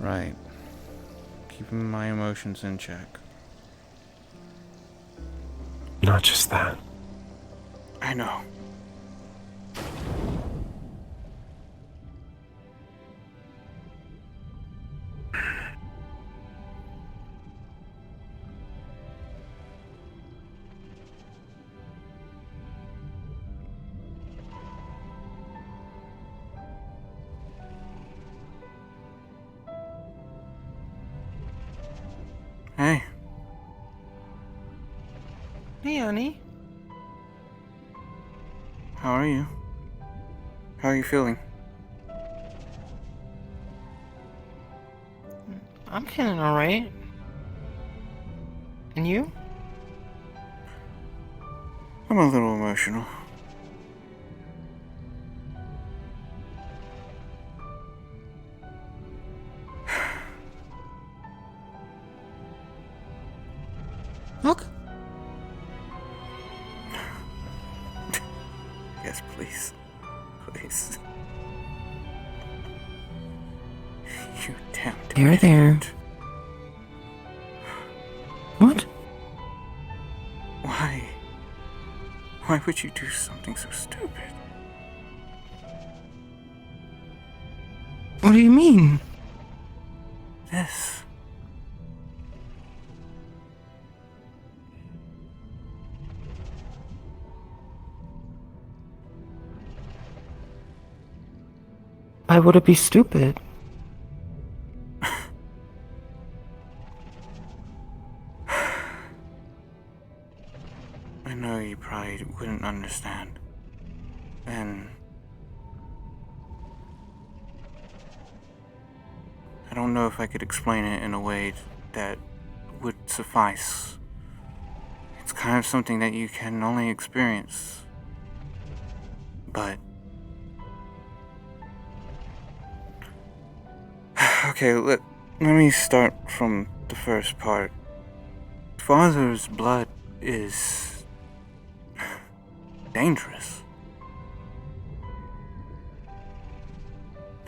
Right. Keeping my emotions in check. Not just that. I know. Hey. Hey, honey. How are you? How are you feeling? I'm feeling alright. And you? I'm a little emotional. Look. Yes, please. Please. You damn There, there. idiot. What? Why? Why would you do something so stupid? What do you mean? This. Why would it be stupid? I know you probably wouldn't understand. And I don't know if I could explain it in a way that would suffice. It's kind of something that you can only experience. But okay, let me start from the first part. Father's blood is dangerous.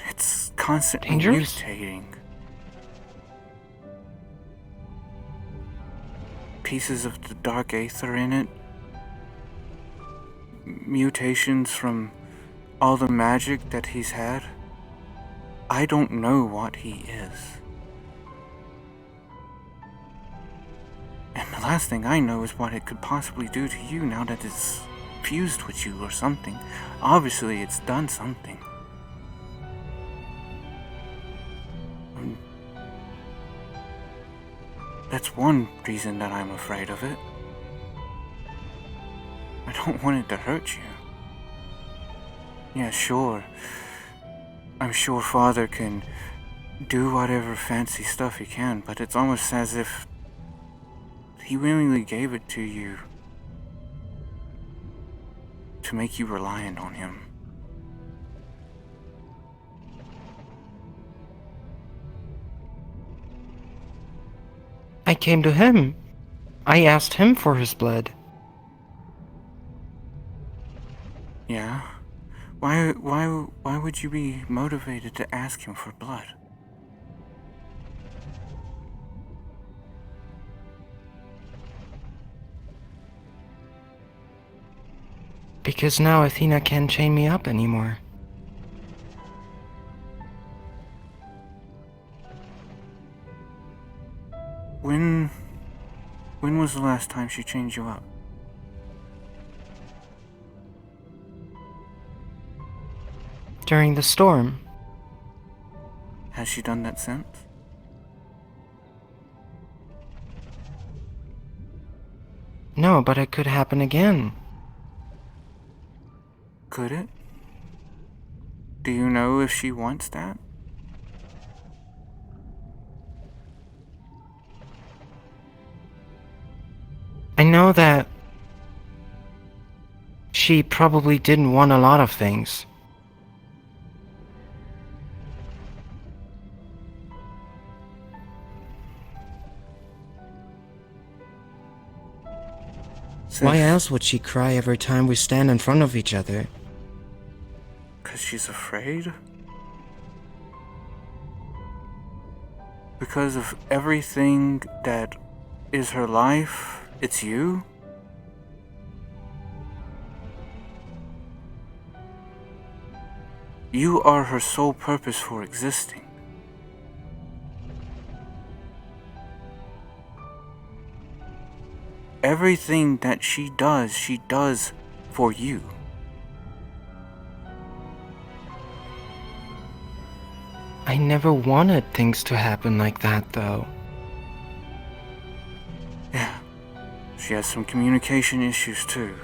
It's constantly Dangerous? mutating. Pieces of the dark aether in it. Mutations from all the magic that he's had. I don't know what he is. And the last thing I know is what it could possibly do to you now that it's fused with you or something. Obviously, it's done something. That's one reason that I'm afraid of it. I don't want it to hurt you. Yeah, sure. I'm sure Father can do whatever fancy stuff he can, but it's almost as if he willingly gave it to you to make you reliant on him. I came to him. I asked him for his blood. Yeah? Why would you be motivated to ask him for blood? Because now Athena can't chain me up anymore. When was the last time she chained you up? During the storm. Has she done that since? No, but it could happen again. Could it? Do you know if she wants that? I know that she probably didn't want a lot of things. Why else would she cry every time we stand in front of each other? 'Cause she's afraid? Because of everything that is her life, it's you? You are her sole purpose for existing. Everything that she does for you. I never wanted things to happen like that, though. Yeah, she has some communication issues too.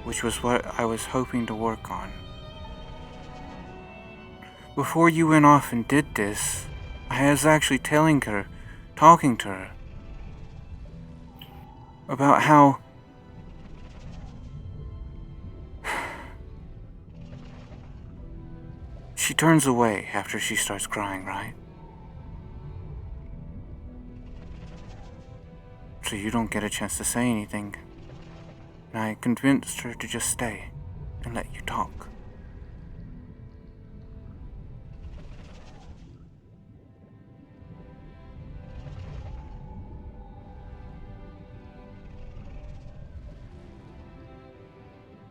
Which was what I was hoping to work on. Before you went off and did this, I was actually talking to her, about how she turns away after she starts crying, right? so you don't get a chance to say anything. And I convinced her to just stay and let you talk.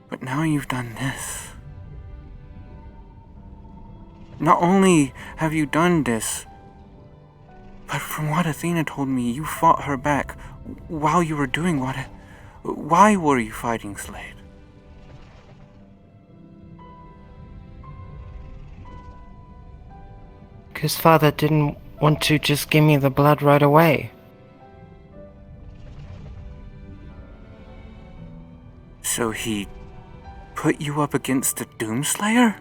But now you've done this. Not only have you done this, but from what Athena told me, you fought her back while you were doing what... Why were you fighting Slade? Because Father didn't want to just give me the blood right away. So he put you up against the Doomslayer?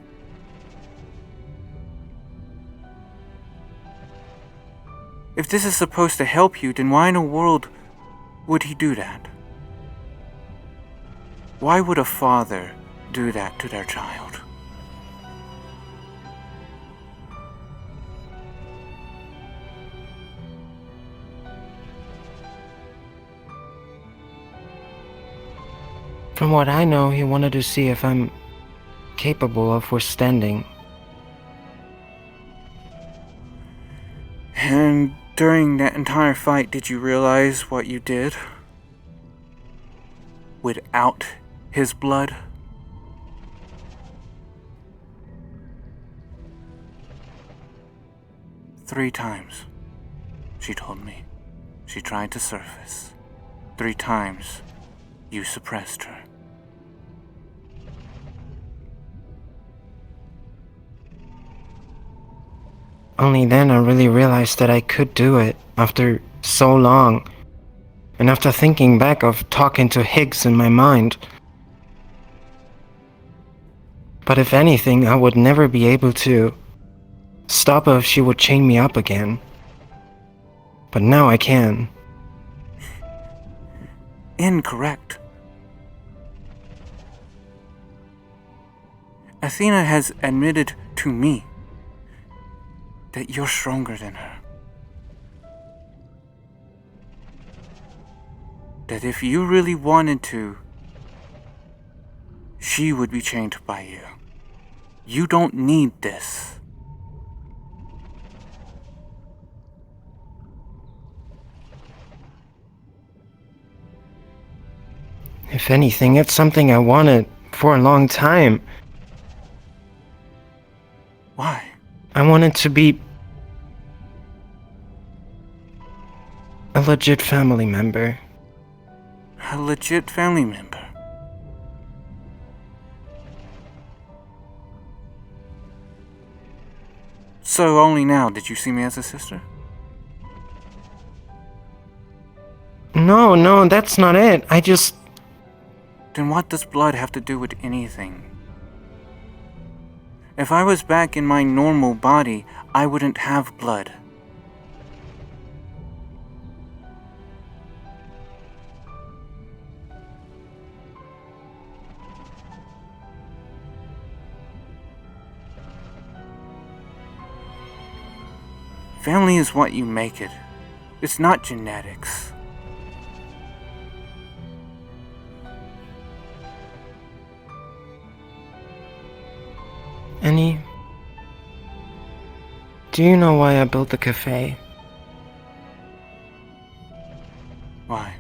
If this is supposed to help you, then why in the world would he do that? Why would a father do that to their child? From what I know, he wanted to see if I'm capable of withstanding. And during that entire fight, did you realize what you did? Without his blood? Three times, she told me. She tried to surface. 3 times, you suppressed her. Only then I really realized that I could do it after so long. And after thinking back of talking to Higgs in my mind. But if anything, I would never be able to stop her if she would chain me up again. But now I can. Incorrect. Athena has admitted to me that you're stronger than her. That if you really wanted to, she would be chained by you. You don't need this. If anything, it's something I wanted for a long time. Why? I wanted to be a legit family member. A legit family member. So only now did you see me as a sister? No, that's not it. Then what does blood have to do with anything? If I was back in my normal body, I wouldn't have blood. Family is what you make it. It's not genetics. Annie, do you know why I built the cafe? Why?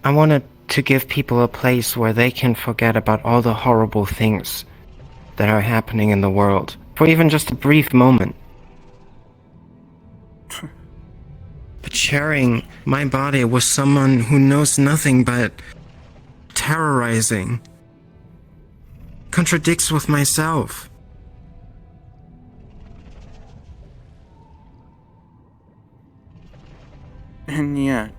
I wanted to give people a place where they can forget about all the horrible things that are happening in the world, for even just a brief moment. But sharing my body with someone who knows nothing but terrorizing contradicts with myself. And yet,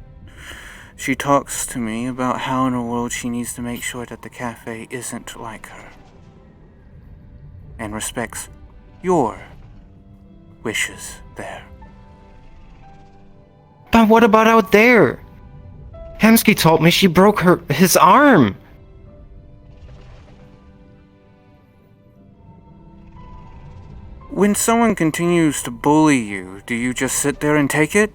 she talks to me about how in the world she needs to make sure that the cafe isn't like her. And respects your wishes there. But what about out there? Hemsky told me she broke his arm. When someone continues to bully you, do you just sit there and take it?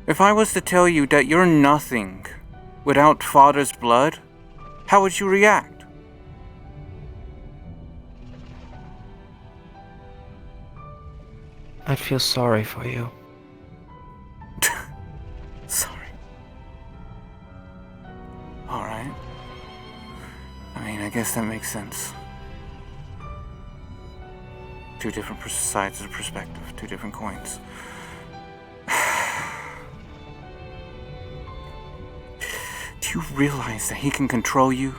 If I was to tell you that you're nothing without father's blood, how would you react? I'd feel sorry for you. Sorry. Alright. I mean, I guess that makes sense. Two different sides of the perspective, two different coins. Do you realize that he can control you?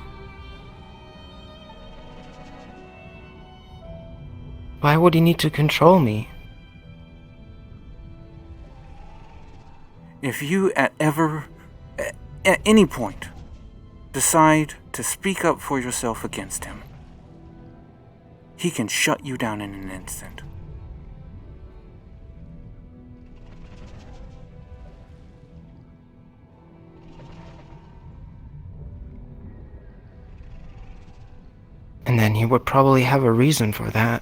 Why would he need to control me? If you at any point, decide to speak up for yourself against him, he can shut you down in an instant. And then he would probably have a reason for that.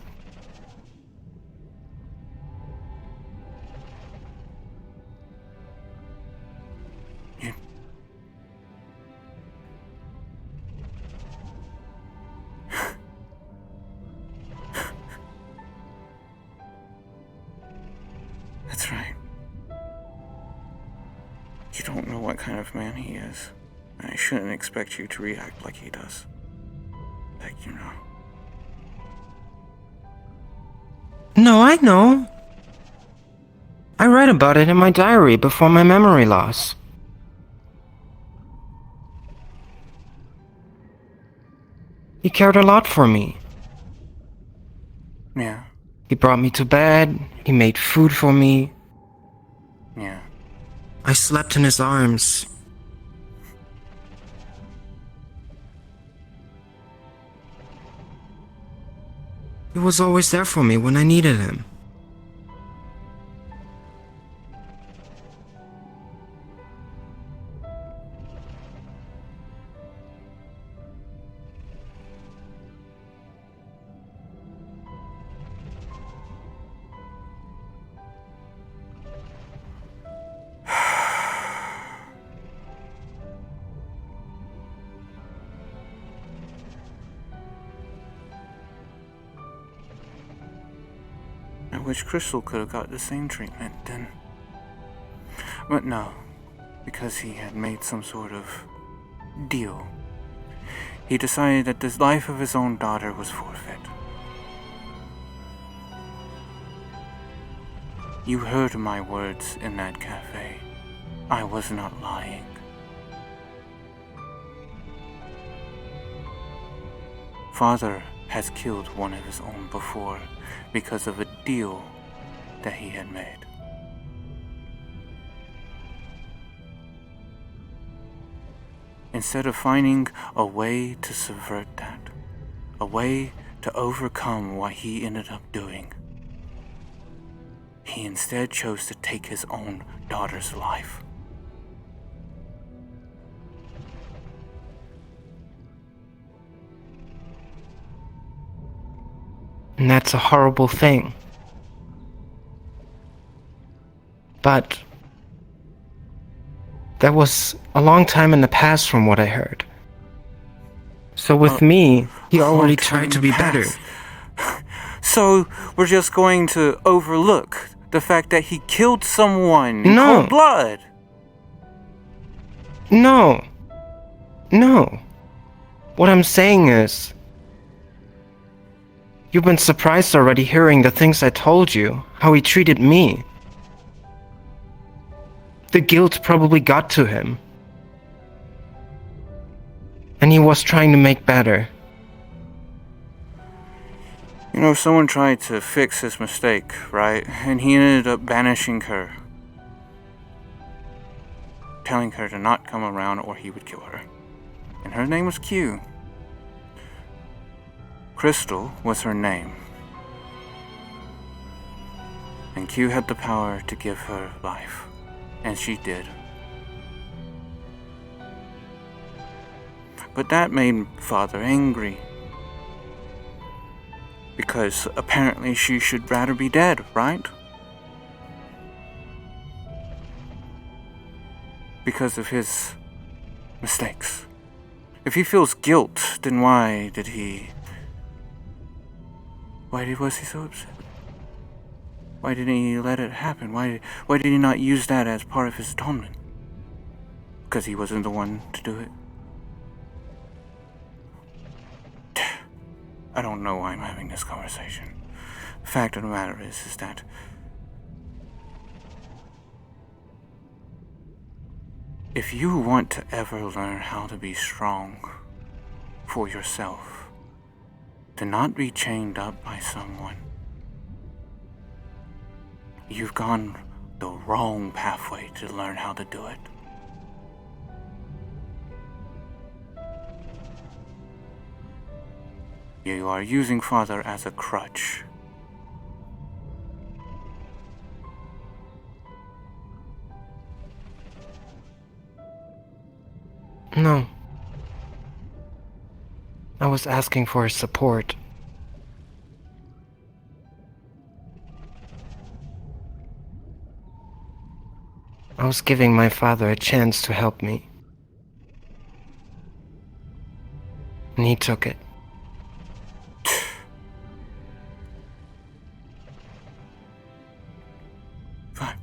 You... That's right. You don't know what kind of man he is. I shouldn't expect you to react like he does. Like, you know. No, I know. I read about it in my diary before my memory loss. He cared a lot for me. Yeah, He brought me to bed, he made food for me. yeah. I slept in his arms. He was always there for me when I needed him. I wish Crystal could have got the same treatment then. But no, because he had made some sort of deal. He decided that the life of his own daughter was forfeit. You heard my words in that cafe. I was not lying. Father has killed one of his own before because of a deal that he had made. Instead of finding a way to subvert that, a way to overcome what he ended up doing, he instead chose to take his own daughter's life. And that's a horrible thing. But that was a long time in the past from what I heard. So with me, he already tried to be better. So we're just going to overlook the fact that he killed someone in No. cold blood? No. No. What I'm saying is, you've been surprised already hearing the things I told you, how he treated me. The guilt probably got to him. And he was trying to make better. You know, someone tried to fix his mistake, right? And he ended up banishing her. Telling her to not come around or he would kill her. And her name was Q. Crystal was her name. And Q had the power to give her life. And she did. But that made Father angry. Because apparently she should rather be dead, right? Because of his mistakes. If he feels guilt, then why was he so upset? Why didn't he let it happen? Why did he not use that as part of his atonement? Because he wasn't the one to do it? I don't know why I'm having this conversation. The fact of the matter is that if you want to ever learn how to be strong for yourself, to not be chained up by someone, you've gone the wrong pathway to learn how to do it. You are using Father as a crutch. No. I was asking for his support. I was giving my father a chance to help me. And he took it. Fine.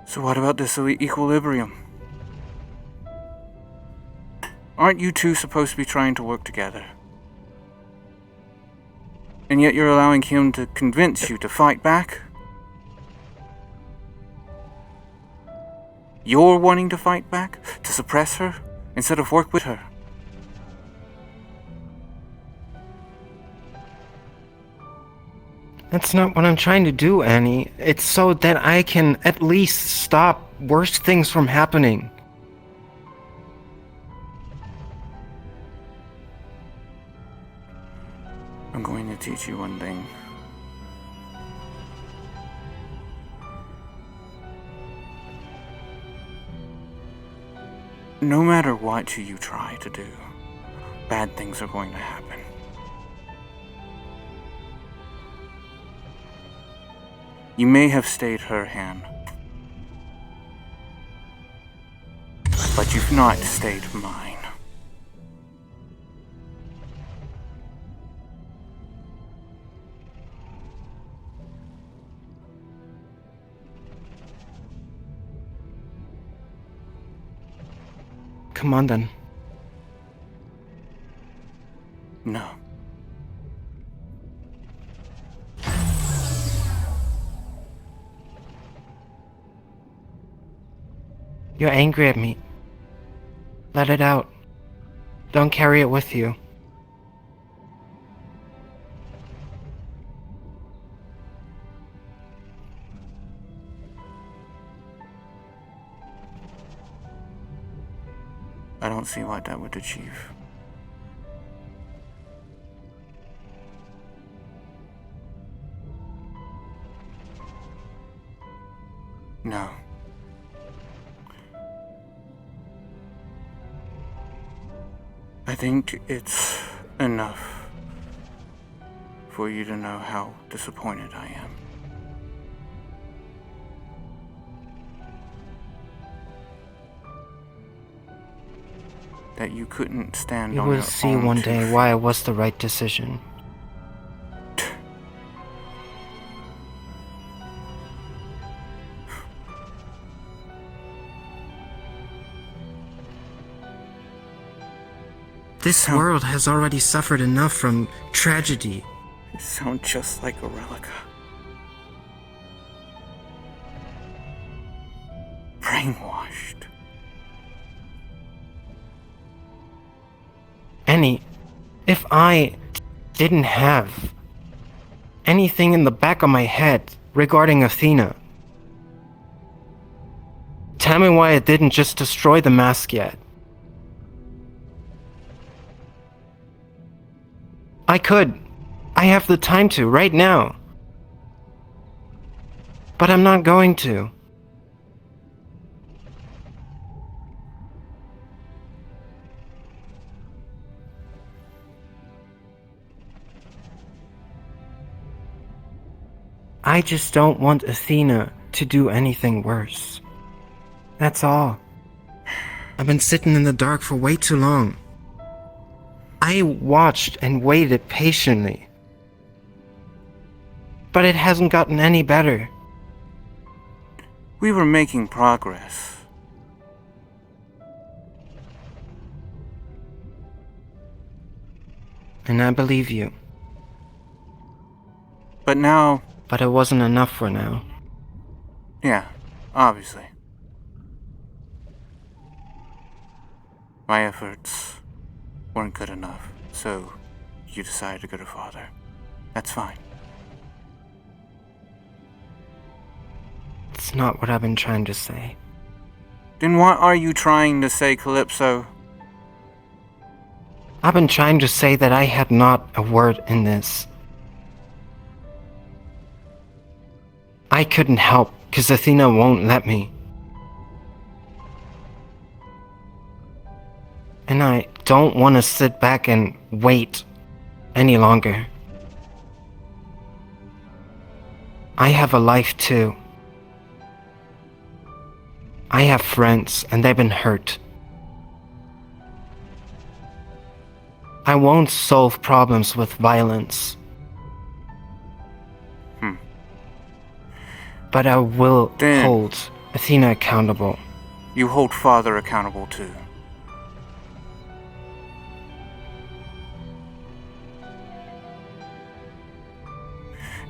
So what about this equilibrium? Aren't you two supposed to be trying to work together? And yet you're allowing him to convince you to fight back? You're wanting to fight back? To suppress her? Instead of work with her? That's not what I'm trying to do, Annie. It's so that I can at least stop worse things from happening. I'm going to teach you one thing. No matter what you try to do, bad things are going to happen. You may have stayed her hand, but you've not stayed mine. Come on then. No. You're angry at me. Let it out. Don't carry it with you. I don't see what that would achieve. No. I think it's enough for you to know how disappointed I am. That you couldn't stand You on will your see own one 2 day feet. why it was the right decision. This world has already suffered enough from tragedy. You sound just like a relic. Brainwashed. Annie, if I didn't have anything in the back of my head regarding Athena, tell me why I didn't just destroy the mask yet. I could. I have the time to, right now. But I'm not going to. I just don't want Athena to do anything worse. That's all. I've been sitting in the dark for way too long. I watched and waited patiently. But it hasn't gotten any better. We were making progress. And I believe you. But now, But it wasn't enough for now. yeah, obviously. My efforts weren't good enough, so you decided to go to Father. That's fine. It's not what I've been trying to say. Then what are you trying to say, Calypso? I've been trying to say that I had not a word in this. I couldn't help, because Athena won't let me. And I don't want to sit back and wait any longer. I have a life too. I have friends, and they've been hurt. I won't solve problems with violence. But I will Then- hold Athena accountable. You hold Father accountable too.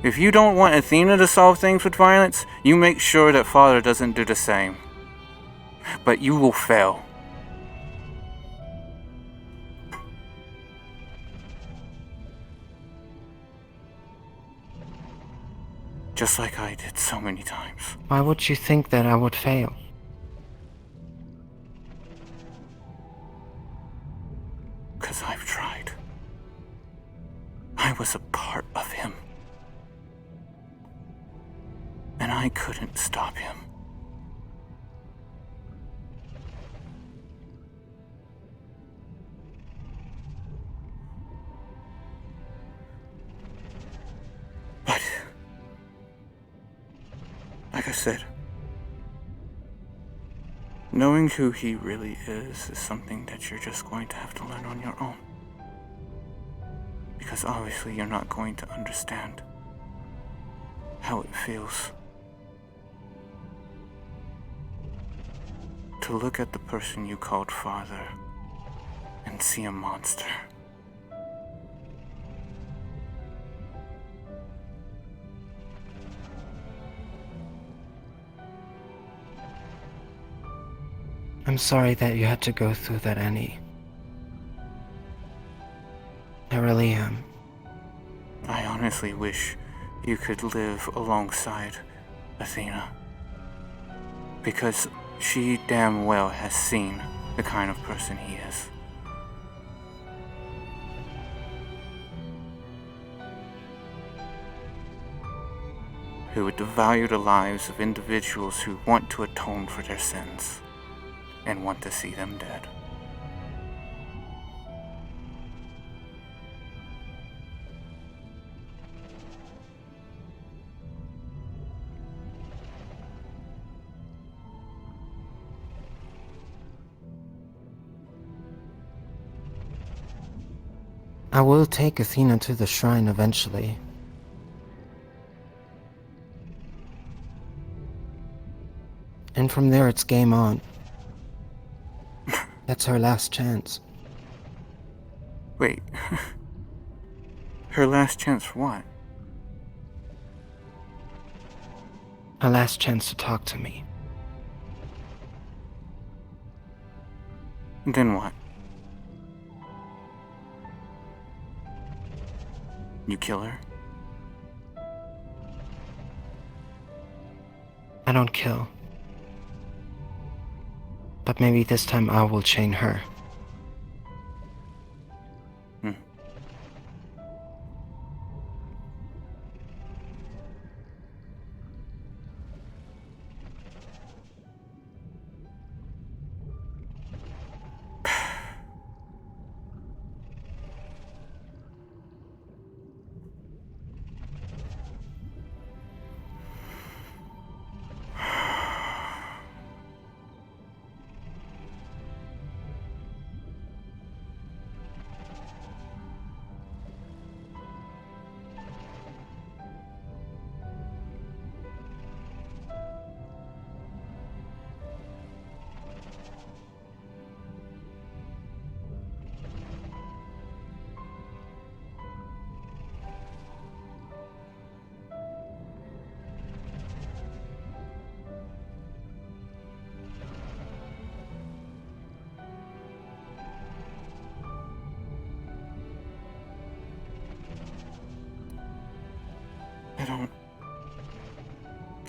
If you don't want Athena to solve things with violence, you make sure that Father doesn't do the same. But you will fail. Just like I did so many times. Why would you think that I would fail? Because I've tried. I was a part of him. And I couldn't stop him. But, like I said, knowing who he really is something that you're just going to have to learn on your own. Because obviously you're not going to understand how it feels to look at the person you called father and see a monster. I'm sorry that you had to go through that, Annie. I really am. I honestly wish you could live alongside Athena. Because she damn well has seen the kind of person he is. Who would devalue the lives of individuals who want to atone for their sins and want to see them dead. I will take Athena to the shrine eventually. And from there it's game on. That's her last chance. Wait. Her last chance for what? A last chance to talk to me. Then what? You kill her? I don't kill. But maybe this time I will chain her.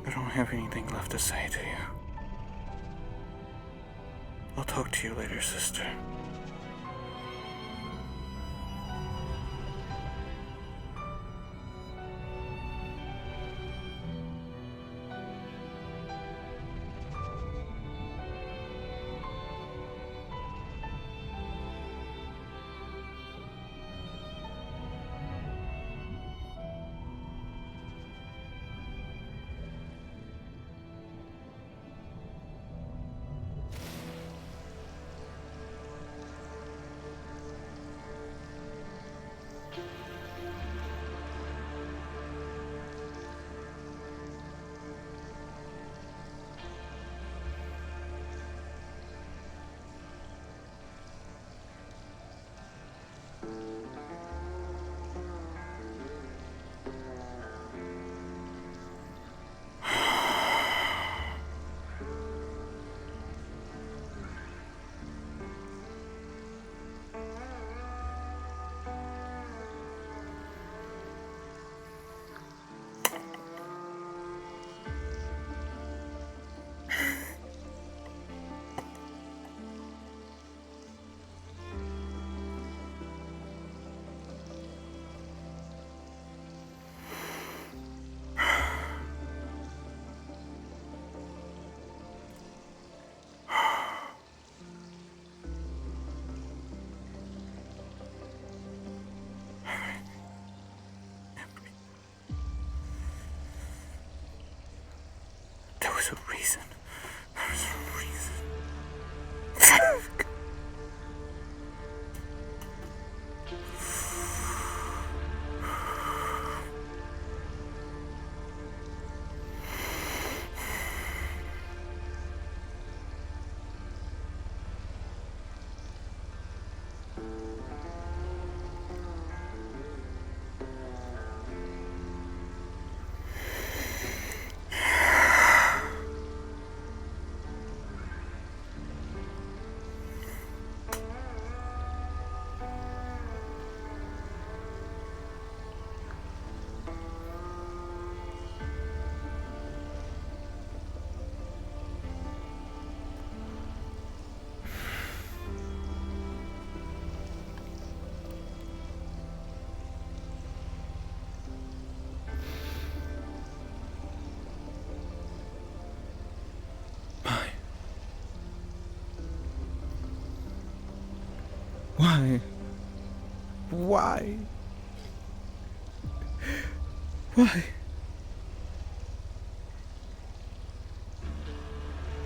I don't have anything left to say to you. I'll talk to you later, sister. There was a reason. There was a reason. Why? Why? Why?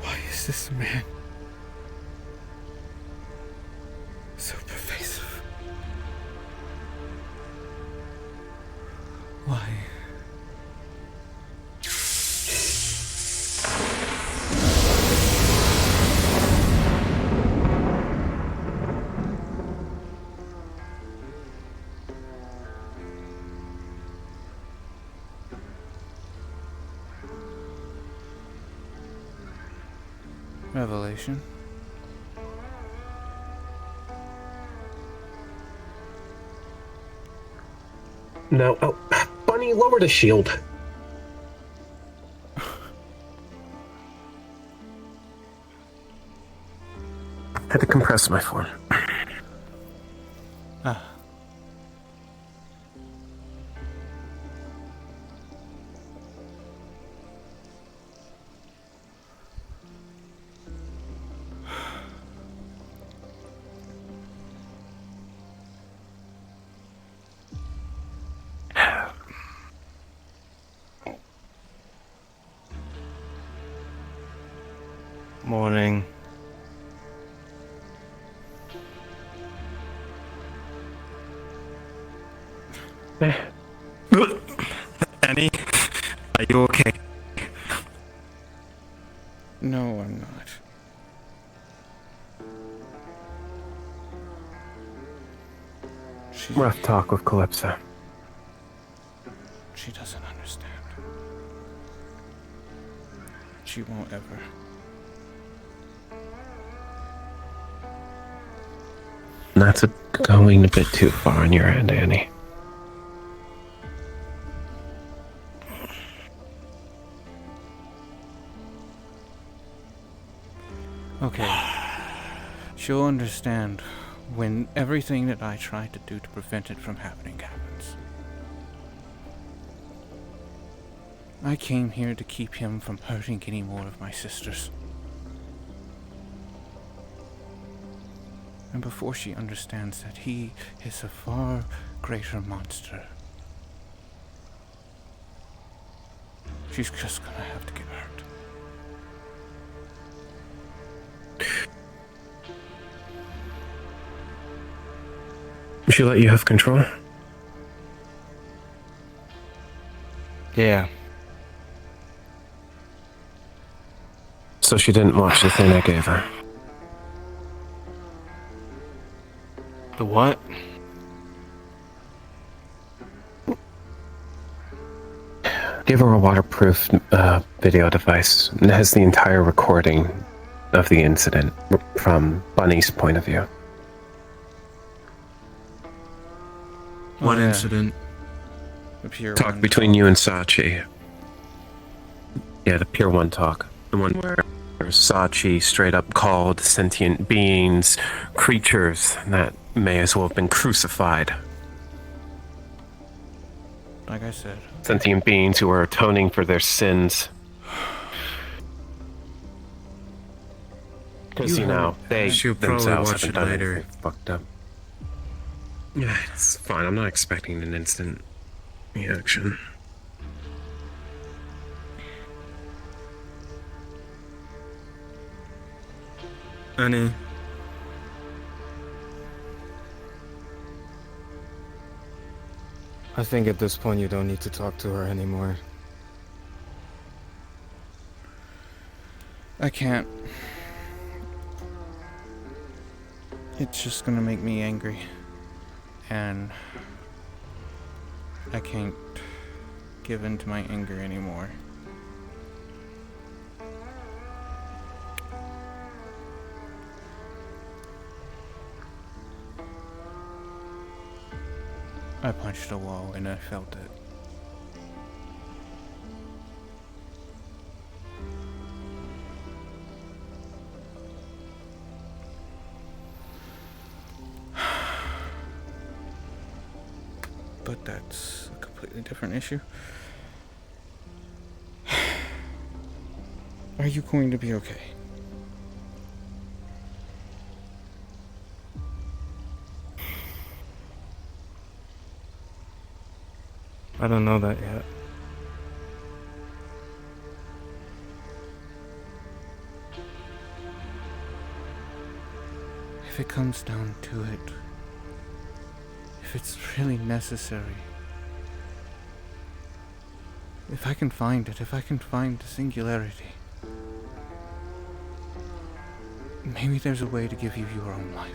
Why is this man so pervasive? Why? Revelation. No. Oh, Bunny, lower the shield. Had to compress my form. Ah. Morning. Annie, are you okay? No, I'm not. She, Rough talk with Calypso. she doesn't understand. She won't ever. That's going a bit too far on your end, Annie. Okay. She'll understand when everything that I tried to do to prevent it from happening happens. I came here to keep him from hurting any more of my sisters. And before she understands that he is a far greater monster, she's just gonna have to get hurt. She let you have control? Yeah. So she didn't watch the thing I gave her. The what? Gave her a waterproof video device. It has the entire recording of the incident from Bunny's point of view. What yeah. incident? The Pier Talk 1 between you and Sachi. Yeah, the Pier 1 talk. The one where Sachi straight up called sentient beings creatures that may as well have been crucified. Like I said. Sentient beings who are atoning for their sins. Because, you know, they She'll probably themselves watch haven't it done later. anything fucked up. Yeah, it's fine. I'm not expecting an instant reaction. Annie. I think at this point you don't need to talk to her anymore. I can't. It's just gonna make me angry. And I can't give in to my anger anymore. I punched a wall and I felt it. But that's a completely different issue. Are you going to be okay? I don't know that yet. If it comes down to it, if it's really necessary, if I can find it, if I can find the singularity, maybe there's a way to give you your own life.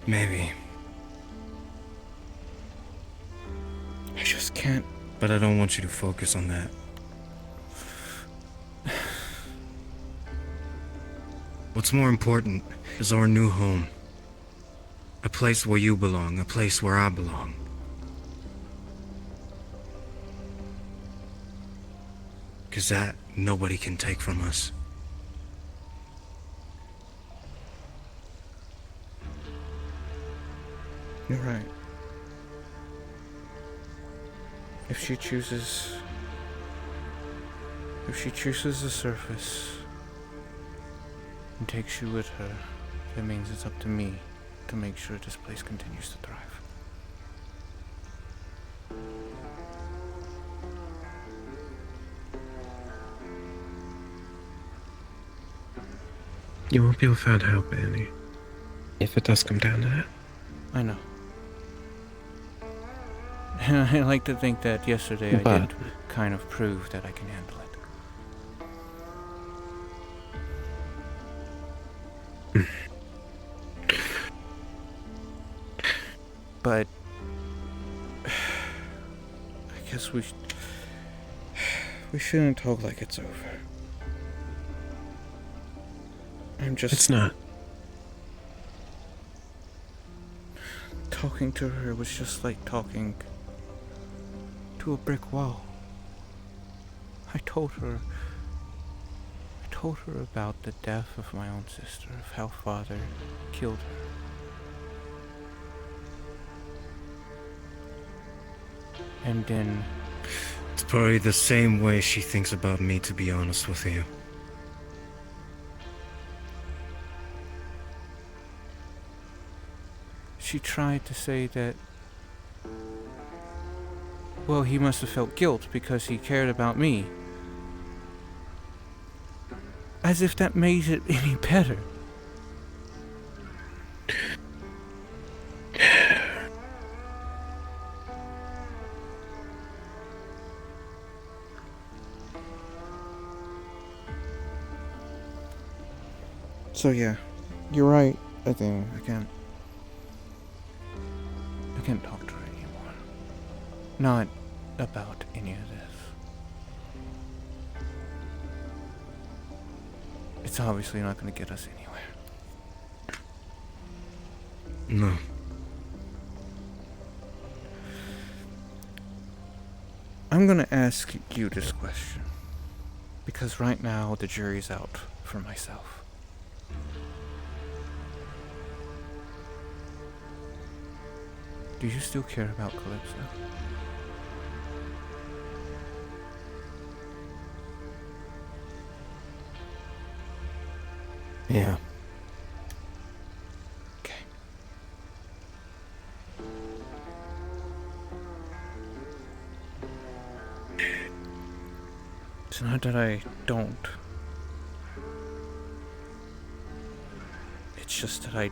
Maybe. I just can't. But I don't want you to focus on that. What's more important is our new home. A place where you belong, a place where I belong. Because that nobody can take from us. You're right. If she chooses the surface and takes you with her, that means it's up to me to make sure this place continues to thrive. You won't be without help, Annie. If it does come down to that. I know. And I like to think that yesterday I But- did kind of prove that I can handle it. But I guess we We shouldn't talk like it's over. It's not. Talking to her was just like talking to a brick wall. I told her about the death of my own sister, of how father killed her. And then It's probably the same way she thinks about me, to be honest with you. she tried to say that, well, he must have felt guilt because he cared about me. As if that made it any better. So yeah, you're right. I think I can't talk to her anymore. Not about any of this. It's obviously not going to get us anywhere. No. I'm going to ask you this question. Because right now the jury's out for myself. Do you still care about Calypso? Yeah. Okay. It's not that I don't. It's just that I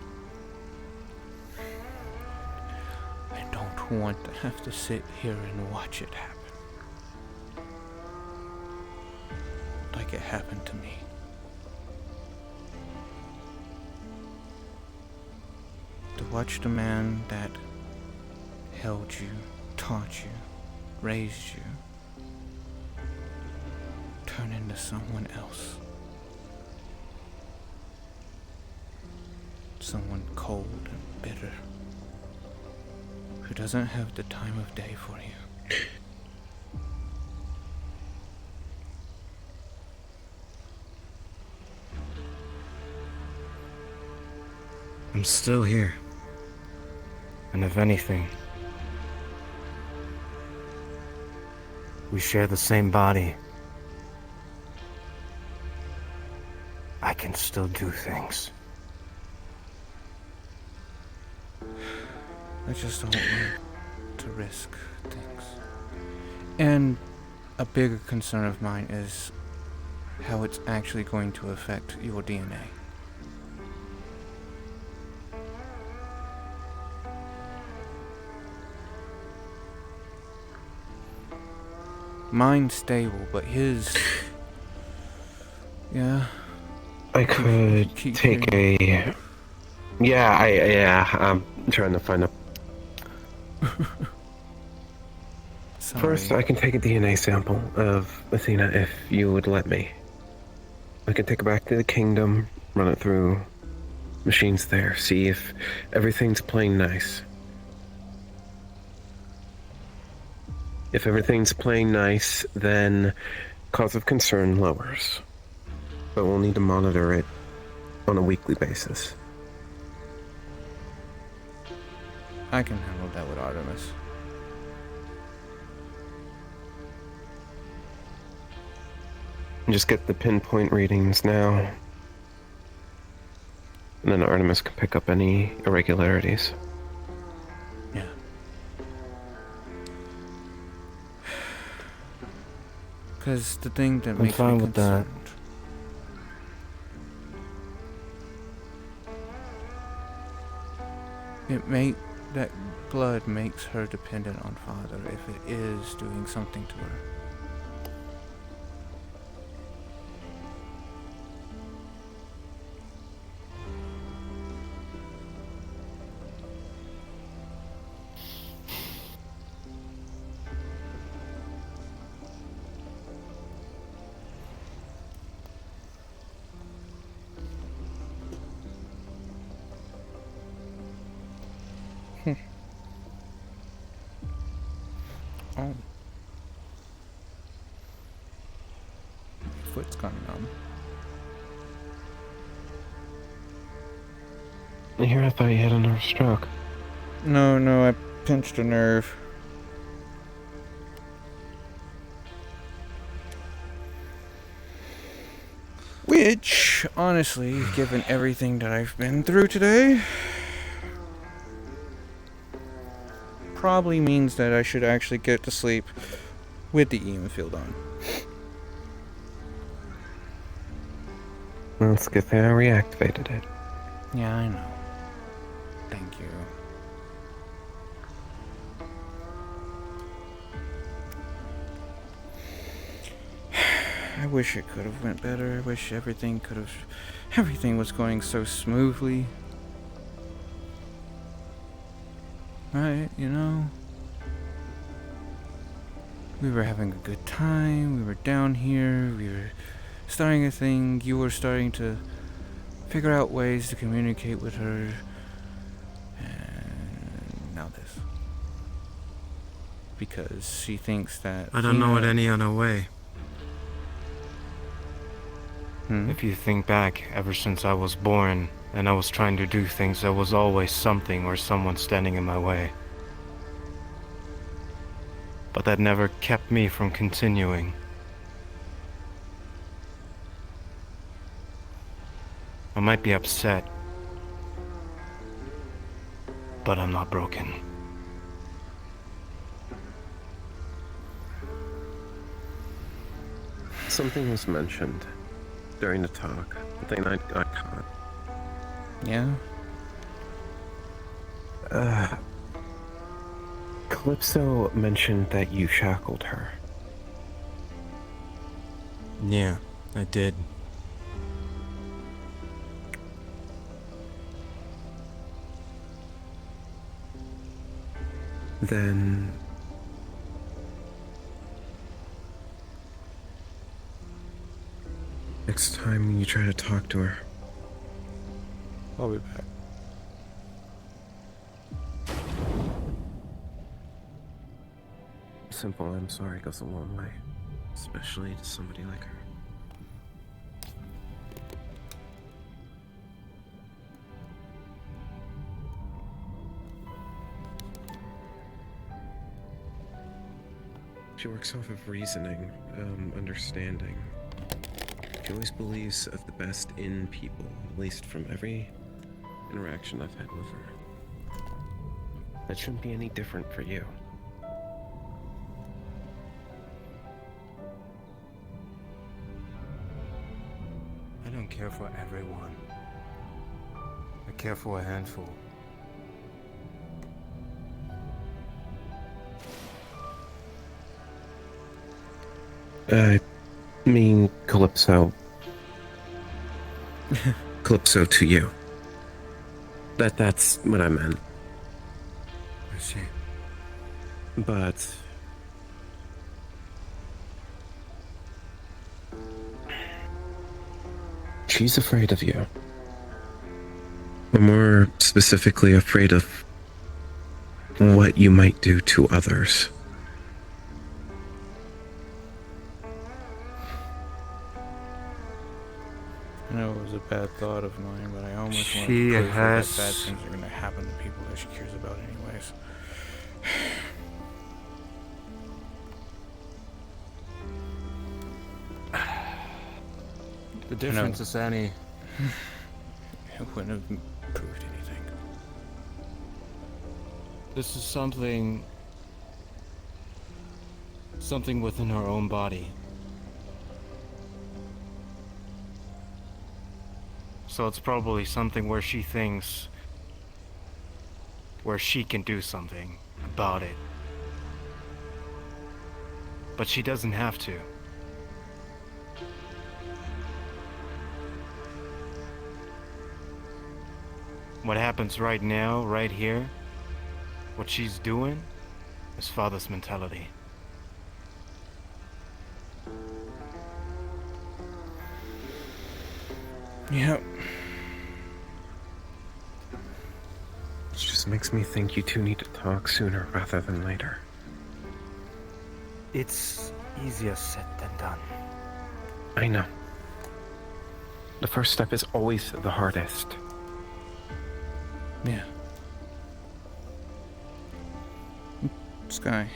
don't want to have to sit here and watch it happen. Like it happened to me. To watch the man that held you, taught you, raised you, turn into someone else. Someone cold and bitter, who doesn't have the time of day for you. I'm still here. And if anything, we share the same body. I can still do things. I just don't want to risk things. And a bigger concern of mine is how it's actually going to affect your DNA. Mine's stable, but his... Yeah. I could keep take a... Yeah, I'm trying to find a... Sorry. First, I can take a DNA sample of Athena if you would let me. I can take it back to the kingdom, run it through machines there, see if everything's playing nice. If everything's playing nice, then cause of concern lowers. But we'll need to monitor it on a weekly basis. I can handle that with Artemis. Just get the pinpoint readings now. And then Artemis can pick up any irregularities. Yeah. Because the thing that makes fine me with that. concerned... That blood makes her dependent on Father if it is doing something to her. Oh. Foot's gone numb. Here, I thought you had a nerve stroke. No, I pinched a nerve. Which, honestly, given everything that I've been through today, probably means that I should actually get to sleep with the EM field on. Well, it's a good thing I reactivated it. Yeah, I know. Thank you. I wish it could have went better. I wish everything was going so smoothly. Right, you know? We were having a good time, we were down here, we were starting a thing, you were starting to figure out ways to communicate with her, and now this. Because she thinks that... I don't know it any other way. Hmm? If you think back, ever since I was born, and I was trying to do things, there was always something or someone standing in my way. But that never kept me from continuing. I might be upset, but I'm not broken. Something was mentioned during the talk, the thing I caught. Yeah? Calypso mentioned that you shackled her. Yeah, I did. Then... next time you try to talk to her, I'll be back. simple I'm sorry goes a long way, especially to somebody like her. She works off of reasoning, understanding. She always believes of the best in people, at least from every interaction I've had with her. That shouldn't be any different for you. I don't care for everyone. I care for a handful. I mean Calypso. Calypso to you. That's what I meant. I see. But... she's afraid of you. Or more specifically, afraid of what you might do to others. I know it was a bad thought of mine, but I almost wanted She to prove her that bad has- things are going to happen to people that she cares about anyways. The difference is any. It wouldn't have proved anything. This is something within her own body. So it's probably something where she thinks where she can do something about it. But she doesn't have to. What happens right now, right here, what she's doing, is father's mentality. Yep. It just makes me think you two need to talk sooner rather than later. It's easier said than done. I know. The first step is always the hardest. Yeah. Sky.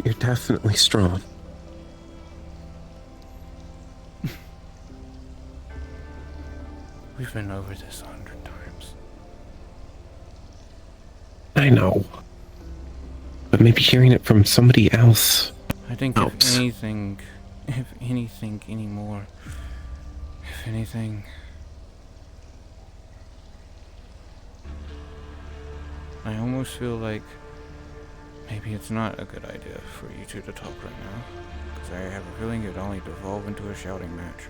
You're definitely strong. We've been over this 100 times. I know. But maybe hearing it from somebody else I think helps. if anything anymore, if anything, I almost feel like maybe it's not a good idea for you two to talk right now, because I have a feeling it'd only devolve into a shouting match.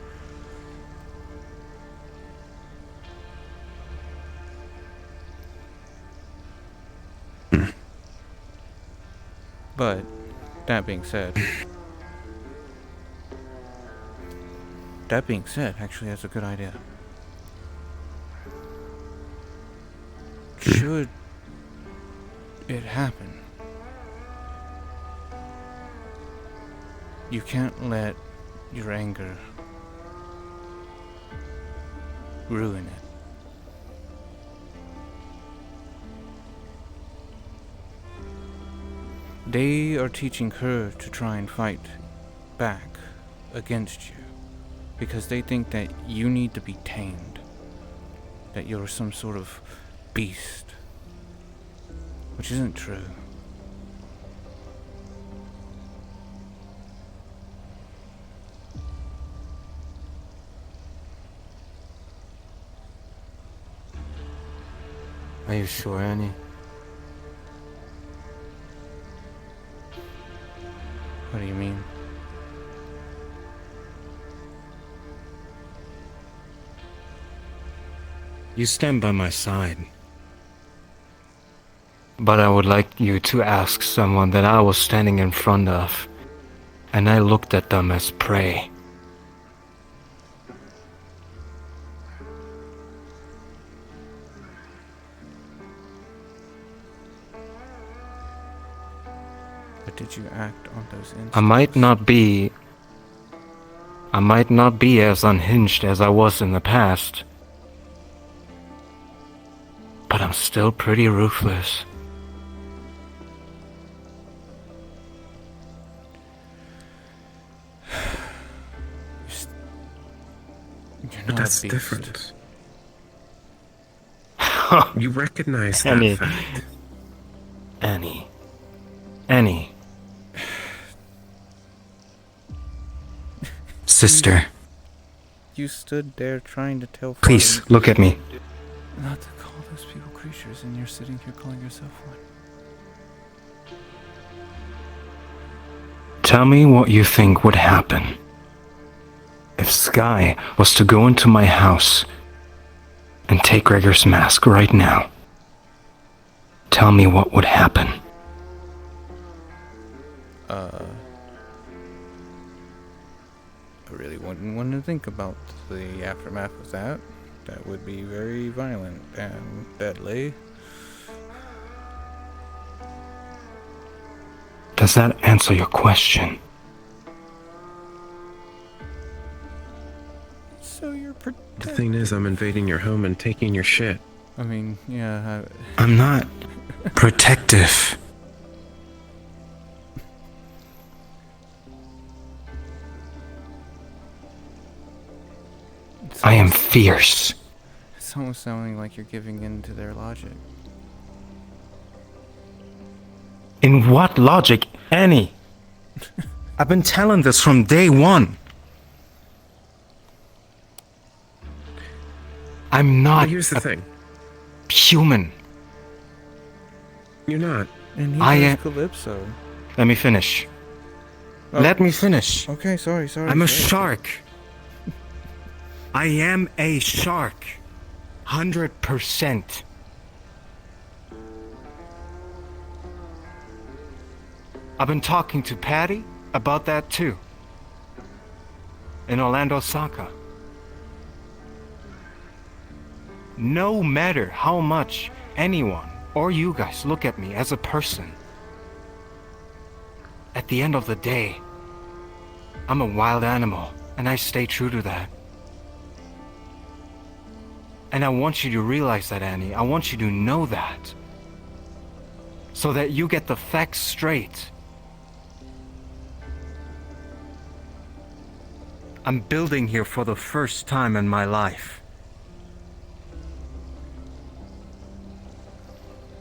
But, that being said, actually that's a good idea. Should it happen, you can't let your anger ruin it. They are teaching her to try and fight back against you because they think that you need to be tamed, that you're some sort of beast, which isn't true. Are you sure, Annie? What do you mean? You stand by my side. But I would like you to ask someone that I was standing in front of, and I looked at them as prey. But did you act on those instincts? I might not be as unhinged as I was in the past, but I'm still pretty ruthless. You're But not that's a the beast. difference. You recognize Annie. that fact. Annie. Sister, You stood there trying to tell please Farley look at me. not to call those people creatures, and you're sitting here calling yourself one. Tell me what you think would happen if Sky was to go into my house and take Gregor's mask right now. Tell me what would happen. I really wouldn't want to think about the aftermath of that. That would be very violent and deadly. Does that answer your question? So you're The thing is, I'm invading your home and taking your shit. I mean, yeah, I'm not protective. I am fierce. It's almost sounding like you're giving in to their logic. In what logic, Annie? I've been telling this from day one. I'm But not here's the a thing. human. You're not. And I neither am- is Calypso. Let me finish. Oh. Let me finish. Okay, sorry. I'm a sorry. shark. I am a shark. 100%. I've been talking to Patty about that too. In Orlando, Saka. No matter how much anyone or you guys look at me as a person, At the end of the day, I'm a wild animal, and I stay true to that. And I want you to realize that, Annie. I want you to know that. So that you get the facts straight. I'm building here for the first time in my life.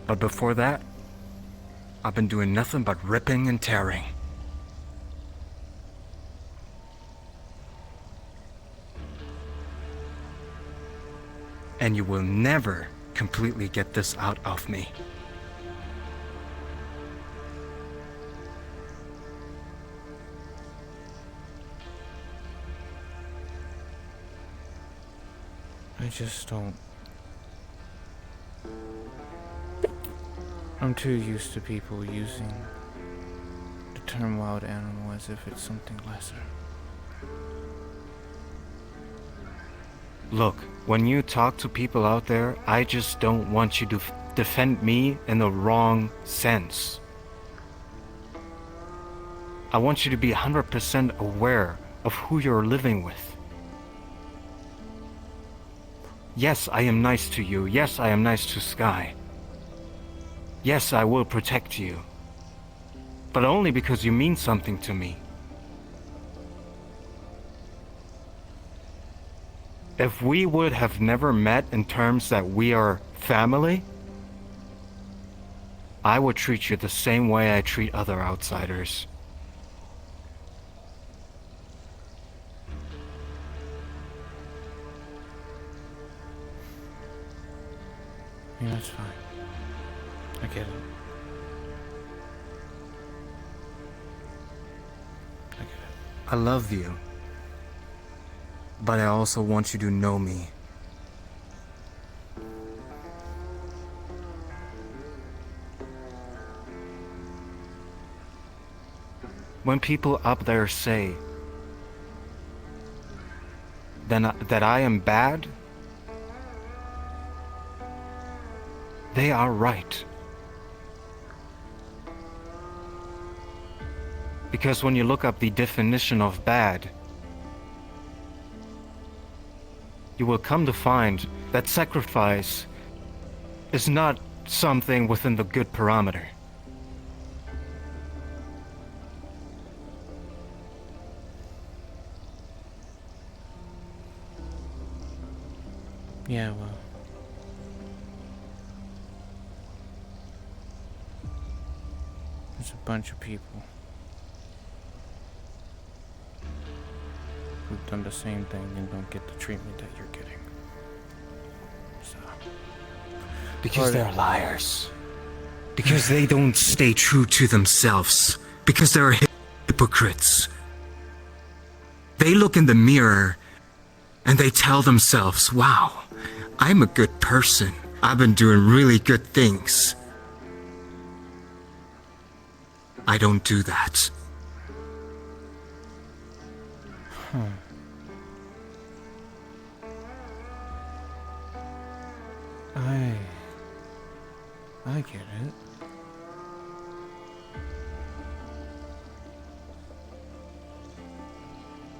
But before that, I've been doing nothing but ripping and tearing. And you will never completely get this out of me. I just don't. I'm too used to people using the term wild animal as if it's something lesser. Look, when you talk to people out there, I just don't want you to defend me in the wrong sense. I want you to be 100% aware of who you're living with. Yes, I am nice to you. Yes, I am nice to Sky. Yes, I will protect you. But only because you mean something to me. If we would have never met in terms that we are family, I would treat you the same way I treat other outsiders. Yeah, that's fine. I get it. I get it. I love you. But I also want you to know me. When people up there say that I am bad, they are right. Because when you look up the definition of bad, you will come to find that sacrifice is not something within the good parameter. Yeah, well. There's a bunch of people who've done the same thing and don't get the treatment that you're getting. So. Because they're liars. Because they don't stay true to themselves. Because they're hypocrites. They look in the mirror and they tell themselves, wow, I'm a good person. I've been doing really good things. I don't do that. I get it.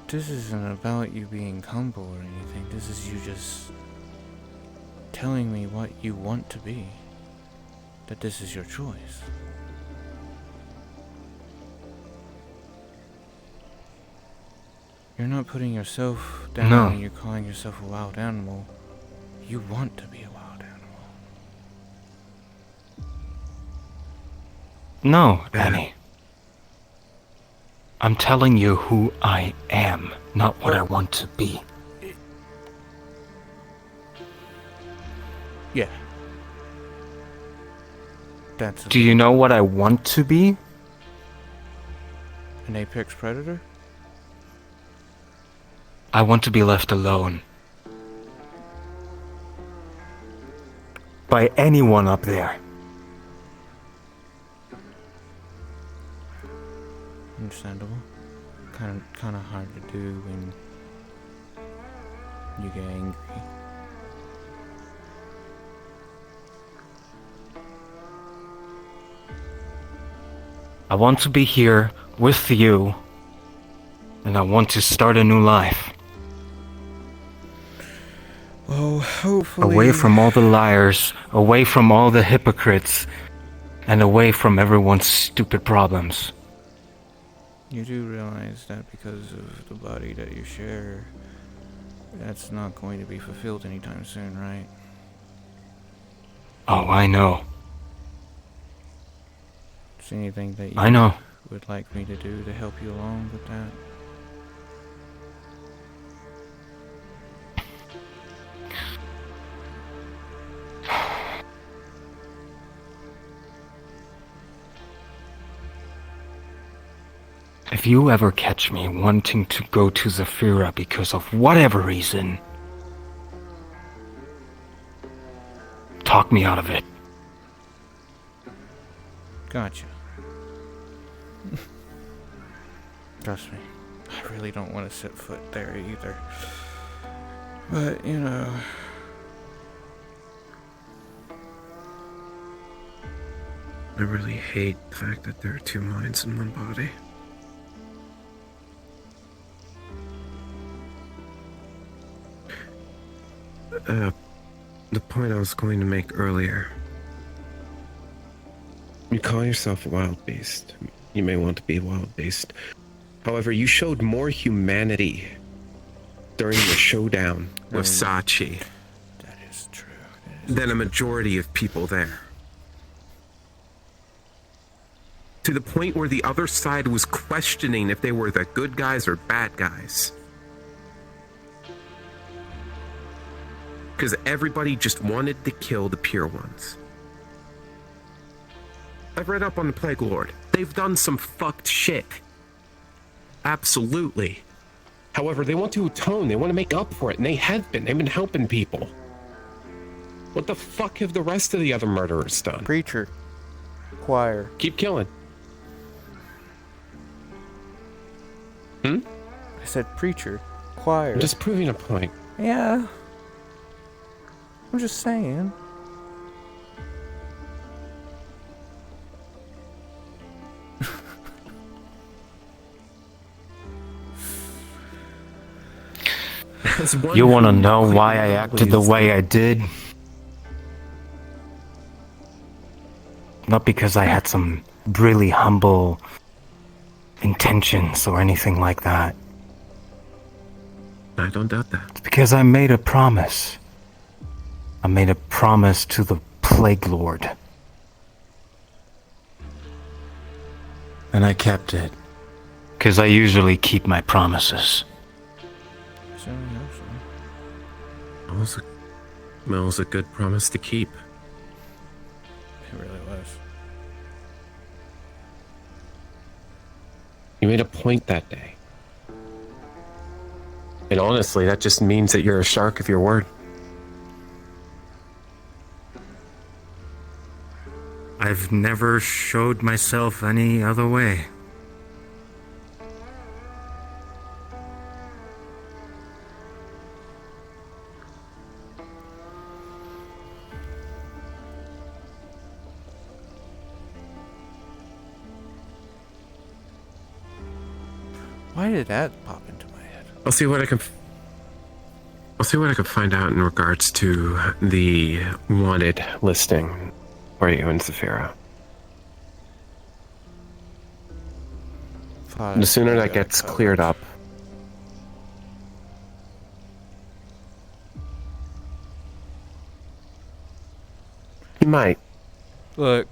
This isn't about you being humble or anything. This is you just telling me what you want to be. That this is your choice. You're not putting yourself down No. and you're calling yourself a wild animal. You want to be a wild animal. No, Danny. I'm telling you who I am, not what I want to be. Yeah. That's Do you know what I want to be? an apex predator? I want to be left alone. By anyone up there. Understandable. Kind of hard to do when you get angry. I want to be here with you, and I want to start a new life. Well, hopefully... Away from all the liars, away from all the hypocrites, and away from everyone's stupid problems. You do realize that because of the body that you share, that's not going to be fulfilled anytime soon, right? Oh, I know. Is there anything that you I know. would like me to do to help you along with that? If you ever catch me wanting to go to Zafira because of whatever reason, talk me out of it. Gotcha. Trust me, I really don't want to set foot there either. But, you know... I really hate the fact that there are two minds in one body. The point I was going to make earlier. You call yourself a wild beast. You may want to be a wild beast. However, you showed more humanity during the showdown with Sachi That is true. than a majority of people there. To the point where the other side was questioning if they were the good guys or bad guys. Because everybody just wanted to kill the pure ones. I've read up on the Plague Lord. They've done some fucked shit. Absolutely. However, they want to atone. They want to make up for it, and they have been. They've been helping people. What the fuck have the rest of the other murderers done? Preacher. Choir. Keep killing. I said preacher. Choir. I'm just proving a point. Yeah. I'm just saying. You want to know why I acted the way I did? Not because I had some really humble intentions or anything like that. I don't doubt that. It's because I made a promise. I made a promise to the Plague Lord. And I kept it. Because I usually keep my promises. So, I hope so. That was a good promise to keep. It really was. You made a point that day. And honestly, that just means that you're a shark of your word. I've never showed myself any other way. Why did that pop into my head? I'll see what I can find out in regards to the wanted listing for you in Zafira. The sooner that gets cleared up, you might. Look.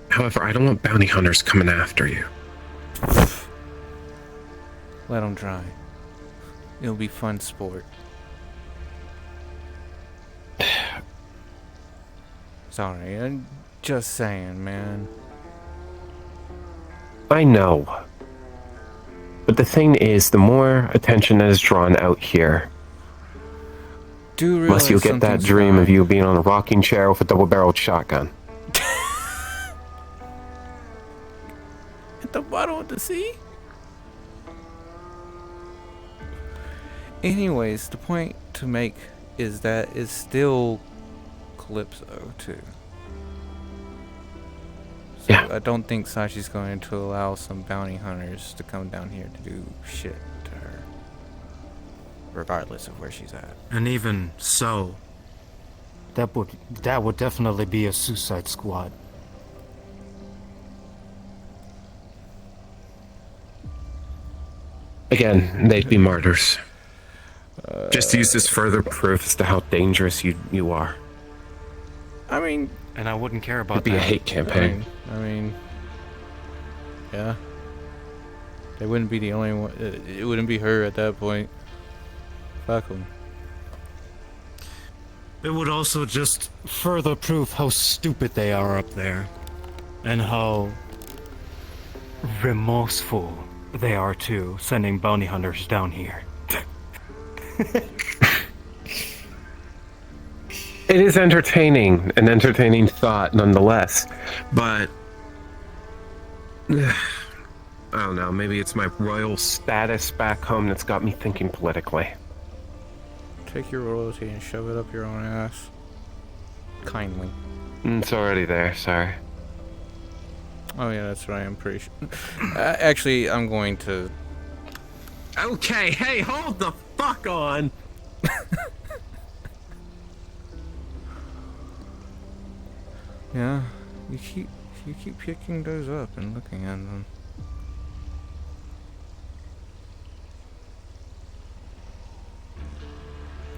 However, I don't want bounty hunters coming after you. Let them try. It'll be fun sport. Sorry, I'm just saying, man. I know. But the thing is, the more attention that is drawn out here, Do realize unless you get that something's dream wrong. of you being on a rocking chair with a double-barreled shotgun. At the bottom of the sea? Anyways, the point to make is that it's still Calypso, too. So Yeah. I don't think Sachi's going to allow some bounty hunters to come down here to do shit to her, regardless of where she's at. And even so, that would definitely be a suicide squad. Again, they'd be martyrs. Just use this further proof as to how dangerous you are. I mean, And I wouldn't care about It'd be a that. hate campaign. I mean, yeah. They wouldn't be the only one. It wouldn't be her at that point. Fuck them. It would also just further prove how stupid they are up there. And how remorseful they are too, sending bounty hunters down here. It is entertaining, an entertaining thought nonetheless. But I don't know, maybe it's my royal status back home that's got me thinking politically. Take your royalty and shove it up your own ass. Kindly. It's already there, sorry. Oh yeah, that's right. I'm pretty sure. Actually, I'm going to. Okay, hey, hold the fuck on! Yeah, you keep picking those up and looking at them.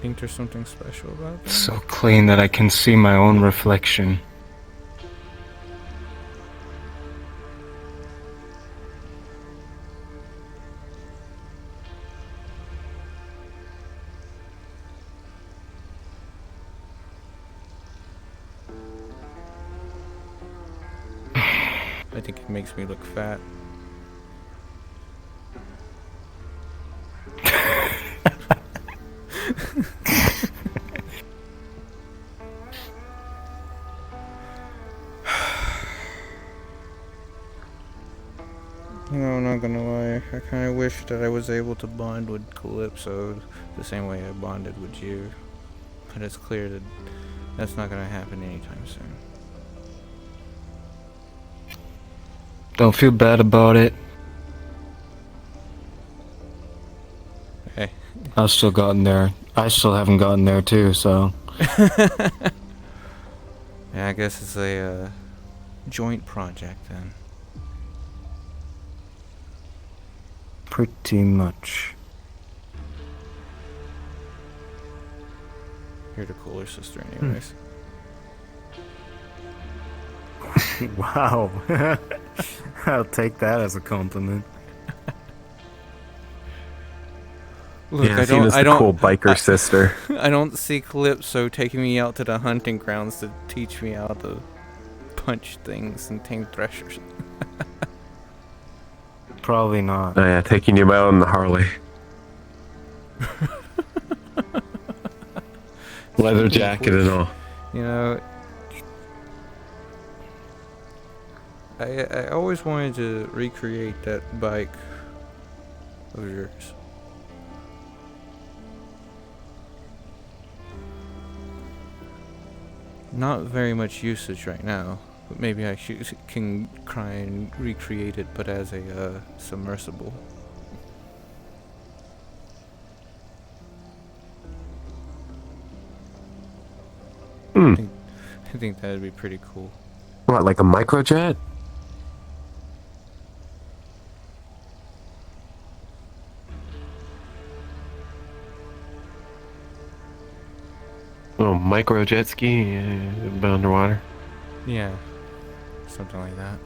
Think there's something special about them? So clean that I can see my own reflection. I think it makes me look fat. You know, I'm not gonna lie. I kind of wish that I was able to bond with Calypso the same way I bonded with you. But it's clear that that's not gonna happen anytime soon. Don't feel bad about it. Hey. I've still gotten there. I still haven't gotten there too, so. Yeah, I guess it's a joint project then. Pretty much. You're the cooler sister anyways. Wow. I'll take that as a compliment. Look, Yeah, Athena's the cool biker sister. I don't see Calypso taking me out to the hunting grounds to teach me how to punch things and tame threshers. Probably not. Oh yeah, taking you out on the Harley. Leather jacket and all. You know, I always wanted to recreate that bike of yours. Not very much usage right now, but maybe I can try and recreate it, but as a submersible. I think that'd be pretty cool. What, like a microjet? Oh, micro jet ski underwater. Yeah, something like that.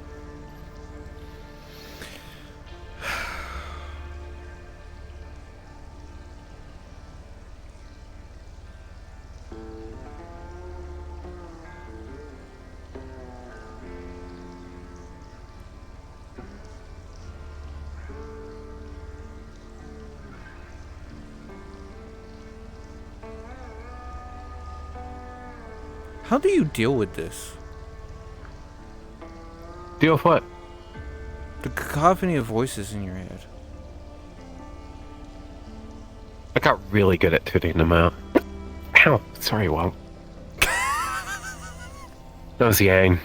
How do you deal with this? Deal with what? The cacophony of voices in your head. I got really good at tuning them out. Ow, sorry, Walt. That was Yang.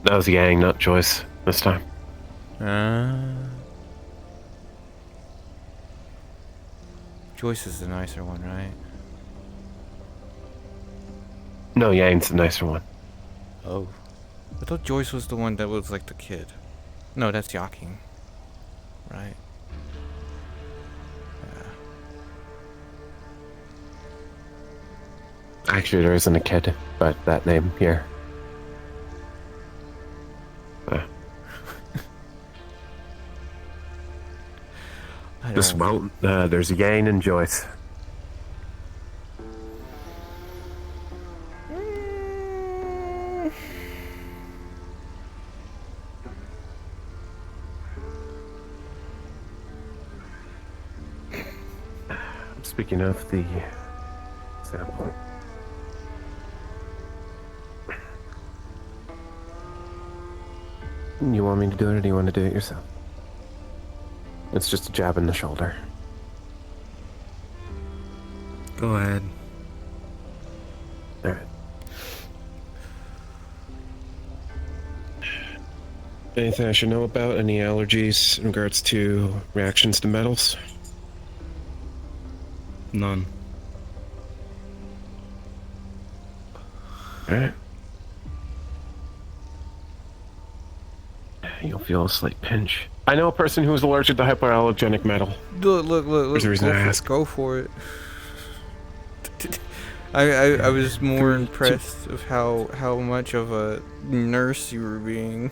That was Yang, not Joyce, this time. Joyce is the nicer one, right? No, Yang's the nicer one. Oh. I thought Joyce was the one that was like the kid. No, that's Yaking. Right? Yeah. Actually, there isn't a kid, but that name here. I Just, don't. well, there's Yang and Joyce. Speaking of the sample. You want me to do it, or do you want to do it yourself? It's just a jab in the shoulder. Go ahead. Alright. Anything I should know about? Any allergies in regards to reactions to metals? None. Alright. You'll feel a slight pinch. I know a person who is allergic to hypoallergenic metal. Look. There's a reason Go I for it, ask. Go for it. I was more impressed of how much of a nurse you were being.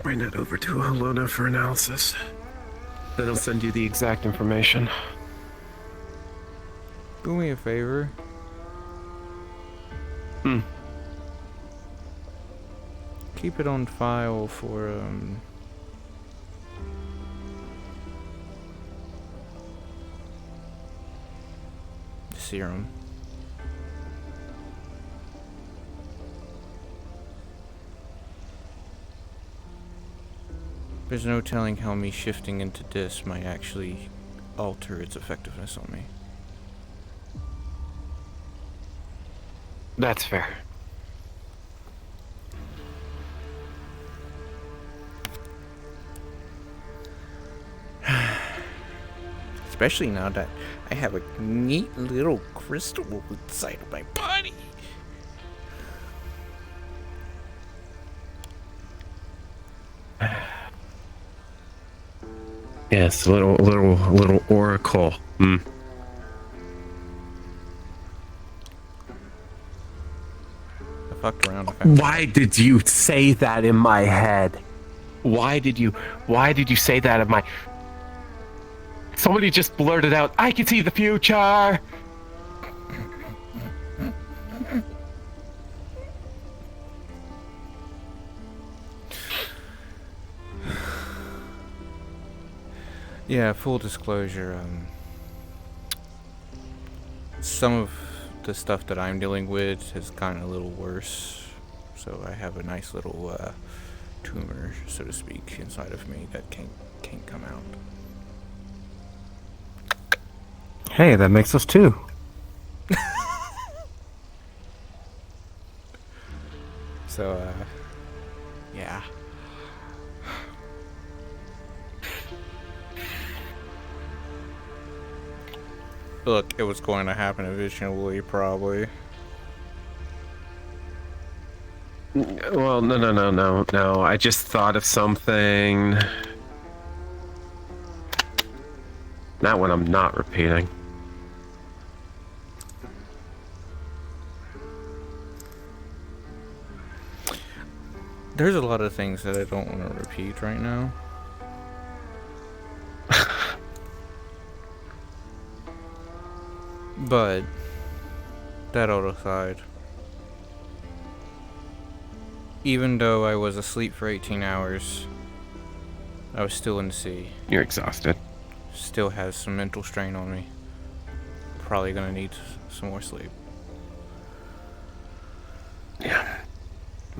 Bring that over to Alona for analysis. Then I'll send you the exact information. Do me a favor. Keep it on file for the serum. There's no telling how me shifting into this might actually alter its effectiveness on me. That's fair. Especially now that I have a neat little crystal inside of my body. Yes, a little oracle. I fucked around. Why did you say that in my head? Why did you say that in my... Somebody just blurted out, I can see the future! Yeah, full disclosure, some of the stuff that I'm dealing with has gotten a little worse, so I have a nice little tumor, so to speak, inside of me that can't come out. Hey, that makes us two. So, yeah. Look, it was going to happen eventually, probably. Well, no. I just thought of something. That one I'm not repeating. There's a lot of things that I don't want to repeat right now. But that all aside, even though I was asleep for 18 hours, I was still in the sea. You're exhausted. Still has some mental strain on me. Probably gonna need some more sleep.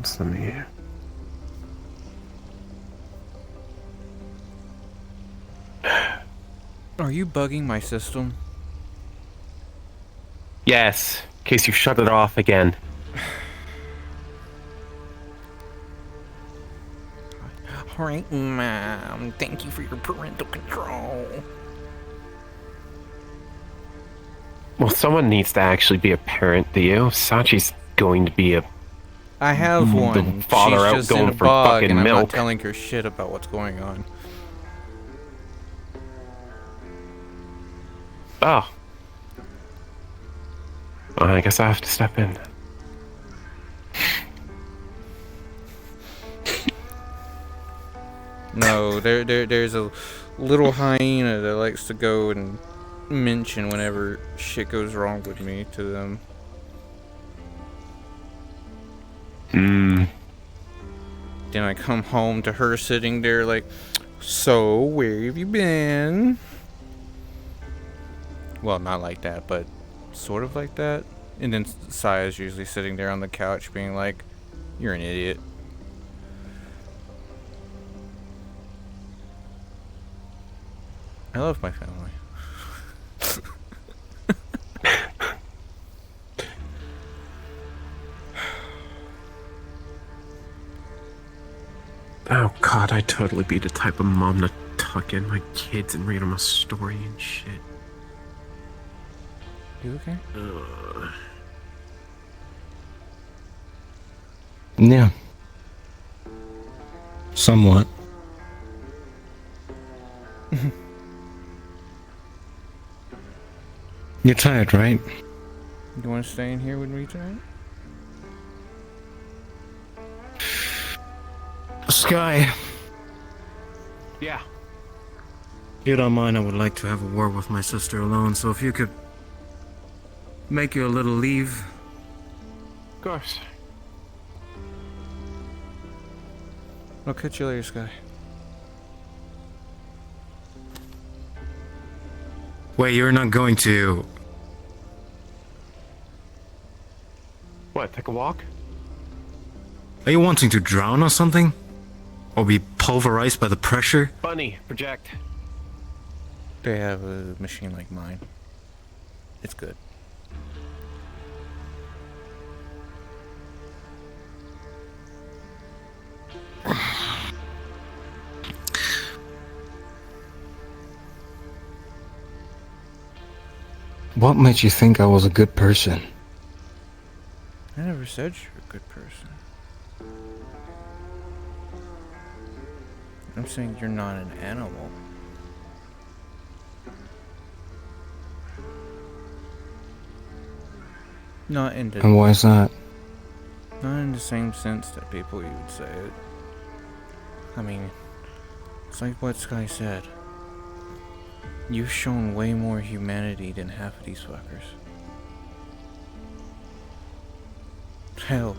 Just let me. Are you bugging my system? Yes, in case you shut it off again. Alright, Mom. Thank you for your parental control. Well, someone needs to actually be a parent to you. Sachi's going to be a I have the one. father She's out just in going a for bog, fucking and I'm not milk. telling her shit about what's going on. Oh. Well, I guess I have to step in. No, there's a little hyena that likes to go and mention whenever shit goes wrong with me to them. Then I come home to her sitting there like, so where have you been? Well, not like that, but sort of like that. And then Saya's usually sitting there on the couch being like, you're an idiot. I love my family. Oh god, I'd totally be the type of mom to tuck in my kids and read them a story and shit. You okay? Yeah. Somewhat. You're tired, right? You want to stay in here with me tonight? Sky, Yeah. if you don't mind, I would like to have a word with my sister alone, so if you could make you a little leave. Of course. I'll catch you later, Sky. Wait, you're not going to... What, take a walk? Are you wanting to drown or something? Or be pulverized by the pressure? Bunny, project. They have a machine like mine. It's good. What made you think I was a good person? I never said you're a good person. I'm saying you're not an animal. Not in the And why is that? Not in the same sense that people would say it. I mean, it's like what Sky said. You've shown way more humanity than half of these fuckers. Hell,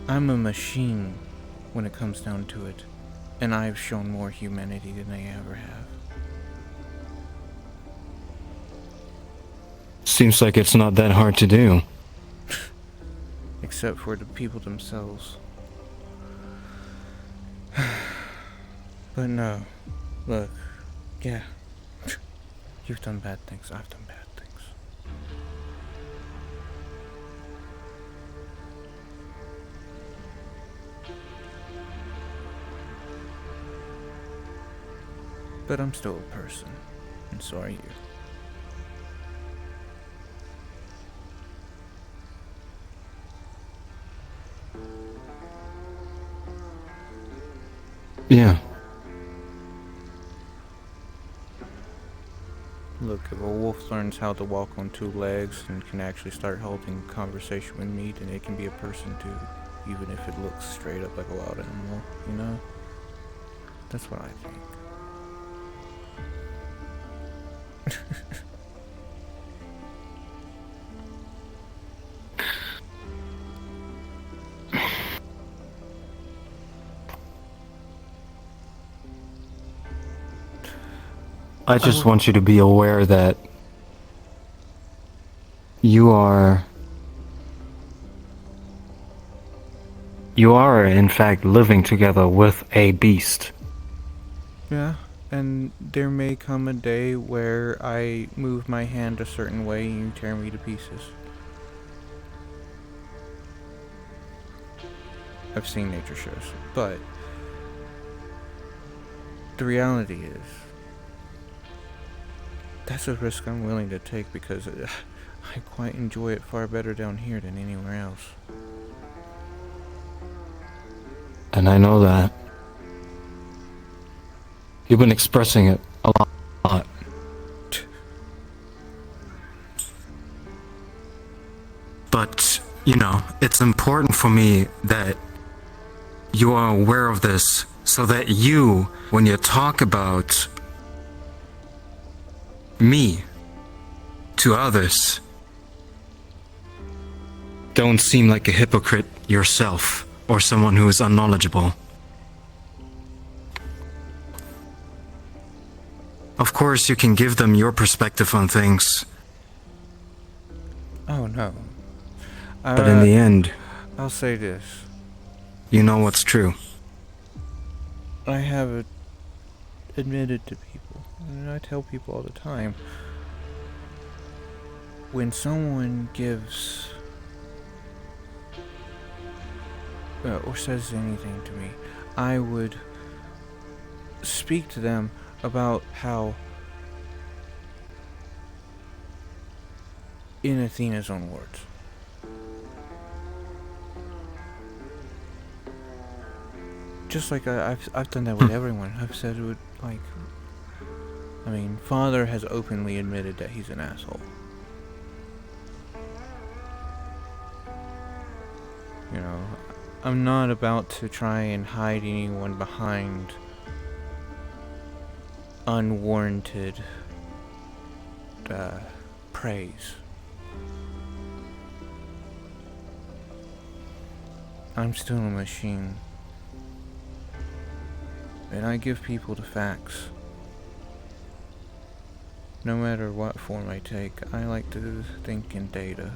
I'm a machine when it comes down to it. And I've shown more humanity than they ever have. Seems like it's not that hard to do. Except for the people themselves. But no. Look. Yeah. You've done bad things. I've done bad things. But I'm still a person. And so are you. Yeah. Look, if a wolf learns how to walk on two legs and can actually start holding conversation with me, then it can be a person too. Even if it looks straight up like a wild animal, you know? That's what I think. I just want you to be aware that you are You are, in fact, living together with a beast. Yeah, and there may come a day where I move my hand a certain way and you tear me to pieces. I've seen nature shows, but the reality is, that's a risk I'm willing to take because I quite enjoy it far better down here than anywhere else. And I know that. You've been expressing it a lot. But, you know, it's important for me that you are aware of this so that you, when you talk about me to others, don't seem like a hypocrite yourself or someone who is unknowledgeable. Of course, you can give them your perspective on things, Oh no. but in the end, I'll say this. you know what's true. I have admitted to people, and I tell people all the time, when someone gives or says anything to me, I would speak to them about how, in Athena's own words, just like I've done that with everyone. I've said it would, like, I mean, Father has openly admitted that he's an asshole. You know, I'm not about to try and hide anyone behind unwarranted praise. I'm still a machine. And I give people the facts. No matter what form I take, I like to think in data.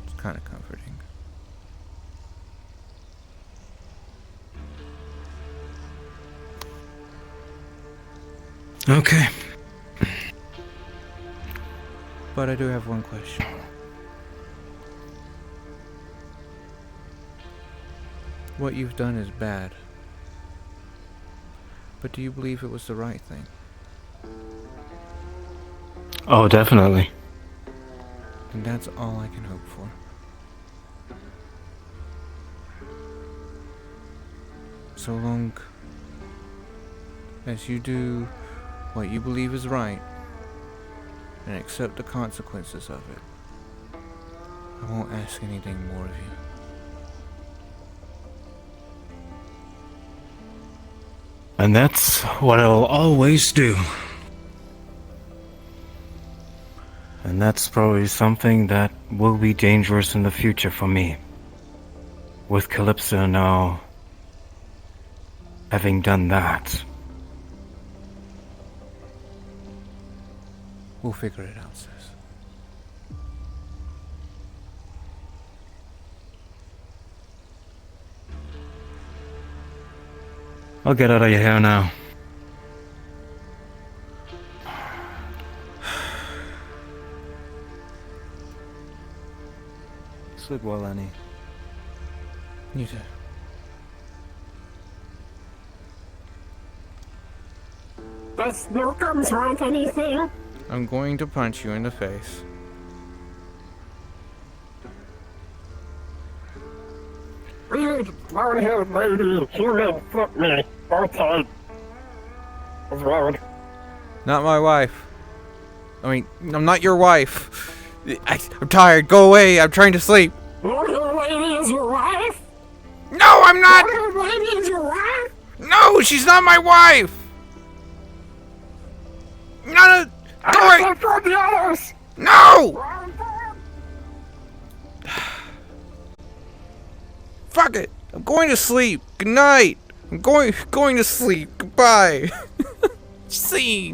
It's kind of comforting. Okay. But I do have one question. What you've done is bad. But do you believe it was the right thing? Oh, definitely. And that's all I can hope for. So long as you do what you believe is right and accept the consequences of it, I won't ask anything more of you. And that's what I'll always do. And that's probably something that will be dangerous in the future for me. With Calypso now having done that. We'll figure it out, sis. I'll get out of your hair now. Sleep well, Annie. You too. Does Milkums want anything? I'm going to punch you in the face. Weird, blonde-haired lady, human, flip me, outside of road. Not my wife. I mean, I'm not your wife. I'm tired. Go away. I'm trying to sleep. Blonde-haired lady is your wife? No, I'm not. Blonde-haired lady is your wife? No, she's not my wife. No, no. I Go away. for the others! No. Fuck it. I'm going to sleep. Good night. I'm going to sleep. Goodbye. Scene.